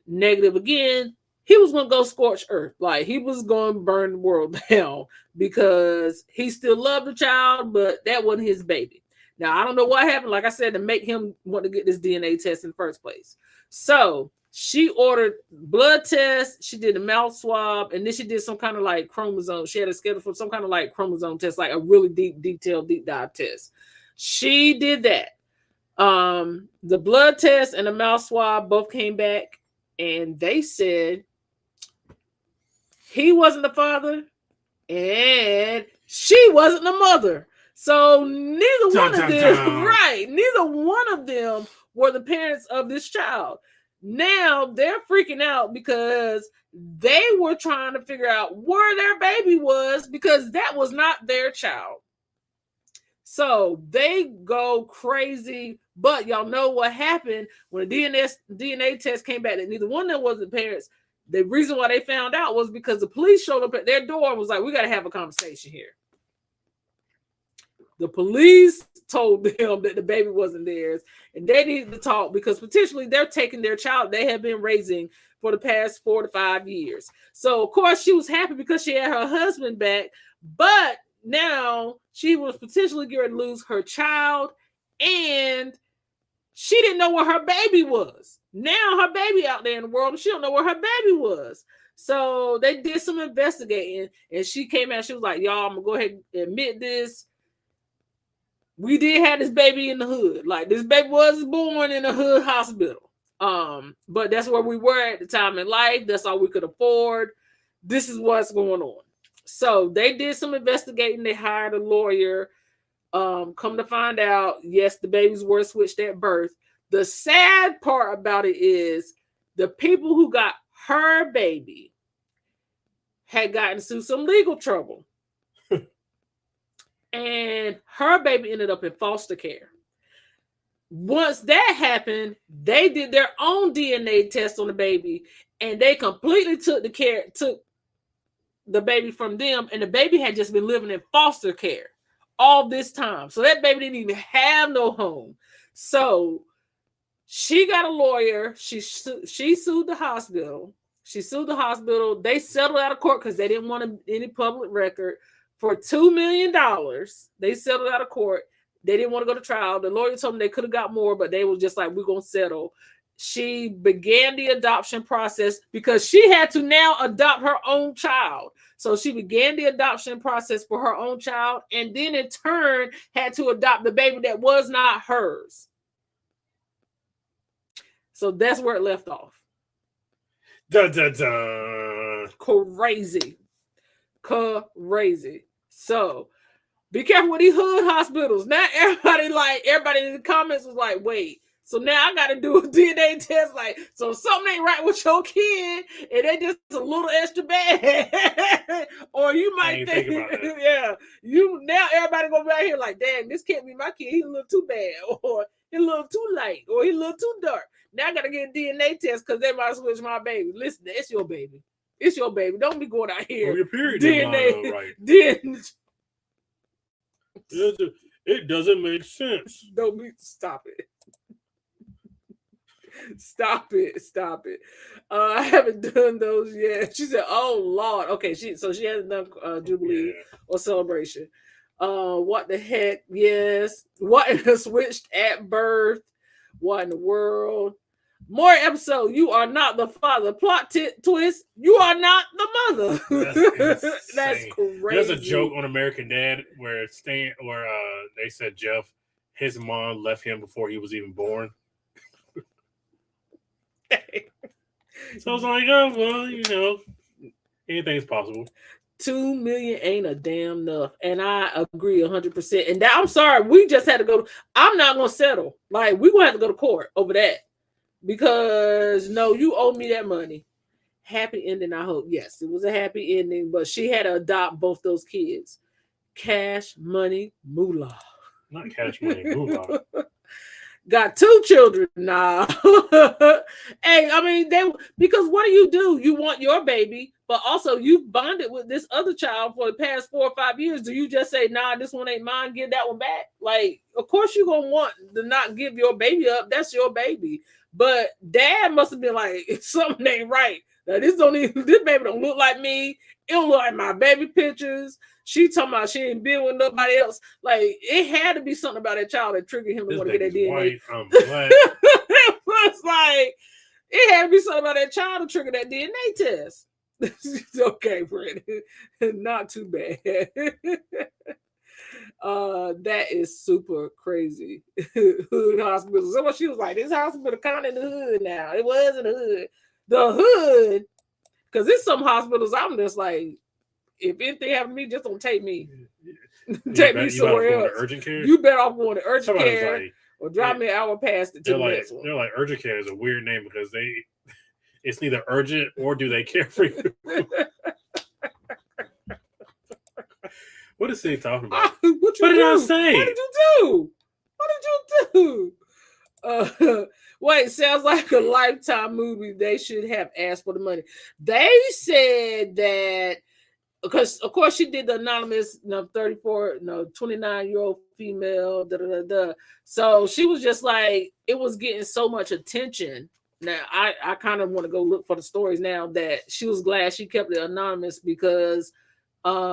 negative again, he was going to go scorch earth. Like, he was going to burn the world down because he still loved the child, but that wasn't his baby. Now, I don't know what happened, like I said, to make him want to get this DNA test in the first place. So she ordered blood tests, she did a mouth swab, and then she did some kind of like chromosome. She had a schedule for some kind of like chromosome test, like a really deep dive test. She did that. The blood test and the mouth swab both came back, and they said he wasn't the father and she wasn't the mother. So neither one of them were the parents of this child. Now they're freaking out because they were trying to figure out where their baby was, because that was not their child. So they go crazy. But y'all know what happened when the DNA test came back that neither one of them was the parents. The reason why they found out was because the police showed up at their door and was like, we got to have a conversation here. The police told them that the baby wasn't theirs and they needed to talk because potentially they're taking their child they have been raising for the past 4 to 5 years. So, of course, she was happy because she had her husband back, but now she was potentially going to lose her child, and she didn't know where her baby was. Now her baby out there in the world, and she don't know where her baby was. So they did some investigating, and she came out. She was like, y'all, I'm going to go ahead and admit this. We did have this baby in the hood. Like, this baby was born in a hood hospital. But that's where we were at the time in life. That's all we could afford. This is what's going on. So they did some investigating. They hired a lawyer. Come to find out, yes, the babies were switched at birth. The sad part about it is the people who got her baby had gotten into some legal trouble. And her baby ended up in foster care. Once that happened, they did their own DNA test on the baby, and they completely took the baby from them, and the baby had just been living in foster care all this time. So that baby didn't even have no home. So she got a lawyer. She sued the hospital. They settled out of court because they didn't want any public record for $2 million. They settled out of court. They didn't want to go to trial. The lawyer told them they could have got more, but they were just like, we're going to settle. she began the adoption process because she had to now adopt her own child. So she began the adoption process for her own child, and then in turn had to adopt the baby that was not hers. So that's where it left off. Da, da, da. Crazy. So be careful with these hood hospitals. Now everybody in the comments was like, wait. So now I got to do a DNA test. Like, so something ain't right with your kid, and they just a little extra bad. Or you might think yeah, now everybody gonna be out here like, damn, this can't be my kid. He a little too bad, or he a little too light, or he a little too dark. Now I got to get a DNA test because they might switch my baby. Listen, it's your baby. It's your baby. Don't be going out here. Well, your period DNA, right. It doesn't make sense. Stop it. Stop it. I haven't done those yet. She said, oh Lord. Okay, she hasn't done Jubilee or Celebration. What the heck? Yes. What switched at birth? What in the world? More episode. You are not the father. Plot twist. You are not the mother. That's crazy. There's a joke on American Dad where they said Jeff, his mom left him before he was even born. So I was like, oh well, anything's possible. 2 million ain't a damn enough, and I agree 100%. And I'm sorry, we just had to go. I'm not gonna settle. Like, we're gonna have to go to court over that. Because no, you owe me that money. Happy ending, I hope. Yes, it was a happy ending, but she had to adopt both those kids. Cash, money, moolah. Not cash, money, moolah. Got 2 children now. Hey, I mean, because what do? You want your baby, but also you've bonded with this other child for the past 4 or 5 years. Do you just say, nah, this one ain't mine, give that one back? Like, of course you're going to want to not give your baby up. That's your baby. But dad must have been like, something ain't right. Now, this baby don't look like me. It don't look like my baby pictures. She talking about she ain't been with nobody else. Like, it had to be something about that child that triggered him to want to get that DNA. White, I'm black. It was like, it had to be something about that child to trigger that DNA test. Okay, Brandon. Not too bad. That is super crazy. Hood hospital. So she was like, this hospital kind of in the hood now. It was in the hood. The hood, because there's some hospitals I'm just like, if anything happened to me, just don't take me. Take me somewhere else. Urgent care? You better off going to urgent care or drive me an hour past it to the next one. They're like, urgent care is a weird name because it's neither urgent or do they care for you. What is he talking about? What did I say? What did you do? Wait, sounds like a Lifetime movie. They should have asked for the money. They said that because, of course, she did the anonymous 29-year-old female. So she was just like, it was getting so much attention. Now, I kind of want to go look for the stories now that she was glad she kept it anonymous because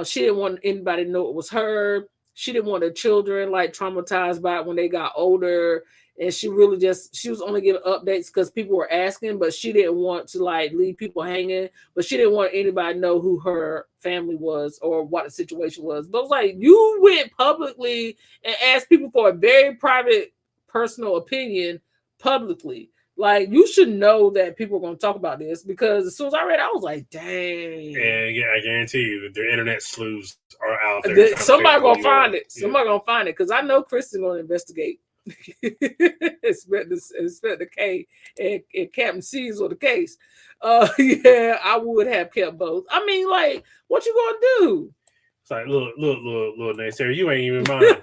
she didn't want anybody to know it was her. She didn't want her children like traumatized by it when they got older. And she was only giving updates because people were asking, but she didn't want to like leave people hanging. But she didn't want anybody to know who her family was or what the situation was. But it was like, you went publicly and asked people for a very private, personal opinion publicly. Like, you should know that people are going to talk about this because as soon as I read it, I was like, dang. And yeah, I guarantee you the internet sleuths are out there. Somebody going to find it. Somebody going to find it because I know Kristen's going to investigate. Inspector K and Captain C's on the case. Yeah, I would have kept both. I mean, like, what you gonna do? It's like, look, Sarah, you ain't even mine. You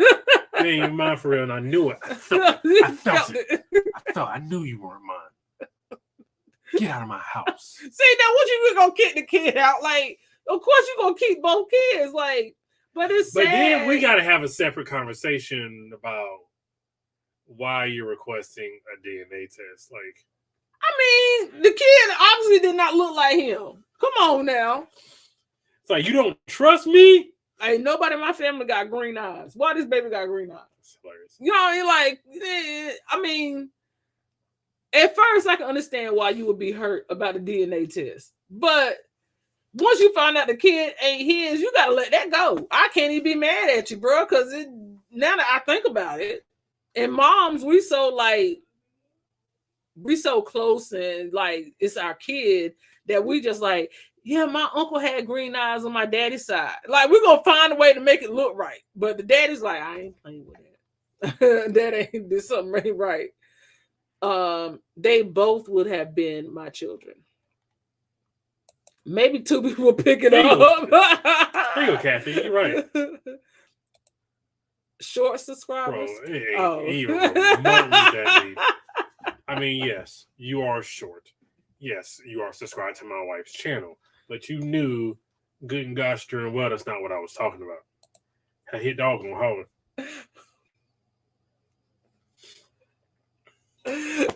ain't even mine for real, and I knew it. I felt it. I knew you weren't mine. Get out of my house. See, now what you gonna kick the kid out? Like, of course you're gonna keep both kids. Like, but it's sad. But then we gotta have a separate conversation about why you're requesting a DNA test. Like, I mean, the kid obviously did not look like him. Come on now. It's like, you don't trust me? Ain't nobody in my family got green eyes. Why this baby got green eyes? You know, like, I mean, At first, I can understand why you would be hurt about the DNA test, but once you find out the kid ain't his, you gotta let that go. I can't even be mad at you, bro, because now that I think about it, and moms, we so close and like it's our kid that we just like, yeah, my uncle had green eyes on my daddy's side. Like we're gonna find a way to make it look right, but the daddy's like, I ain't playing with that. There's something ain't right. They both would have been my children. Maybe two people will pick it up. There you go, Kathy. You're right. Short subscribers. Bro, it ain't even remotely that deep. I mean, yes, you are short. Yes, you are subscribed to my wife's channel. But you knew good and gosh darn well that's not what I was talking about. I hit dog on holler.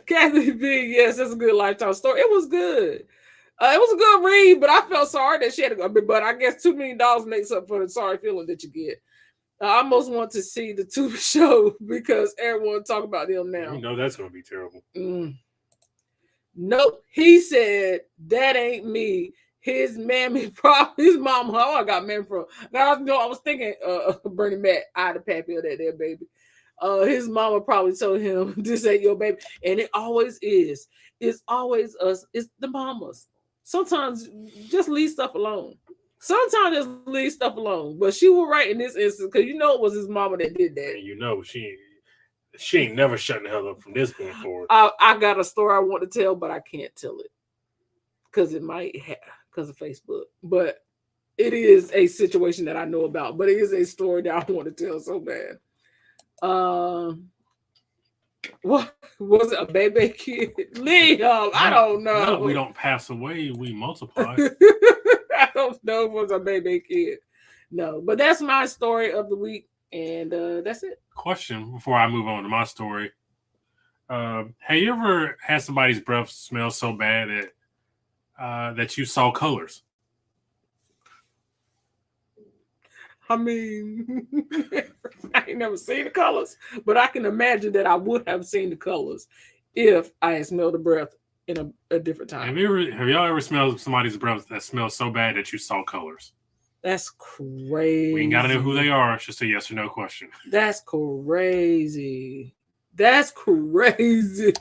Kathy B, yes, that's a good lifetime story. It was good. It was a good read, but I felt sorry that she had to go. But I guess $2 million makes up for the sorry feeling that you get. I almost want to see the Tubi show because everyone talk about them now. You know that's going to be terrible. Nope. He said, that ain't me. His mammy, probably his mom. Oh, I got mammy from. Now, I was thinking Bernie Mac, I the pappy of that there baby. His mama probably told him, this ain't your baby. And it always is. It's always us. It's the mamas. Sometimes just leave stuff alone. Sometimes just leave stuff alone. But she was right in this instance because you know it was his mama that did that. And you know she ain't never shutting the hell up from this point forward. I got a story I want to tell, but I can't tell it because it might because of Facebook. But it is a situation that I know about. But it is a story that I want to tell so bad. What was it? A baby kid? Liam, I don't know. No, we don't pass away. We multiply. I don't know if it was a baby kid. No, but that's my story of the week, and that's it. Question before I move on to my story. Have you ever had somebody's breath smell so bad that you saw colors? I mean, I ain't never seen the colors, but I can imagine that I would have seen the colors if I had smelled the breath in a different time. Have y'all ever smelled somebody's breath that smells so bad that you saw colors? That's crazy. We ain't got to know who they are. It's just a yes or no question. That's crazy. That's crazy.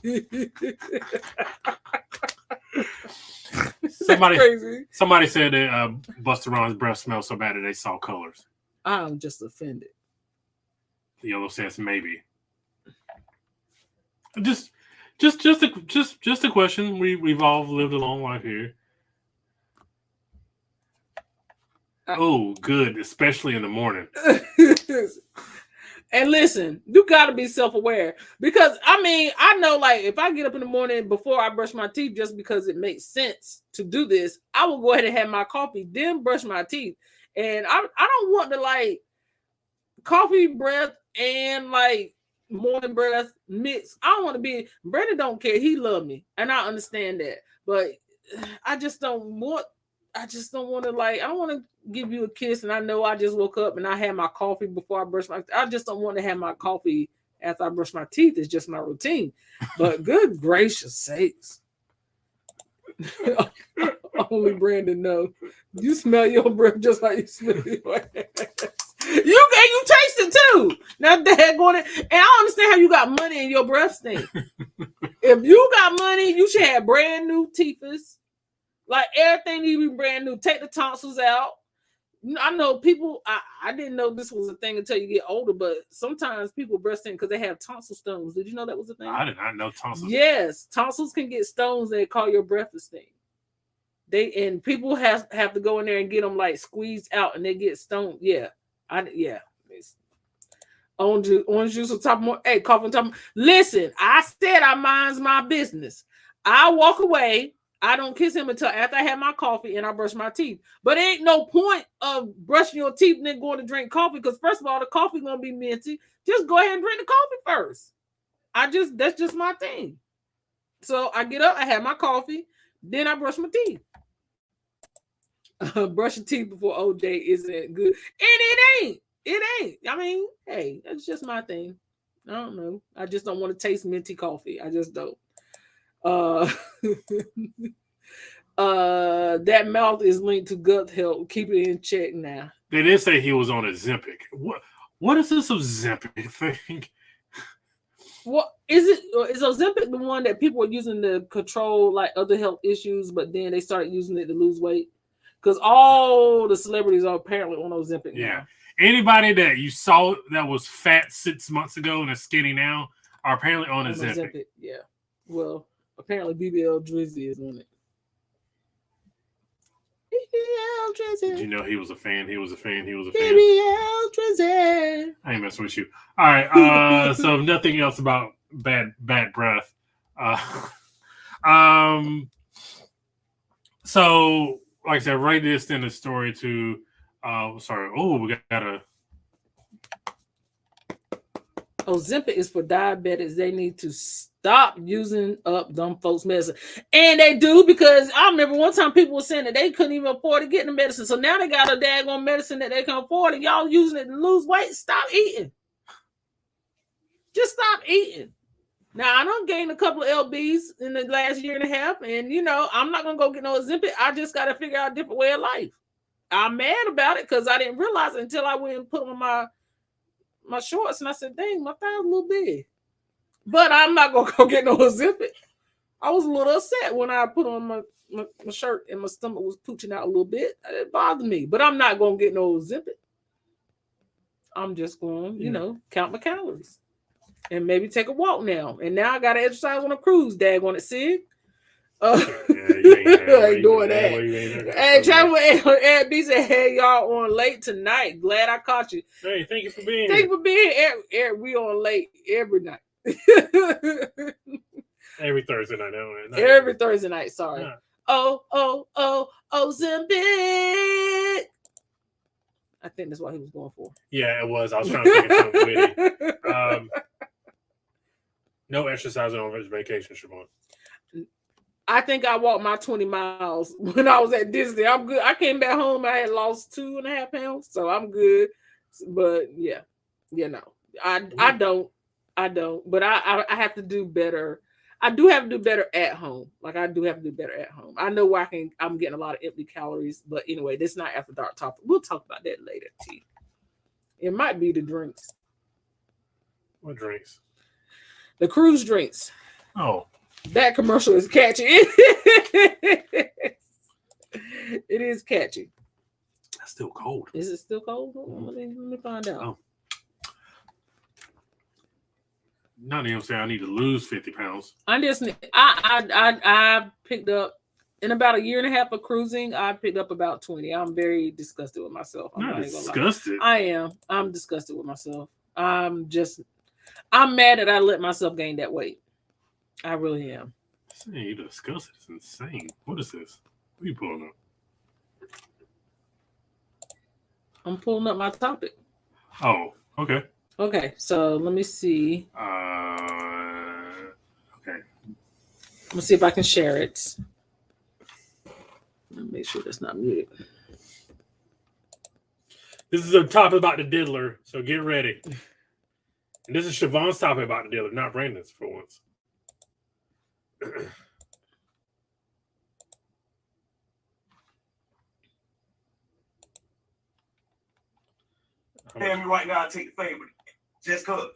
Somebody said that Busta Rhymes' breath smelled so bad that they saw colors. I'm just offended. Yellow says maybe. Just a question. We've all lived a long life here. Oh, good, especially in the morning. And listen, you got to be self-aware because I mean, I know like if I get up in the morning before I brush my teeth, just because it makes sense to do this, I will go ahead and have my coffee, then brush my teeth. And I don't want to like coffee breath and like morning breath mix. I don't want to be. Brandon don't care. He love me, and I understand that. But I just don't want to like. I don't want to give you a kiss, and I know I just woke up and I had my coffee before I brush my. I just don't want to have my coffee after I brush my teeth. It's just my routine. But good gracious sakes. Only Brandon know. You smell your breath just like you smell your ass. You taste it too. Now that going and I understand how you got money in your breath stink. If you got money, you should have brand new teethers. Like everything need to be brand new. Take the tonsils out. I know people. I didn't know this was a thing until you get older, but sometimes people breath stink because they have tonsil stones. Did you know that was a thing? I did not know tonsils. Yes, tonsils can get stones that call your breath to stink. And people have to go in there and get them like squeezed out, and they get stoned. Yeah, orange juice on top of more. Hey, coffee on top. Listen, I said I minds my business. I walk away. I don't kiss him until after I have my coffee and I brush my teeth. But it ain't no point of brushing your teeth and then going to drink coffee because first of all, the coffee gonna be minty. Just go ahead and drink the coffee first. That's just my thing. So I get up, I have my coffee, then I brush my teeth. Brushing teeth before OJ isn't good, and it ain't. I mean, hey, that's just my thing. I don't know. I just don't want to taste minty coffee. I just don't. Uh, that mouth is linked to gut health. Keep it in check now. They did say he was on Ozempic. What is this Ozempic thing? What is it? Is Ozempic the one that people are using to control like other health issues, but then they started using it to lose weight? Because all the celebrities are apparently on Ozempic now. Anybody that you saw that was fat 6 months ago and is skinny now are apparently on Ozempic. Yeah. Well, apparently BBL Drizzy is on it. BBL Drizzy. Did you know he was a fan? He was a fan. BBL Drizzy. I ain't messing with you. All right. So nothing else about bad breath. So like I said, right this in the story to sorry. Oh, we got a Ozempic is for diabetics. They need to stop using up dumb folks' medicine. And they do, because I remember one time people were saying that they couldn't even afford to get the medicine. So now they got a daggone medicine that they can afford, and y'all using it to lose weight. Stop eating. Just stop eating. Now, I done gained a couple of LBs in the last year and a half, and I'm not gonna go get no Ozempic. I just gotta figure out a different way of life. I'm mad about it because I didn't realize it until I went and put on my shorts, and I said, dang, my thigh's a little big. But I'm not gonna go get no Ozempic. I was a little upset when I put on my shirt and my stomach was pooching out a little bit. It bothered me, but I'm not gonna get no Ozempic. I'm just going, count my calories and maybe take a walk now. And now I gotta exercise on a cruise, daggone it, Sig. You ain't doing that. Hey, Travel Ed B said, hey, y'all on late tonight. Glad I caught you. Hey, thank you for being here. Thank you for being here. We on late every night. Every Thursday night. Every Thursday night, sorry. Yeah. Ozempic. I think that's what he was going for. Yeah, it was. I was trying to think of something witty. No exercising on vacation, Siobhan. I think I walked my 20 miles when I was at Disney. I'm good. I came back home. I had lost 2.5 pounds, so I'm good. But yeah, I don't. But I have to do better. I do have to do better at home. Like I do have to do better at home. I know where I'm getting a lot of empty calories. But anyway, this is not after dark topic. We'll talk about that later, T. It might be the drinks. What drinks? The cruise drinks. Oh. That commercial is catchy. It is catchy. That's still cold. Is it still cold? Let me find out. Oh. Not even saying I need to lose 50 pounds. I picked up in about a year and a half of cruising. I picked up about 20. I'm very disgusted with myself. I'm not disgusted. I am. I'm disgusted with myself. I'm mad that I let myself gain that weight. I really am. Saying you disgusted is insane. What is this? What are you pulling up? I'm pulling up my topic. Oh, okay. Okay, so let me see. Okay. Let's see if I can share it. Let me make sure that's not muted. This is a topic about the diddler, so get ready. And this is Siobhan's topic about the diddler, not Brandon's for once. Tell me right now, I'll take the favor. Just cause.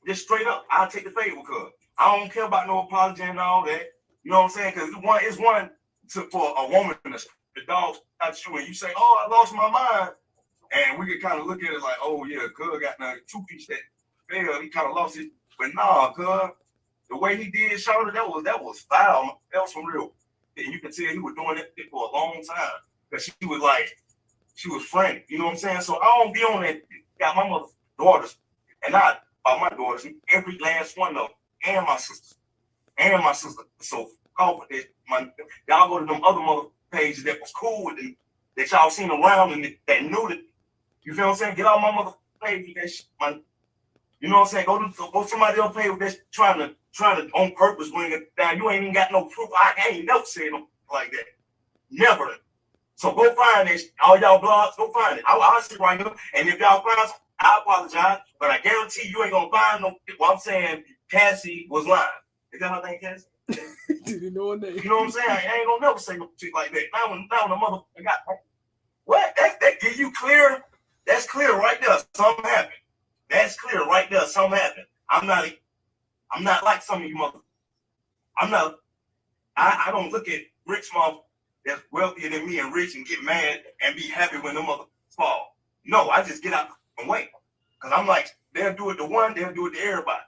Just straight up, I'll take the favor, cause I don't care about no apology and all that. You know what I'm saying? Cause it's one for a woman, the dog at you and you say, oh, I lost my mind. And we could kind of look at it like, oh yeah, cuz got the 2-piece that failed, he kind of lost it. But nah, cuz the way he did Charlotte, that was foul. That was for real. And you can tell he was doing it for a long time. Cause she was frank, you know what I'm saying? So I don't be on that. Got my mother's daughters, and not about my daughters, every last one of them, and my sisters. So call for that. Y'all go to them other mother pages that was cool with them, that y'all seen around and that knew that. You feel what I'm saying? Get on my mother page with that shit, you know what I'm saying? Go to somebody else page with that trying to on purpose bring it down. You ain't even got no proof. I ain't never said them like that. Never. So go find this. All y'all blogs, go find it. I'll sit right here. And if y'all find it, I apologize. But I guarantee you ain't going to find no. Well, I'm saying Cassie was lying. Is that her name, Cassie? Did you know her name? You know what I'm saying? I ain't gonna never say no shit like that. Now when the motherfucker got what? That give you clear. That's clear right there. Something happened. That's clear right there. Something happened. I'm not like some of you motherfuckers. I don't look at rich motherfuckers that's wealthier than me and rich and get mad and be happy when them motherfuckers fall. No, I just get out and wait. Cause I'm like, they'll do it to one, they'll do it to everybody.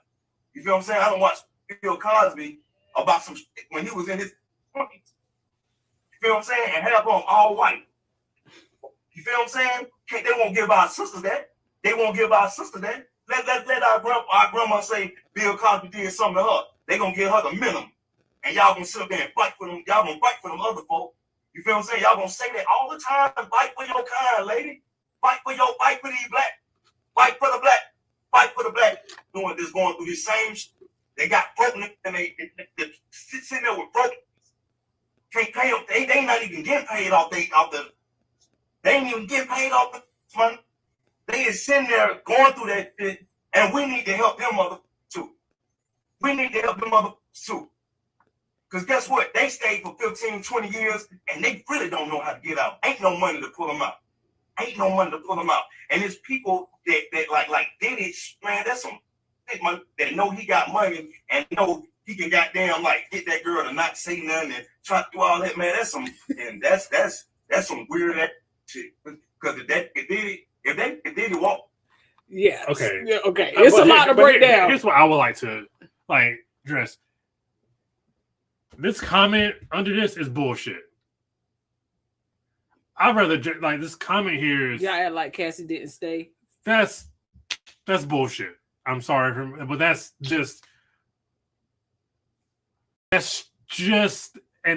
You feel what I'm saying? I don't watch Bill Cosby about some when he was in his 20s. You feel what I'm saying? And have on all white. You feel what I'm saying? They won't give our sisters that. They won't give our sister that. Let our grandma say Bill Cosby did something to her. They gonna give her the minimum. And y'all gonna sit there and fight for them. Y'all gonna fight for them other folk. You feel what I'm saying? Y'all gonna say that all the time. Fight for your kind, lady. Fight for these black. Fight for the black. Fight for the black. Doing this, going through this same shit. They got broken and they sitting there with broken. Can't pay them. They not even getting paid off the. They ain't even getting paid off the money. They is sitting there going through that shit, and we need to help them mother too. We need to help them mother too. Because guess what? They stayed for 15, 20 years, and they really don't know how to get out. Ain't no money to pull them out. Ain't no money to pull them out. And it's people that like Diddy, man, that's some big money that know he got money and know he can goddamn like get that girl to not say nothing and try to do all that, man. That's some and that's some weird shit. Because if Diddy walk. Yeah. Okay. Yeah, okay. It's a lot to break down. Here's what I would like to address. This comment under this is bullshit. I'd rather this comment here is. Y'all act like Cassie didn't stay. That's bullshit. I'm sorry, but that's just an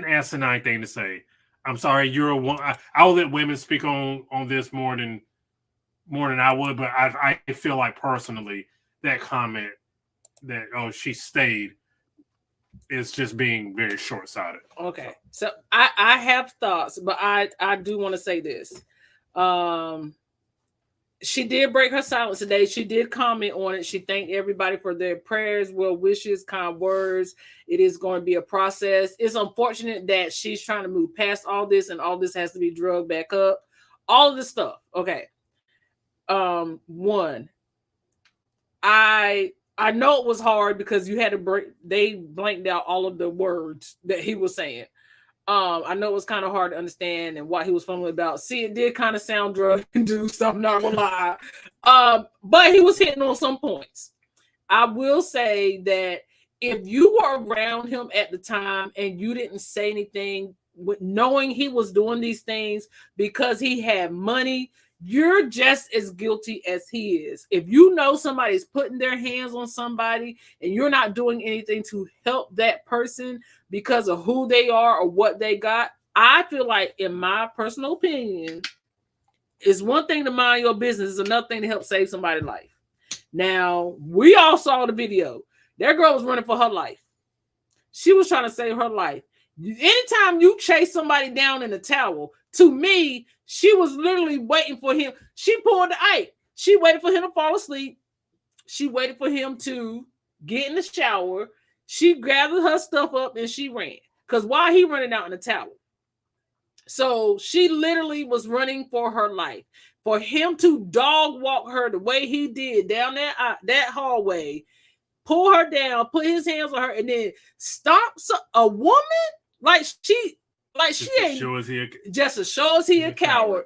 asinine thing to say. I'm sorry. You're a one. I'll let women speak on this more than I would, but I feel like personally that comment that she stayed is just being very short-sighted. Okay, so I have thoughts, but I do want to say this. She did break her silence today. She did comment on it. She thanked everybody for their prayers, well wishes, kind words. It is going to be a process. It's unfortunate that she's trying to move past all this, and all this has to be drugged back up. All of this stuff. Okay. One, I know it was hard because you had to they blanked out all of the words that he was saying. I know it was kind of hard to understand and what he was fumbling about. See, it did kind of sound drug-induced, I'm not gonna lie. But he was hitting on some points. I will say that if you were around him at the time and you didn't say anything, knowing he was doing these things because he had money, you're just as guilty as he is. If you know somebody's putting their hands on somebody and you're not doing anything to help that person because of who they are or what they got, I feel like, in my personal opinion, it's one thing to mind your business, it's another thing to help save somebody's life. Now, we all saw the video. That girl was running for her life. She was trying to save her life. Anytime you chase somebody down in a towel, to me, she was literally waiting for him. She pulled the Ike. She waited for him to fall asleep. She waited for him to get in the shower. She gathered her stuff up and she ran. Because while he running out in the towel. So she literally was running for her life. For him to dog walk her the way he did down that hallway, pull her down, put his hands on her, and then stop a woman like she ain't just to show us he a coward.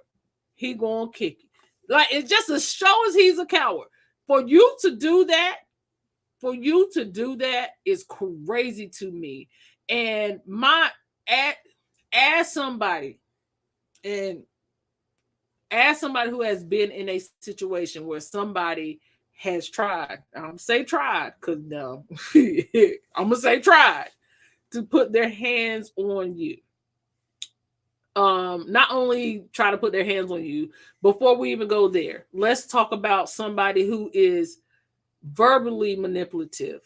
He gonna kick you. Like, it's just to show us he's a coward. For you to do that is crazy to me. And as somebody who has been in a situation where somebody has tried, I'm gonna say tried because no, I'm gonna say tried to put their hands on you. Not only try to put their hands on you, before we even go there, let's talk about somebody who is verbally manipulative.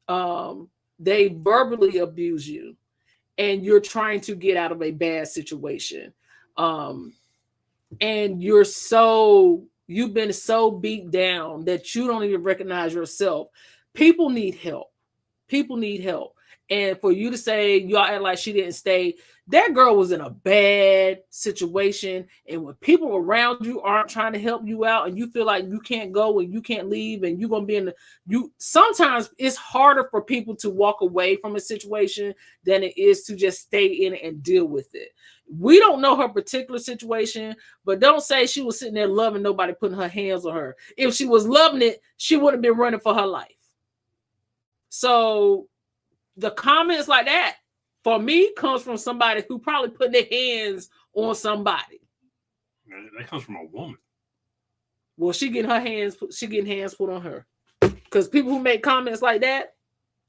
They verbally abuse you and you're trying to get out of a bad situation. And you've been so beat down that you don't even recognize yourself. People need help. And for you to say y'all act like she didn't stay, that girl was in a bad situation. And when people around you aren't trying to help you out and you feel like you can't go and you can't leave and you're gonna be in sometimes it's harder for people to walk away from a situation than it is to just stay in it and deal with it. We don't know her particular situation, but don't say she was sitting there loving nobody putting her hands on her. If she was loving it, she would have been running for her life. So the comments like that, for me, comes from somebody who probably put their hands on somebody. That comes from a woman. Well, she getting hands put on her. Because people who make comments like that,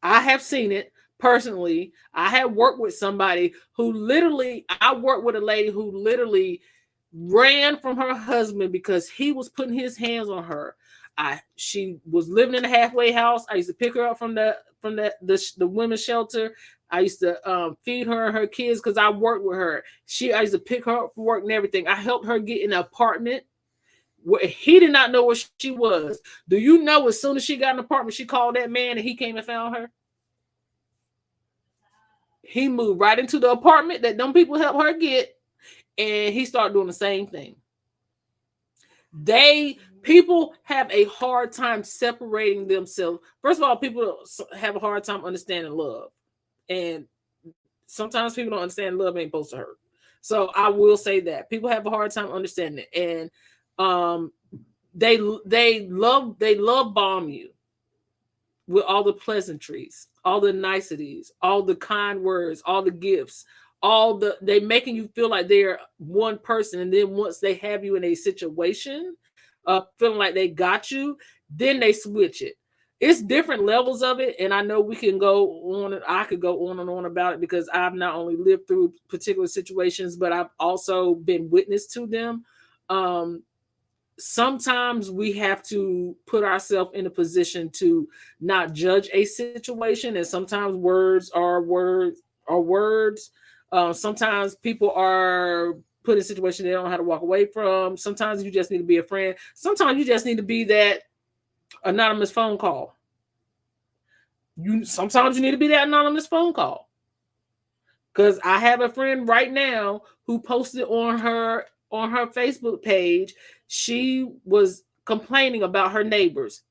I have seen it personally. I have worked with somebody who I worked with a lady who literally ran from her husband because he was putting his hands on her. She was living in a halfway house. I used to pick her up from the women's shelter. I used to feed her and her kids because I worked with her. I used to pick her up for work and everything. I helped her get in an apartment where he did not know where she was. Do you know as soon as she got an apartment, she called that man and he came and found her? He moved right into the apartment that them people helped her get, and he started doing the same thing. People have a hard time separating themselves. First of all, people have a hard time understanding love. And sometimes people don't understand love ain't supposed to hurt. So I will say that people have a hard time understanding it. And they love bomb you with all the pleasantries, all the niceties, all the kind words, all the gifts, they making you feel like they're one person. And then once they have you in a situation, feeling like they got you, then they switch it. It's different levels of it. And I know we can go on, and I could go on and on about it because I've not only lived through particular situations, but I've also been witness to them. Sometimes we have to put ourselves in a position to not judge a situation. And sometimes words are words. Sometimes people are put in a situation they don't know how to walk away from. Sometimes you just need to be a friend. Sometimes you just need to be that anonymous phone call. Sometimes you need to be that anonymous phone call. Because I have a friend right now who posted on her Facebook page, she was complaining about her neighbors.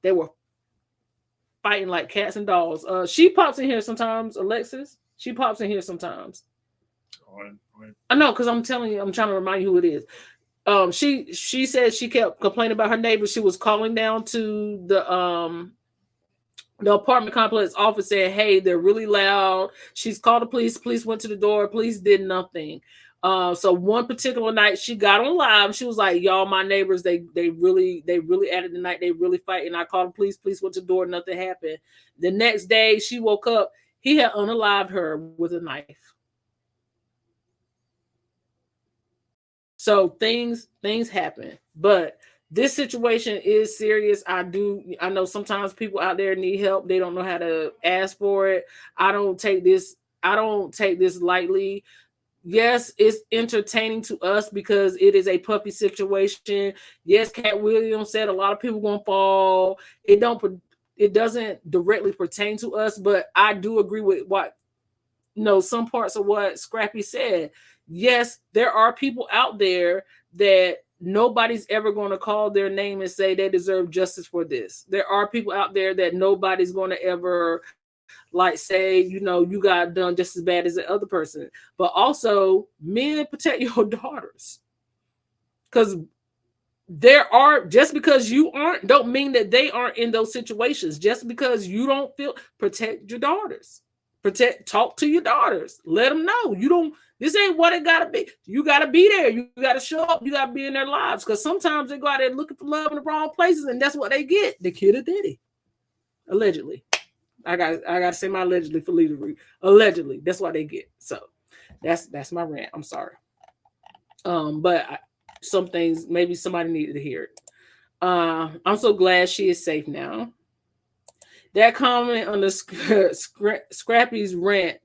They were fighting like cats and dogs. She pops in here sometimes, Alexis. She pops in here sometimes. I know, because I'm telling you, I'm trying to remind you who it is. She said she kept complaining about her neighbors. She was calling down to the apartment complex office saying, hey, they're really loud. She's called the police. Police went to the door. Police did nothing. So one particular night she got on live. She was like, y'all, my neighbors, they really added the night. They really fight. And I called the police. Police went to the door. Nothing happened. The next day she woke up. He had unalived her with a knife. So things happen, but this situation is serious. I know sometimes people out there need help. They don't know how to ask for it. I don't take this lightly. Yes, it's entertaining to us because it is a puppy situation. Yes, Cat Williams said a lot of people gonna fall. It doesn't directly pertain to us, but I do agree with some parts of what Scrappy said. Yes, there are people out there that nobody's ever going to call their name and say they deserve justice for this. There are people out there that nobody's going to ever say, you got done just as bad as the other person. But also, men, protect your daughters. Because just because you aren't, don't mean that they aren't in those situations. Just because you don't protect your daughters. Talk to your daughters. Let them know this ain't what it gotta be. You gotta be there. You gotta show up. You gotta be in their lives. Because sometimes they go out there looking for love in the wrong places, and that's what they get. The kid or diddy. Allegedly. I gotta say my allegedly for legal. Allegedly, that's what they get. So that's my rant. I'm sorry. But some things maybe somebody needed to hear it. I'm so glad she is safe now. That comment on the Scrappy's rant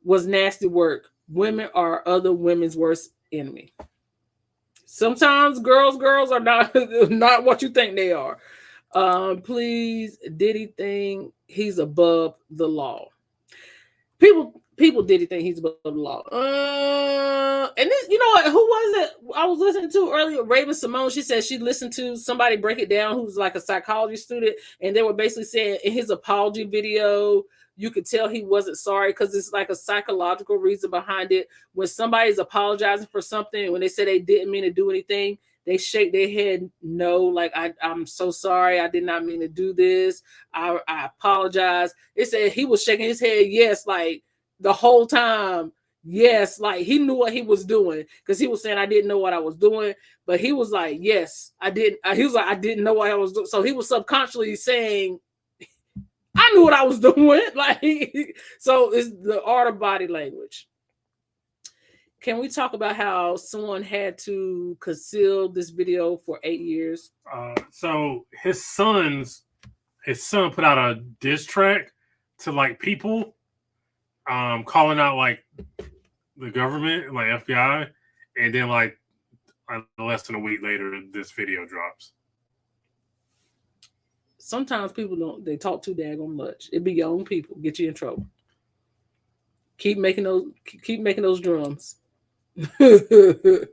was nasty work. Women are other women's worst enemy. Sometimes girls are not what you think they are. Please, Diddy think he's above the law. People Diddy think he's above the law. And then, you know what? Who was it? I was listening to earlier. Raven Simone. She said she listened to somebody break it down who's like a psychology student, and they were basically saying in his apology video, you could tell he wasn't sorry because it's like a psychological reason behind it. When somebody's apologizing for something, when they say they didn't mean to do anything, they shake their head no, like I'm so sorry, I did not mean to do this. I apologize. It said he was shaking his head yes, like the whole time. Yes, like he knew what he was doing because he was saying I didn't know what I was doing, but he was like, yes, I didn't. He was like, I didn't know what I was doing. So he was subconsciously saying, I knew what I was doing. Like, so it's the art of body language. Can we talk about how someone had to conceal this video for 8 years? So his son put out a diss track to like people, calling out like the government, like FBI, and then like less than a week later, this video drops. Sometimes people they talk too daggone much. It be your own people get you in trouble. Keep making those drums. Too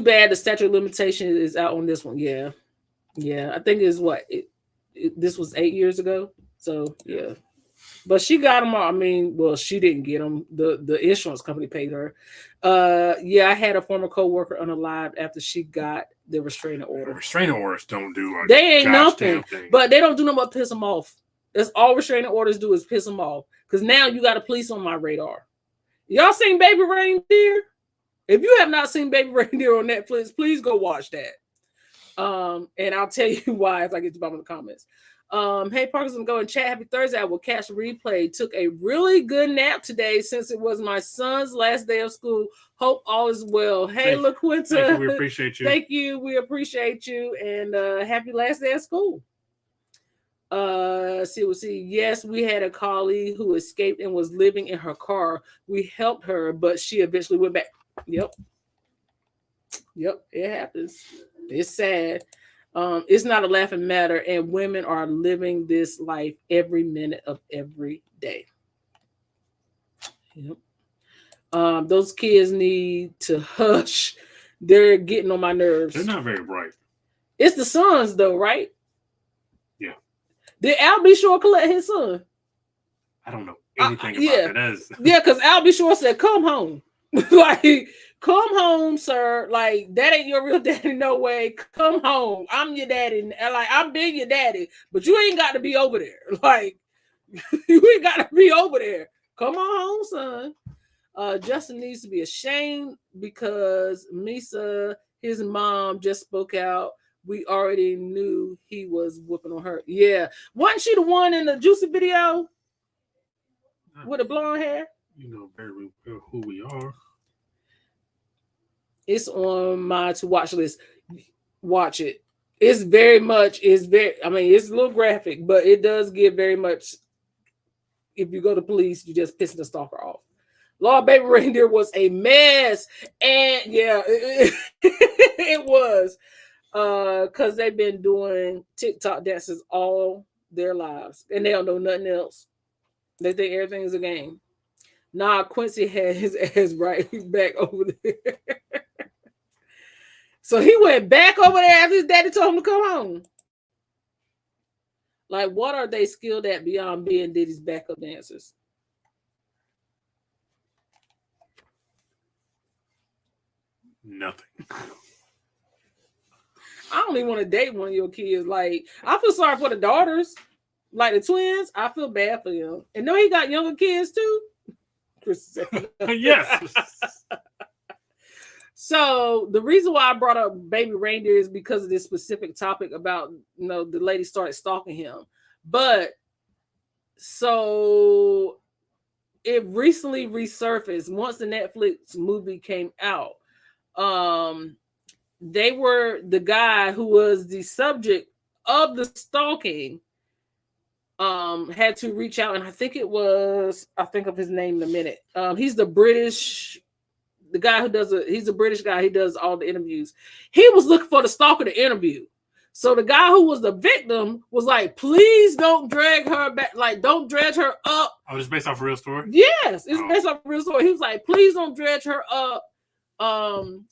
bad the statute of limitation is out on this one. Yeah. I think it's what this was 8 years ago. So yeah, but she got them all. I mean, well, she didn't get them. The insurance company paid her. Yeah, I had a former co-worker unalived after she got the restraining order. Restraining orders don't do. They ain't nothing, but they don't do nothing but piss them off. That's all restraining orders do is piss them off. Because now you got a police on my radar. Y'all seen Baby Reindeer? If you have not seen Baby Reindeer on Netflix, please go watch that. And I'll tell you why if I get to the bottom of the comments. Hey, Parkinson, go and chat. Happy Thursday. I will catch the replay. Took a really good nap today since it was my son's last day of school. Hope all is well. Hey, LaQuinta. Thank you. We appreciate you. Thank you. We appreciate you. And happy last day of school. See. Yes, we had a colleague who escaped and was living in her car. We helped her, but she eventually went back. Yep, it happens. It's sad. It's not a laughing matter, and women are living this life every minute of every day. Yep. Those kids need to hush. They're getting on my nerves. They're not very bright. It's the sons, though, right? Yeah. Did Al B. Shore collect his son? I don't know anything about that. Yeah, because Al B. Shore said, "Come home." Like, come home, sir. Like, that ain't your real daddy, no way. Come home. I'm your daddy. Like, I'm being your daddy, but you ain't got to be over there. Like, you ain't got to be over there. Come on home, son. Justin needs to be ashamed because Misa, his mom, just spoke out. We already knew he was whooping on her. Yeah. Wasn't she the one in the Juicy video with the blonde hair? You know very well who we are. It's on my to watch list. Watch it. It's very, I mean, it's a little graphic, but it does give very much. If you go to police, you just pissing the stalker off. Lord, Baby Reindeer was a mess. And yeah, it was. Because they've been doing TikTok dances all their lives. And they don't know nothing else. They think everything is a game. Nah, Quincy had his ass right back over there. So he went back over there after his daddy told him to come home. Like, what are they skilled at beyond being Diddy's backup dancers? Nothing. I don't even want to date one of your kids. Like, I feel sorry for the daughters. Like the twins, I feel bad for them. And no, he got younger kids too. Yes. So the reason why I brought up Baby Reindeer is because of this specific topic about, the lady started stalking him. But so it recently resurfaced once the Netflix movie came out. They were the guy who was the subject of the stalking had to reach out, and I think of his name in a minute. He's the guy who he's a British guy. He does all the interviews. He was looking for the stalker to interview. So the guy who was the victim was like, please don't drag her back. Like, don't dredge her up. Oh, it's based off a real story? Yes, it's based off a real story. He was like, please don't dredge her up.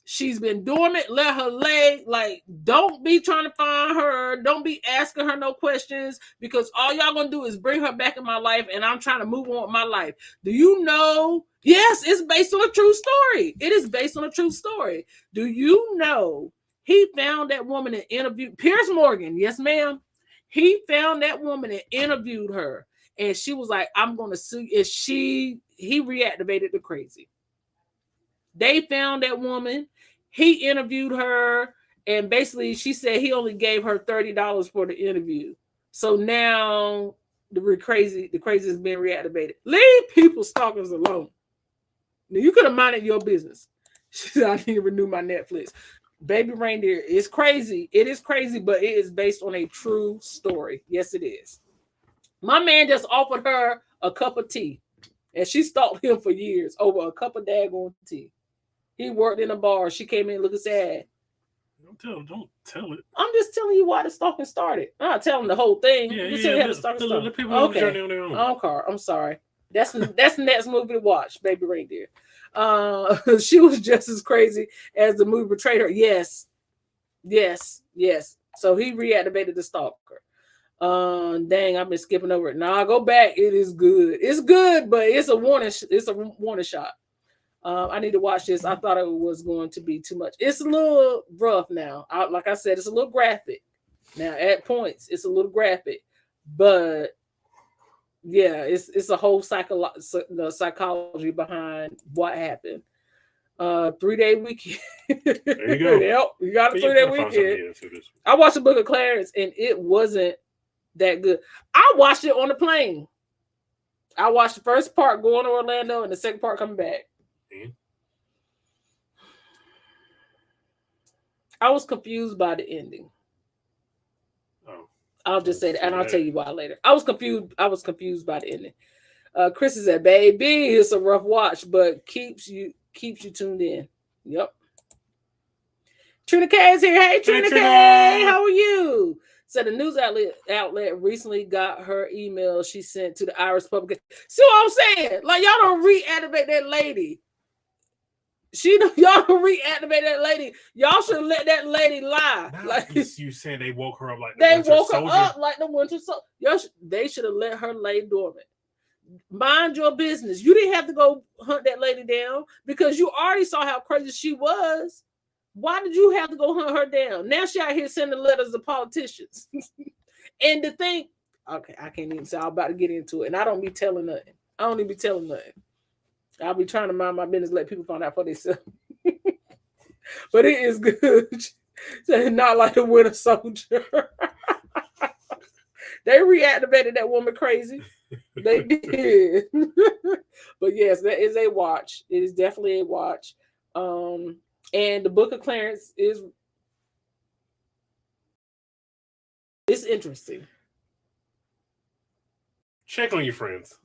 She's been dormant. Let her lay. Like, don't be trying to find her. Don't be asking her no questions, because all y'all gonna do is bring her back in my life, and I'm trying to move on with my life. Do you know? Yes, it's based on a true story. It is based on a true story. Do you know? He found that woman and interviewed Piers Morgan. Yes, ma'am. He found that woman and interviewed her, and she was like, "I'm gonna sue." He reactivated the crazy. They found that woman. He interviewed her, and basically she said he only gave her $30 for the interview. So now the crazy is being reactivated. Leave people stalkers alone. Now, you could have minded your business. She said, I need to renew my Netflix. Baby Reindeer is crazy. It is crazy, but it is based on a true story. Yes, it is. My man just offered her a cup of tea, and she stalked him for years over a cup of daggone tea. He worked in a bar. She came in looking sad. Don't tell it. I'm just telling you why the stalking started. I'm not telling the whole thing. Yeah, just telling you how the stalking started. Let people on the journey on their own. Okay, I'm sorry. That's the next movie to watch, Baby Reindeer. She was just as crazy as the movie portrayed her. Yes. So he reactivated the stalker. Dang, I've been skipping over it. Now I go back. It is good. It's good, but it's a warning. It's a warning shot. I need to watch this. I thought it was going to be too much. It's a little rough now. Like I said, it's a little graphic. Now at points, it's a little graphic, but yeah, it's a whole psychology behind what happened. 3-day weekend. There you go. Yep, you got a 3-day weekend. I watched the Book of Clarence, and it wasn't that good. I watched it on the plane. I watched the first part going to Orlando and the second part coming back. I was confused by the ending. Oh, I'll just say that, and I'll tell you why later. I was confused by the ending. Chris is at baby. It's a rough watch, but keeps you tuned in. Yep. Trina K is here. Hey, Trina K, how are you? So the news outlet recently got her email she sent to the Irish public. See what I'm saying? Like, y'all don't reactivate that lady. Y'all don't reactivate that lady. Y'all should let that lady lie. Now like you saying they woke her up like they woke her up like the Winter Soldier. They should have let her lay dormant. Mind your business. You didn't have to go hunt that lady down because you already saw how crazy she was. Why did you have to go hunt her down? Now she out here sending letters to politicians. And the thing, okay, I can't even say. I'm about to get into it, and I don't be telling nothing. I'll be trying to mind my business, let people find out for themselves. But it is good. Not like the Winter Soldier. They reactivated that woman crazy. They did. But yes, that is a watch. It is definitely a watch. And the Book of Clarence it's interesting. Check on your friends.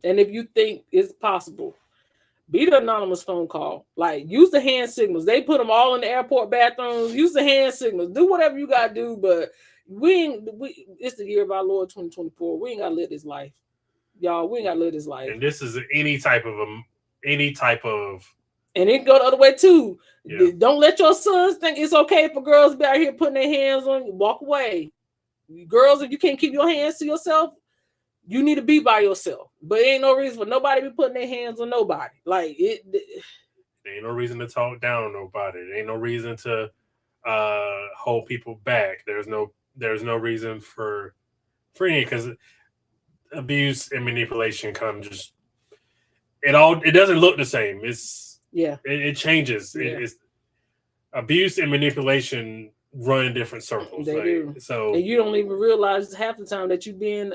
And if you think it's possible, beat an anonymous phone call. Like, use the hand signals. They put them all in the airport bathrooms. Use the hand signals. Do whatever you gotta do. But it's the year of our Lord 2024. We ain't gotta live this life, y'all. We ain't gotta live this life. And this is any type of. And it can go the other way too. Yeah. Don't let your sons think it's okay for girls to be out here putting their hands on you. Walk away, girls. If you can't keep your hands to yourself, you need to be by yourself. But ain't no reason for nobody to be putting their hands on nobody. Like it. There ain't no reason to talk down on nobody. There ain't no reason to hold people back. There's no reason for any, because abuse and manipulation come just. It doesn't look the same. It changes. Yeah. It's abuse and manipulation run in different circles. They do. So, and you don't even realize half the time that you're being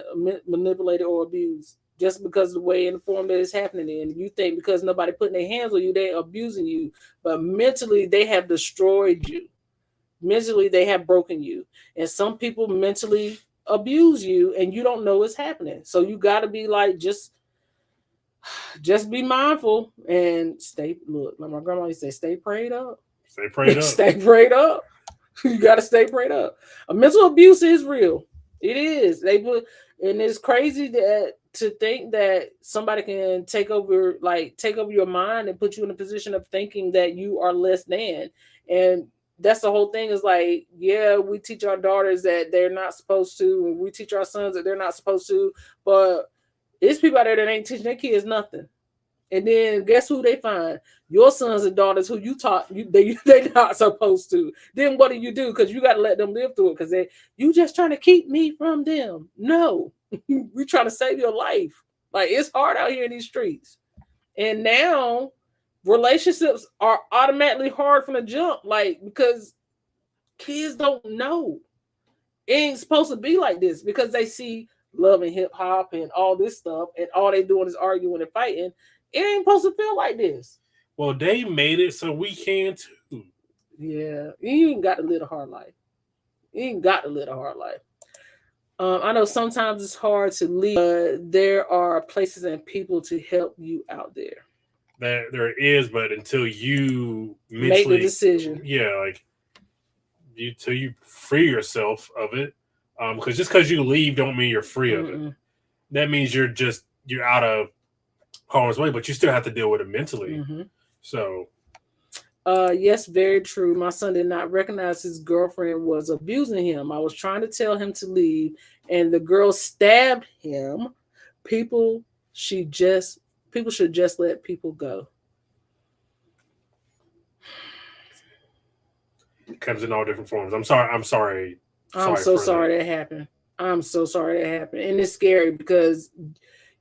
manipulated or abused just because of the way and the form that it's happening in. You think because nobody putting their hands on you, they're abusing you, but mentally they have destroyed you. Mentally they have broken you, and some people mentally abuse you, and you don't know what's happening. So you got to be like just be mindful and like my grandma used to say, stay prayed up. Stay prayed up. Stay prayed up. You got to stay prayed up. Mental abuse is real. It is. And it's crazy that to think that somebody can take over your mind and put you in a position of thinking that you are less than. And that's the whole thing. Is like, yeah, we teach our daughters that they're not supposed to, and we teach our sons that they're not supposed to, but it's people out there that ain't teaching their kids nothing. And then guess who they find? Your sons and daughters who you taught they're not supposed to. Then what do you do? Because you got to let them live through it. Because you just trying to keep me from them. No, we trying to save your life. Like, it's hard out here in these streets. And now relationships are automatically hard from the jump. Like, because kids don't know. It ain't supposed to be like this because they see love and hip hop and all this stuff, and all they doing is arguing and fighting. It ain't supposed to feel like this. Well, they made it so we can too. Yeah, you ain't got to live a hard life. You ain't got to live a hard life. I know sometimes it's hard to leave, but there are places and people to help you out there. There is, but until you mentally make the decision, like till you free yourself of it, because just because you leave don't mean you're free of it. That means you're out of harm's way, but you still have to deal with it mentally. So yes, very true. My son did not recognize his girlfriend was abusing him. I was trying to tell him to leave, and the girl stabbed him. People should just let people go. It comes in all different forms. I'm sorry. I'm so sorry that happened. I'm so sorry that happened. And it's scary because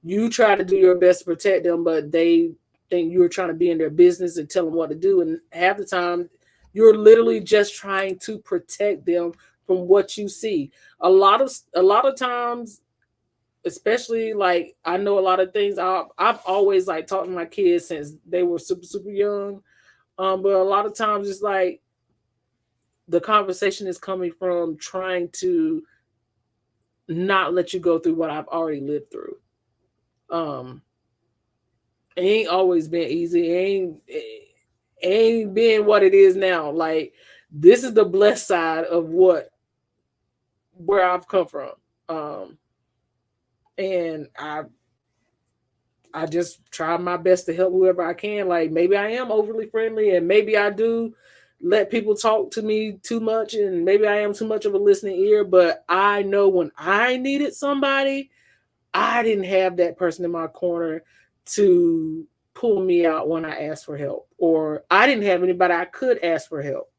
you try to do your best to protect them, but they think you're trying to be in their business and tell them what to do. And half the time, you're literally just trying to protect them from what you see. A lot of times, especially like I know a lot of things. I've always like taught my kids since they were super, super young. But a lot of times it's like the conversation is coming from trying to not let you go through what I've already lived through. It ain't always been easy. It ain't been what it is now. Like, this is the blessed side of where I've come from. And I just try my best to help whoever I can. Like, maybe I am overly friendly, and maybe I do let people talk to me too much, and maybe I am too much of a listening ear, but I know when I needed somebody, I didn't have that person in my corner to pull me out when I asked for help, or I didn't have anybody I could ask for help.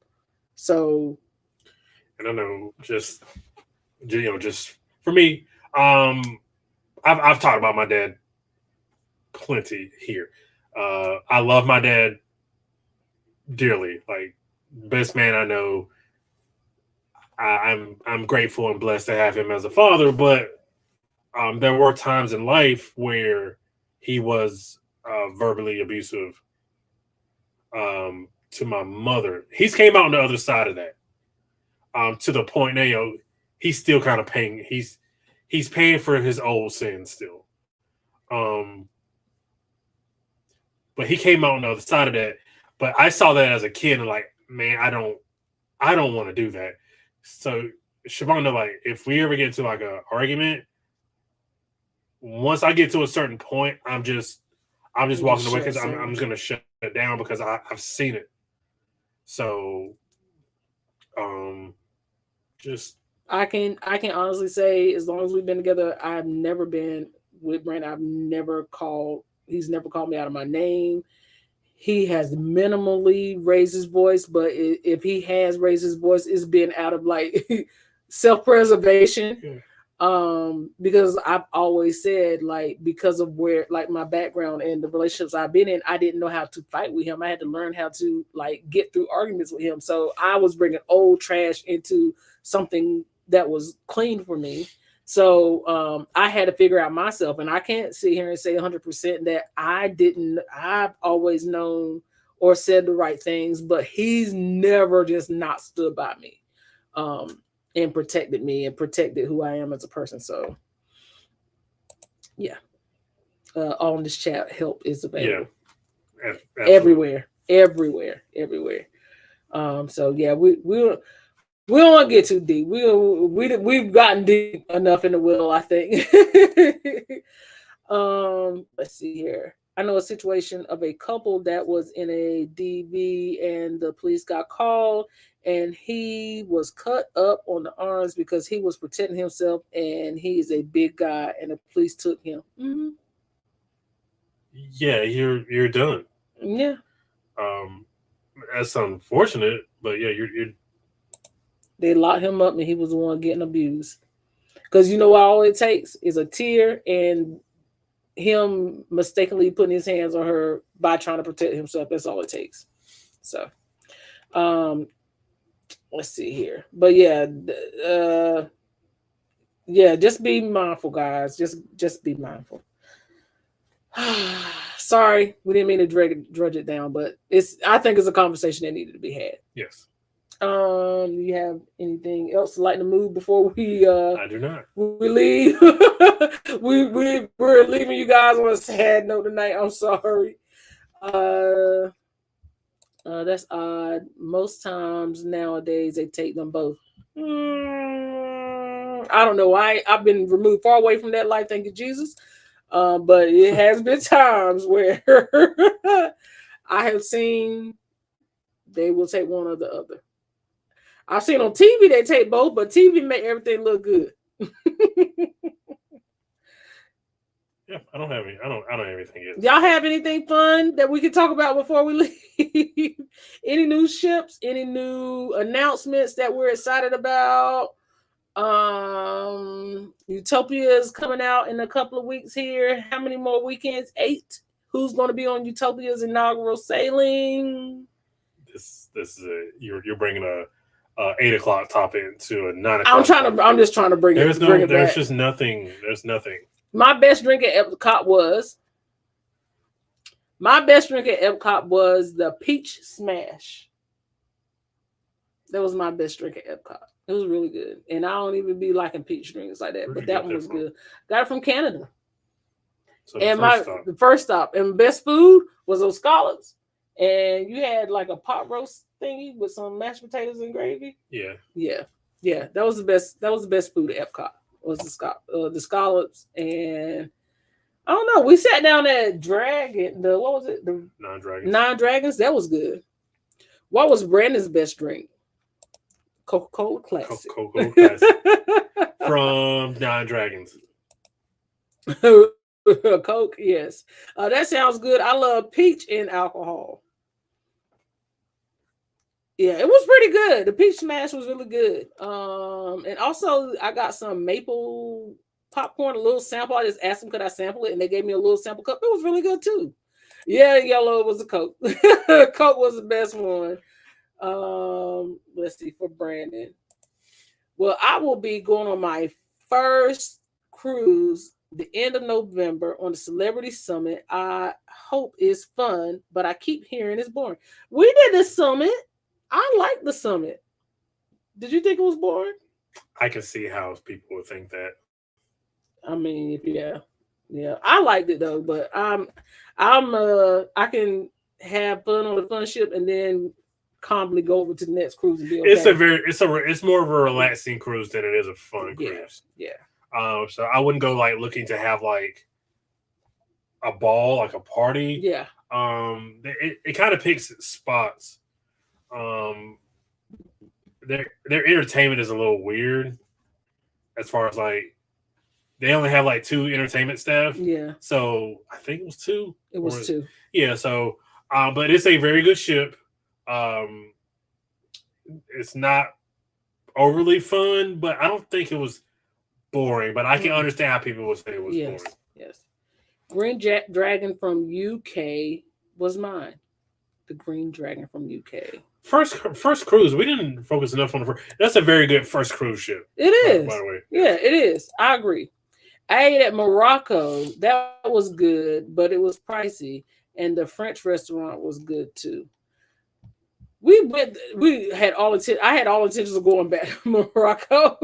So, I don't know, just for me, I've talked about my dad plenty here. I love my dad dearly, like best man I know. I'm grateful and blessed to have him as a father, but there were times in life where he was verbally abusive to my mother. He's came out on the other side of that, to the point now, he's still kind of paying. He's paying for his old sins still. But he came out on the other side of that. But I saw that as a kid and like, man, I don't want to do that. So Siobhan, like, if we ever get into like a argument, once I get to a certain point, I'm just walking away because I'm just gonna shut it down because I've seen it. So, just I can honestly say, as long as we've been together, I've never been with Brent. He's never called me out of my name. He has minimally raised his voice, but if he has raised his voice, it's been out of like self-preservation. Yeah. Because I've always said, like, because of where like my background and the relationships I've been in, I didn't know how to fight with him. I had to learn how to like get through arguments with him. So I was bringing old trash into something that was clean for me. So I had to figure out myself, and I can't sit here and say 100% that I've always known or said the right things, but he's never just not stood by me and protected me and protected who I am as a person. So yeah, all in this chat, help is available. Yeah, everywhere. So yeah, we don't want to get too deep. We've gotten deep enough in the will, I think. Let's see here. I know a situation of a couple that was in a DV and the police got called and he was cut up on the arms because he was protecting himself and he's a big guy and the police took him. Mm-hmm. Yeah, you're done. Yeah. That's unfortunate, but yeah, you're They locked him up and he was the one getting abused. Because you know what all it takes is a tear and him mistakenly putting his hands on her by trying to protect himself. That's all it takes. So let's see here. But yeah, yeah, just be mindful, guys. Just be mindful. Sorry, we didn't mean to drudge it down, but I think it's a conversation that needed to be had. yes. Do you have anything else to lighten the mood before we I do not. we leave? We're leaving you guys on a sad note tonight. I'm sorry. That's odd. Most times nowadays they take them both. I don't know. I've been removed far away from that life, thank you, Jesus. But it has been times where I have seen they will take one or the other. I've seen on TV they take both, but TV make everything look good. Yeah, I don't have anything yet. Y'all have anything fun that we can talk about before we leave? Any new ships? Any new announcements that we're excited about? Utopia is coming out in a couple of weeks here. How many more weekends? 8. Who's going to be on Utopia's inaugural sailing? This is you're bringing a 8 o'clock topic to a 9 o'clock. I'm just trying to bring it. There's back. Just nothing. There's nothing. My best drink at Epcot was the peach smash. That was my best drink at Epcot. It was really good. And I don't even be liking peach drinks like that, but that one was good. Got it from Canada. So and the first stop. And best food was those scallops. And you had like a pot roast thingy with some mashed potatoes and gravy. Yeah. Yeah. That was the best. That was the best food at Epcot. Was the scallops. And I don't know. We sat down at Dragon. What was it? The Nine Dragons. That was good. What was Brandon's best drink? Coca-Cola Classic. Coca-Cola Classic. From Nine Dragons. Coke, yes. That sounds good. I love peach and alcohol. Yeah, it was pretty good. The peach smash was really good. And also I got some maple popcorn, a little sample. I just asked them could I sample it, and they gave me a little sample cup. It was really good too. Yeah, yellow was a Coke. Coke was the best one. Let's see for Brandon. Well, I will be going on my first cruise the end of November on the Celebrity Summit. I hope it's fun, but I keep hearing it's boring. We did the summit. I like the summit. Did you think it was boring? I can see how people would think that. I mean, yeah. I liked it though, but I can have fun on the fun ship and then calmly go over to the next cruise and be okay. It's more of a relaxing cruise than it is a fun cruise. Yeah. So I wouldn't go like looking to have like a ball, like a party. Yeah. It kind of picks spots. Their entertainment is a little weird as far as like they only have like 2 entertainment staff. Yeah. So I think it was 2. It was 2. Yeah. So, but it's a very good ship. It's not overly fun, but I don't think it was boring. But I can understand how people would say it was boring. Yes. Green Dragon from UK was mine. The Green Dragon from UK. First cruise. We didn't focus enough on the first. That's a very good first cruise ship. It is. By the way. Yeah, it is. I agree. I ate at Morocco. That was good, but it was pricey. And the French restaurant was good too. I had all intentions of going back to Morocco.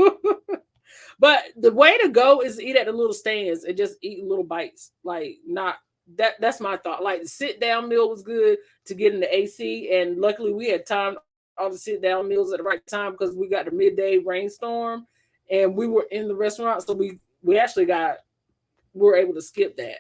But the way to go is to eat at the little stands and just eat little bites. Like that's my thought. Like the sit down meal was good to get in the AC, and luckily we had time all the sit down meals at the right time because we got the midday rainstorm, and we were in the restaurant, so we were able to skip that.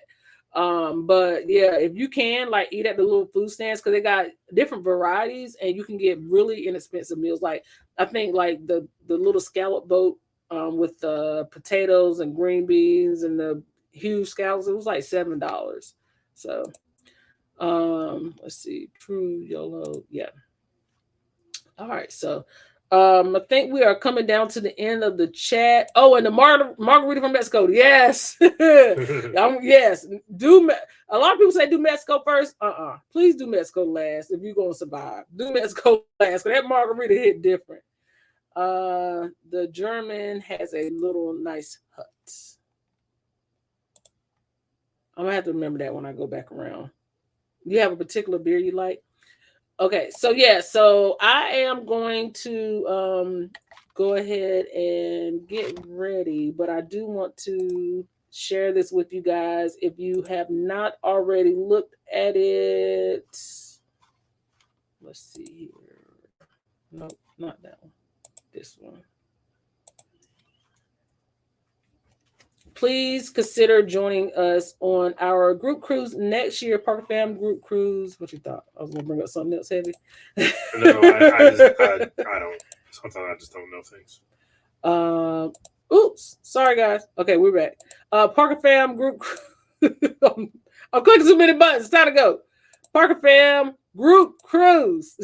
But yeah, if you can like eat at the little food stands because they got different varieties and you can get really inexpensive meals. Like I think like the little scallop boat with the potatoes and green beans and the huge scallops, it was like $7. So let's see, True YOLO, yeah. All right, so I think we are coming down to the end of the chat. Oh, and the margarita from Mexico. Yes. Yes. A lot of people say do Mexico first. Please do Mexico last if you're going to survive. Do Mexico last because that margarita hit different. The German has a little nice hut. I'm going to have to remember that when I go back around. You have a particular beer you like? Okay, so yeah, so I am going to go ahead and get ready, but I do want to share this with you guys. If you have not already looked at it, let's see here. Nope, not that one. This one. Please consider joining us on our group cruise next year, Parker Fam group cruise. What you thought? I was going to bring up something else heavy. No, I don't. Sometimes I just don't know things. Oops. Sorry, guys. Okay, we're back. Parker Fam group. I'm clicking too many buttons. It's time to go. Parker Fam group cruise.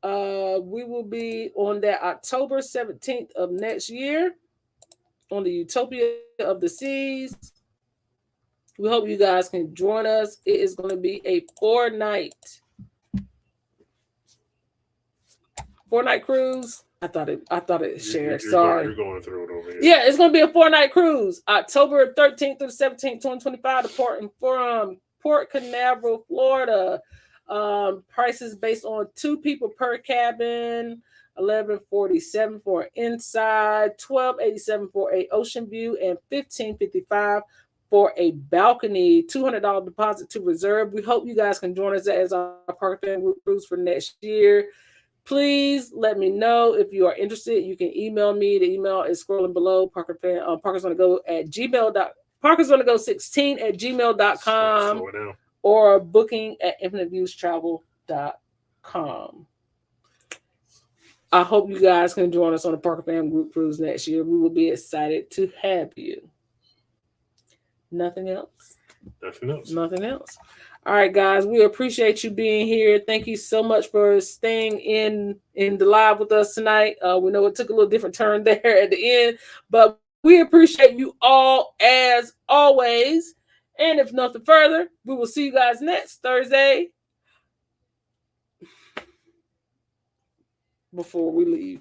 We will be on that October 17th of next year on the Utopia of the Seas. We hope you guys can join us. It is going to be a 4-night cruise. I thought it shared. Sorry. You're going through it over here. Yeah, it's going to be a 4-night cruise. October 13th through the 17th, 2025 to Port Canaveral, Florida. Prices based on 2 people per cabin. $11.47 for inside, $12.87 for a ocean view, and $15.55 for a balcony. $200 deposit to reserve. We hope you guys can join us as our Parker Fam group cruise for next year. Please let me know if you are interested. You can email me. The email is scrolling below. Parker's gonna go at Parker's gonna go 16 at gmail.com or booking at infiniteviewstravel.com. I hope you guys can join us on the Parker Fam group cruise next year. We will be excited to have you. Nothing else? Nothing else. All right, guys. We appreciate you being here. Thank you so much for staying in the live with us tonight. We know it took a little different turn there at the end, but we appreciate you all as always. And if nothing further, we will see you guys next Thursday. Before we leave.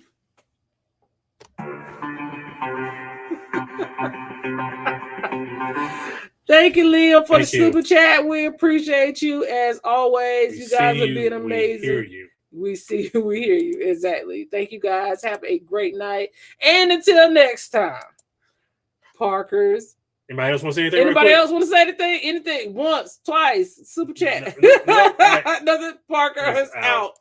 Thank you, Leo, for the super chat. We appreciate you as always. You guys are being amazing. We hear you. We see you, we hear you. Exactly. Thank you guys. Have a great night. And until next time, Parkers. Anybody else want to say anything? Anybody else want to say anything? Anything? Once, twice. Super chat. Nothing. Parker is out.